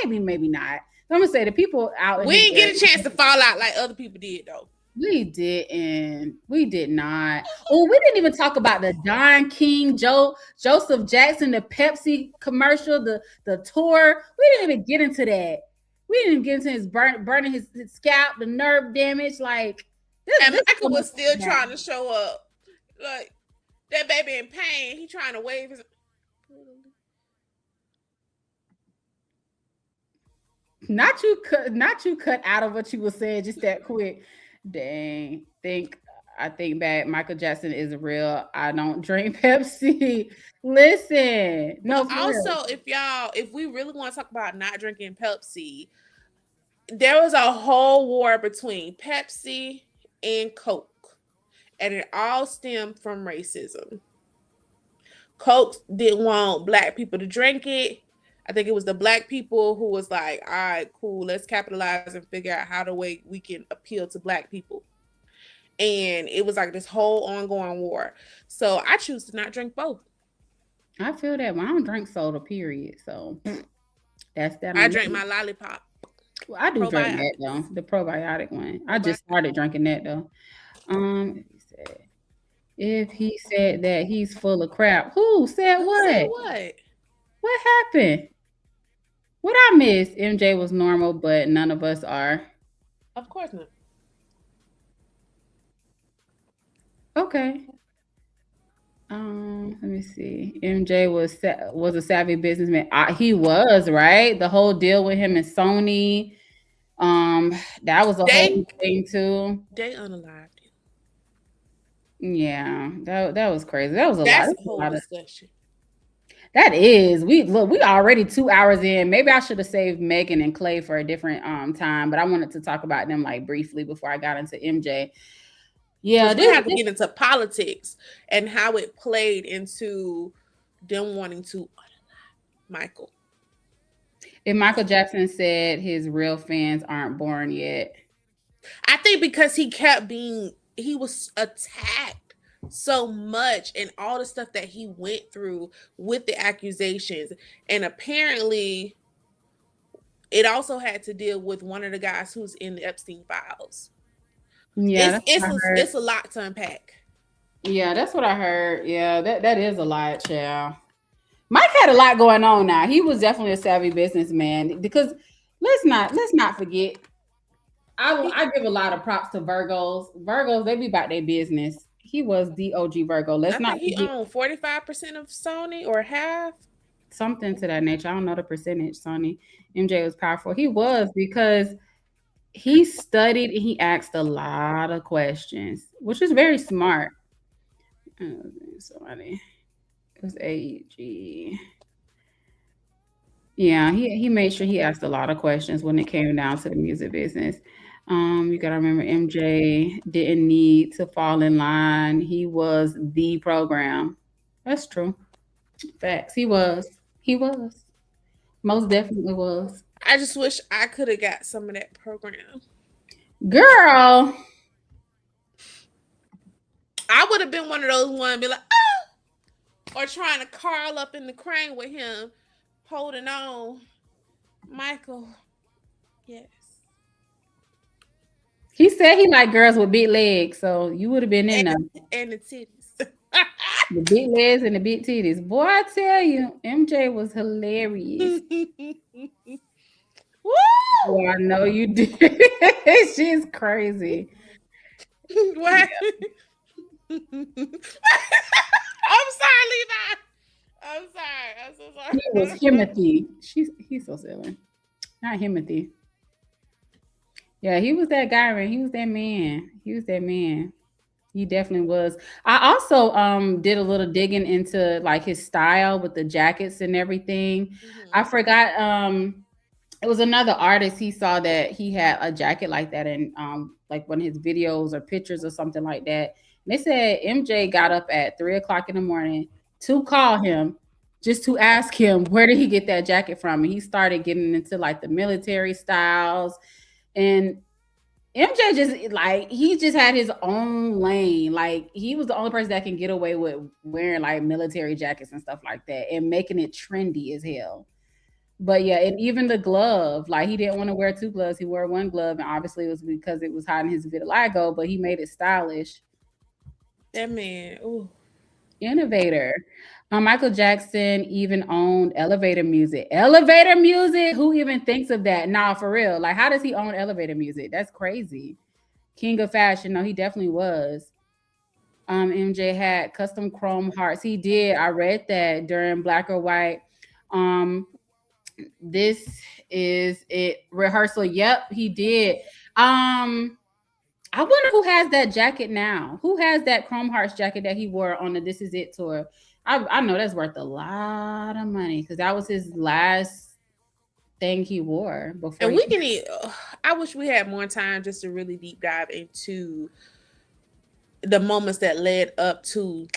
Maybe not. I'm gonna say the people out. We didn't get a chance to fall out like other people did though. We didn't. We did not. Oh, we didn't even talk about the Don King, Joseph Jackson, the Pepsi commercial, the tour. We didn't even get into that. We didn't even get into his burning his scalp, the nerve damage. Like and Michael was still trying to show up. Like that baby in pain. He trying to wave his. Not you cut out of what you were saying just that quick. Dang. I think back. Michael Jackson is real. I don't drink Pepsi. Listen. No, also if we really want to talk about not drinking Pepsi, there was a whole war between Pepsi and Coke. And it all stemmed from racism. Coke didn't want black people to drink it. I think it was the black people who was like, all right, cool, let's capitalize and figure out how the way we can appeal to black people. And it was like this whole ongoing war. So I choose to not drink both. I feel that. Well, I don't drink soda, period. So that's that. I drink my lollipop. Well, I do drink that though. The probiotic one. I just started drinking that though. If he said that he's full of crap, who said what? Said what? What happened? What I missed? MJ was normal, but none of us are. Of course not. Okay. Let me see. MJ was a savvy businessman. He was, right. The whole deal with him and Sony. That was a whole thing too. They unalived him. Yeah, that was crazy. That was a That's lot. a whole discussion. That is, we already 2 hours in. Maybe I should have saved Megan and Clay for a different time, but I wanted to talk about them like briefly before I got into MJ. Yeah, we have to get into politics and how it played into them wanting to Michael. If Michael Jackson said his real fans aren't born yet. I think because he was attacked so much and all the stuff that he went through with the accusations. And apparently it also had to deal with one of the guys who's in the Epstein files. Yeah, it's a lot to unpack. Yeah, that's what I heard. Yeah, that is a lot, child. Mike had a lot going on now. He was definitely a savvy businessman because let's not forget. I give a lot of props to Virgos. Virgos, they be about their business. He was the OG Virgo. Let's not forget. He owned 45% of Sony or half. Something to that nature. I don't know the percentage, Sony. MJ was powerful. He was because he studied and he asked a lot of questions, which is very smart. Somebody. It was AEG. Yeah, he made sure he asked a lot of questions when it came down to the music business. You gotta remember MJ didn't need to fall in line. He was the program. That's true. Facts. He was. Most definitely was. I just wish I could have got some of that program. Girl. I would have been one of those ones be like, oh, or trying to curl up in the crane with him, holding on. Michael. Yes. He said he liked girls with big legs, so you would have been in there. And the titties. The big legs and the big titties. Boy, I tell you, MJ was hilarious. Woo! Boy, I know you did. She's crazy. What? I'm sorry, Levi. I'm sorry. I'm so sorry. He was Timothy. He's so silly. Not Timothy. Yeah, he was that guy, man. He was that man. He definitely was. I also did a little digging into like his style with the jackets and everything. Mm-hmm. I forgot it was another artist he saw that he had a jacket like that in like one of his videos or pictures or something like that. And they said MJ got up at 3:00 in the morning to call him just to ask him where did he get that jacket from. And he started getting into like the military styles. And MJ he just had his own lane. Like he was the only person that can get away with wearing like military jackets and stuff like that and making it trendy as hell. But yeah, and even the glove, like he didn't want to wear 2 gloves. He wore 1 glove, and obviously it was because it was hiding his vitiligo, but he made it stylish. That man, ooh. Innovator. Michael Jackson even owned elevator music. Elevator music? Who even thinks of that? Nah, for real. Like, how does he own elevator music? That's crazy. King of fashion. No, he definitely was. MJ had custom chrome hearts. He did. I read that during Black or White. This is it. Rehearsal. Yep, he did. I wonder who has that jacket now. Who has that Chrome Hearts jacket that he wore on the This Is It tour? I know that's worth a lot of money because that was his last thing he wore before. And we can I wish we had more time just to really deep dive into the moments that led up to,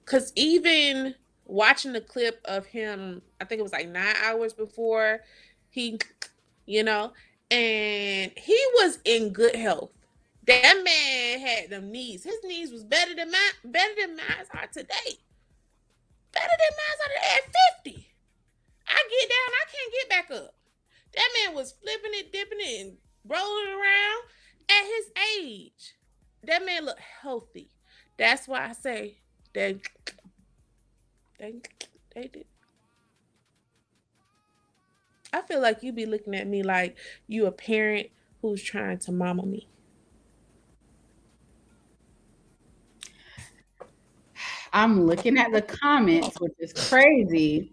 because even watching the clip of him, I think it was like 9 hours before he, and he was in good health. That man had them knees. His knees was better than mine are today. Better than mine are at 50. I get down, I can't get back up. That man was flipping it, dipping it, and rolling around at his age. That man looked healthy. That's why I say they did. I feel like you be looking at me like you a parent who's trying to mama me. I'm looking at the comments, which is crazy.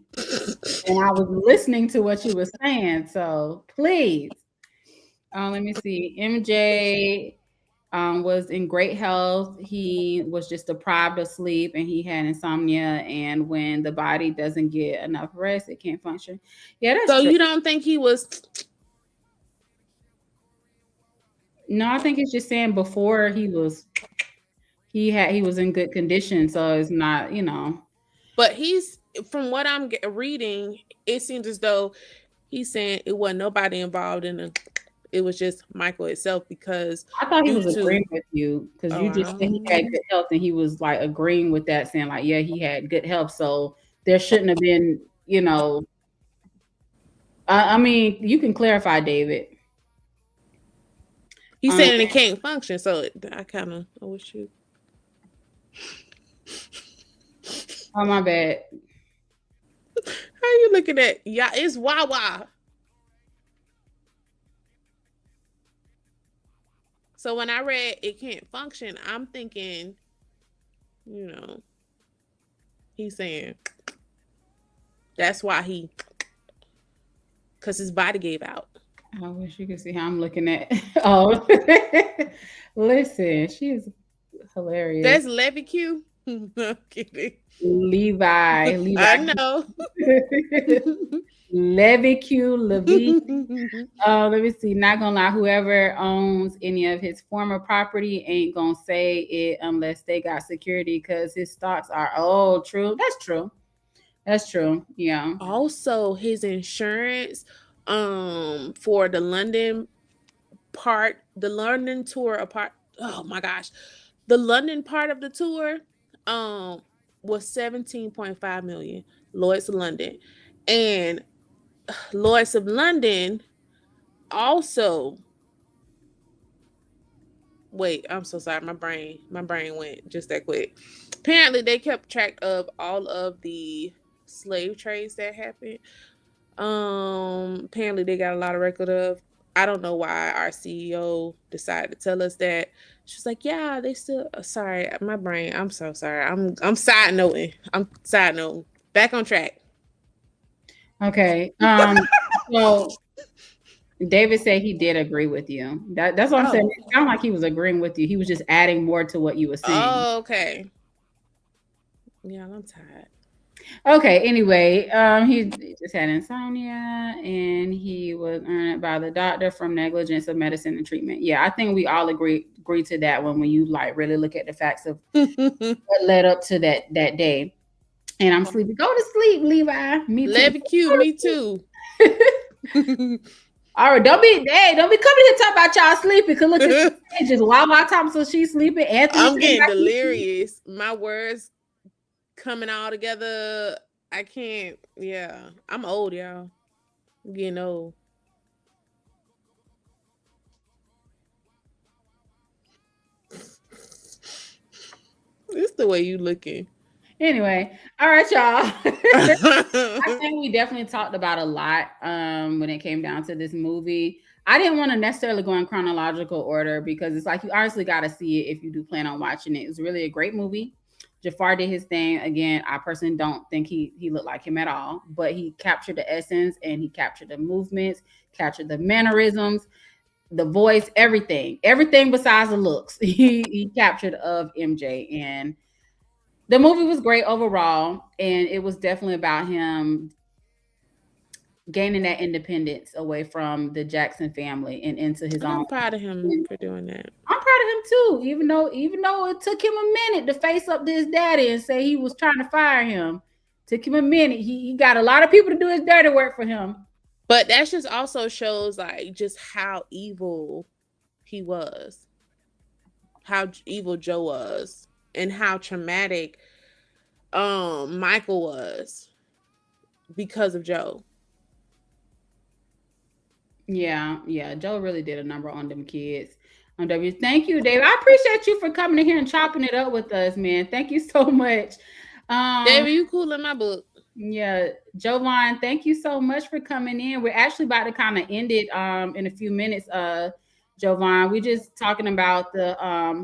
And I was listening to what you were saying. So please, let me see. MJ, was in great health. He was just deprived of sleep and he had insomnia. And when the body doesn't get enough rest, it can't function. Yeah, that's So true. you don't think he was? No, I think it's just saying before he was he was in good condition, so it's not, you know. But he's, from what I'm reading, it seems as though he's saying it wasn't nobody involved in it. It was just Michael itself, because I thought he due was to agreeing with you because you just said he had good health and he was like agreeing with that, saying like, yeah, he had good health, so there shouldn't have been, you know. I mean, you can clarify, David. he's saying it can't function. So I kind of wish you. Oh my bad. How you looking at? Yeah, it's Wawa. So when I read it can't function, I'm thinking, he's saying that's why because his body gave out. I wish you could see how I'm looking at. Oh, listen, she is hilarious. That's Levy Q. No, I'm kidding. Levi. I know. Levy Q, Levy. Let me see. Not gonna lie, whoever owns any of his former property ain't gonna say it unless they got security because his stocks are true. That's true. That's true. Yeah. Also, his insurance for the London part, the London tour apart. Oh my gosh. The London part of the tour was 17.5 million. Lloyd's of London. And Lloyd's of London also, wait, I'm so sorry. My brain went just that quick. Apparently they kept track of all of the slave trades that happened. Apparently they got a lot of record of. I don't know why our CEO decided to tell us that. She's like, yeah, they still. Sorry, my brain. I'm so sorry. I'm side noting. Back on track. Okay. So David said he did agree with you. That's what I'm saying. It sounded like he was agreeing with you. He was just adding more to what you were saying. Oh, okay. Yeah, I'm tired. Okay, anyway, he just had insomnia and he was earned by the doctor from negligence of medicine and treatment. Yeah, I think we all agree to that one when you like really look at the facts of what led up to that day. And I'm sleepy. Go to sleep, Levi. Me too. Levy Q, me too. All right, don't be coming here talking about y'all sleeping. Cause look at just Wawa Thompson, she's sleeping. Anthony, I'm getting delirious. My words coming all together. I can't. Yeah, I'm old, y'all. I'm getting old. It's the way you looking. Anyway, all right, y'all. I think we definitely talked about a lot when it came down to this movie. I didn't want to necessarily go in chronological order because it's like you honestly got to see it if you do plan on watching it. It's really a great movie. Jafar did his thing. Again, I personally don't think he looked like him at all, but he captured the essence and he captured the movements, captured the mannerisms, the voice, everything besides the looks. He captured of MJ, and the movie was great overall, and it was definitely about him gaining that independence away from the Jackson family and into his own. I'm proud of him for doing that. I'm proud of him too, even though it took him a minute to face up to his daddy and say he was trying to fire him. Took him a minute. He got a lot of people to do his dirty work for him. But that just also shows like just how evil he was, how evil Joe was, and how traumatic Michael was because of Joe. Yeah, Joe really did a number on them kids. Thank you, David. I appreciate you for coming in here and chopping it up with us, man. Thank you so much. David, you cool in my book. Yeah, Jovan, thank you so much for coming in. We're actually about to kind of end it in a few minutes. Jovan, we're just talking about the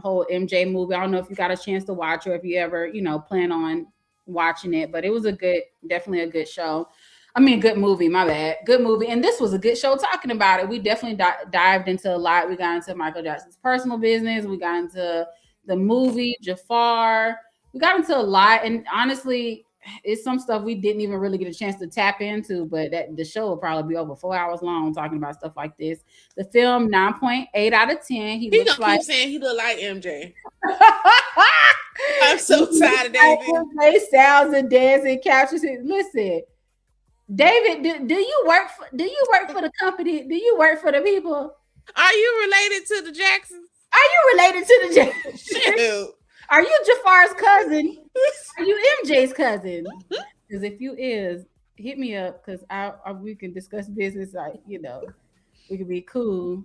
whole MJ movie. I don't know if you got a chance to watch or if you ever, plan on watching it, but it was definitely a good show. I mean, good movie. My bad. Good movie. And this was a good show talking about it. We definitely dived into a lot. We got into Michael Jackson's personal business. We got into the movie, Jafar. We got into a lot. And honestly, it's some stuff we didn't even really get a chance to tap into, but the show will probably be over 4 hours long talking about stuff like this. The film, 9.8 out of 10. He looks gonna keep saying he look like MJ. I'm so tired of David. They sounds and dancing captures it. Listen, David, do you work for the company? Do you work for the people? Are you related to the Jacksons? Are you related to the Jacksons? Shoot. Are you Jafar's cousin? Are you MJ's cousin? Because if you is, hit me up because we can discuss business. Like, you know, we can be cool.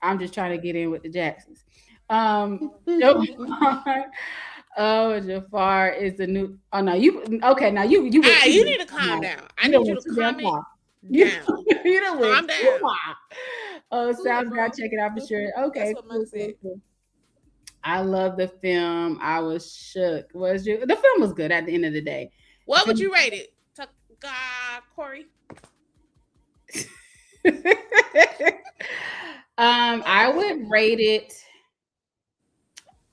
I'm just trying to get in with the Jacksons. Jafar is the new. Oh no, you okay? Now you. You need to calm down. I need you to calm down. You know what? Calm down. Oh, sounds good. Check it out for sure. Okay, cool. I love the film. I was shook. The film was good at the end of the day. What would you rate it, Corey? I would rate it.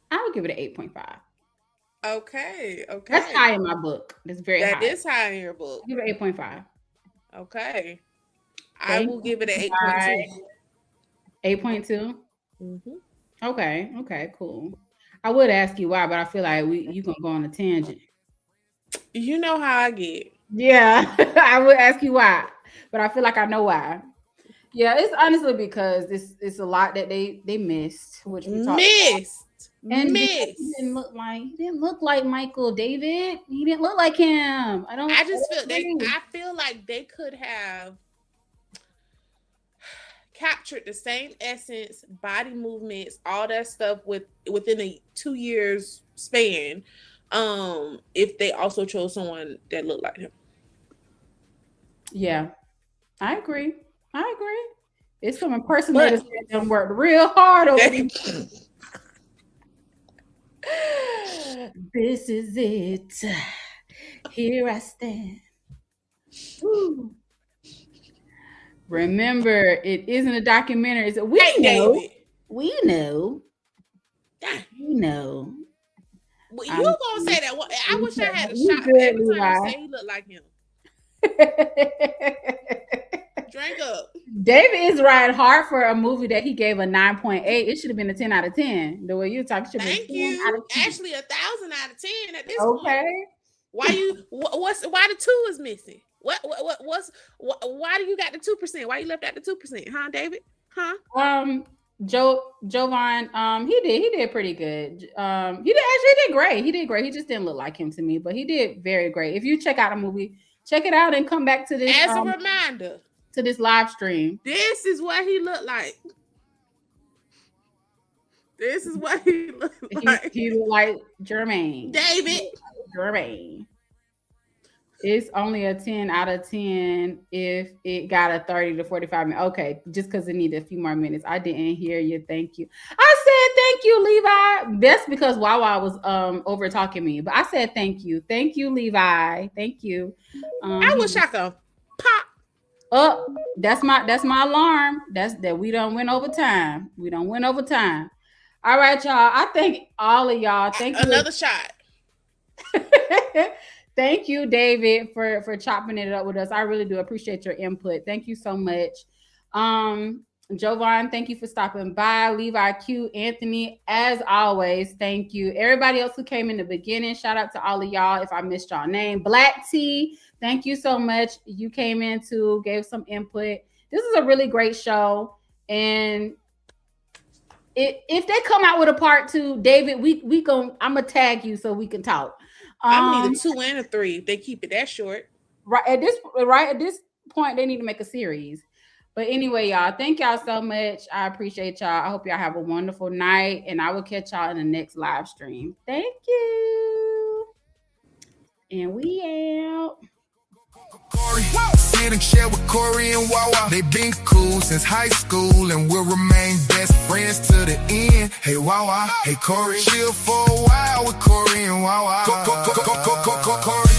I would give it an 8.5. Okay. That's high in my book. That's very high. That is high in your book. I'll give it 8.5. Okay. I will give it an 8.2. 8.2? Mm-hmm. Okay, cool. I would ask you why, but I feel like you gonna go on a tangent. You know how I get. Yeah, I would ask you why, but I feel like I know why. Yeah, it's honestly because it's a lot that they missed, which we talked about. And he didn't look like Michael David. He didn't look like him. I feel like they could have captured the same essence, body movements, all that stuff within a 2 years span. If they also chose someone that looked like him. Yeah, I agree. It's some impersonators that worked real hard over these. This is it. Here I stand. Woo. Remember, it isn't a documentary. It's we know. Well, you gonna say that? I wish I had a shot every time I say he looked like him. Drink up. David is riding hard for a movie that he gave a 9.8. It should have been a 10 out of 10. The way you talk, should Thank you. Actually, 1,000 out of 10 at this point. Okay. Why the 2 is missing? Why do you got the 2%? Why you left out the 2%? Huh, David? Huh? Jovan, he did pretty good. He did great. He did great. He just didn't look like him to me, but he did very great. If you check out a movie, check it out and come back to this as a reminder to this live stream. This is what he looked like. This is what he looked like. He looked like Jermaine. David. Jermaine. It's only a 10 out of 10 if it got a 30 to 45 minutes. Okay, just because it needed a few more minutes. I didn't hear you. Thank you. I said thank you, Levi. That's because Wawa was over talking me. But I said thank you. Thank you, Levi. Thank you. I wish I could pop. Oh, that's my alarm. That we don't win overtime. We don't win overtime. All right, y'all. I thank all of y'all. Thank you. Another shot. Thank you, David, for chopping it up with us. I really do appreciate your input. Thank you so much. Jovan, thank you for stopping by. Levi, Q, Anthony, as always, thank you. Everybody else who came in the beginning, shout out to all of y'all if I missed y'all name. Black T, thank you so much. You came in too, gave some input. This is a really great show. And if they come out with a part 2, David, I'm gonna tag you so we can talk. I need a 2 and a 3 if they keep it that short. Right at this point, they need to make a series. But anyway, y'all, thank y'all so much. I appreciate y'all. I hope y'all have a wonderful night, and I will catch y'all in the next live stream. Thank you. And we out. Corey, sit and share with Corey and Wawa. They been cool since high school and will remain best friends to the end. Hey Wawa, hey Corey, chill for a while with Corey and Wawa. Corey.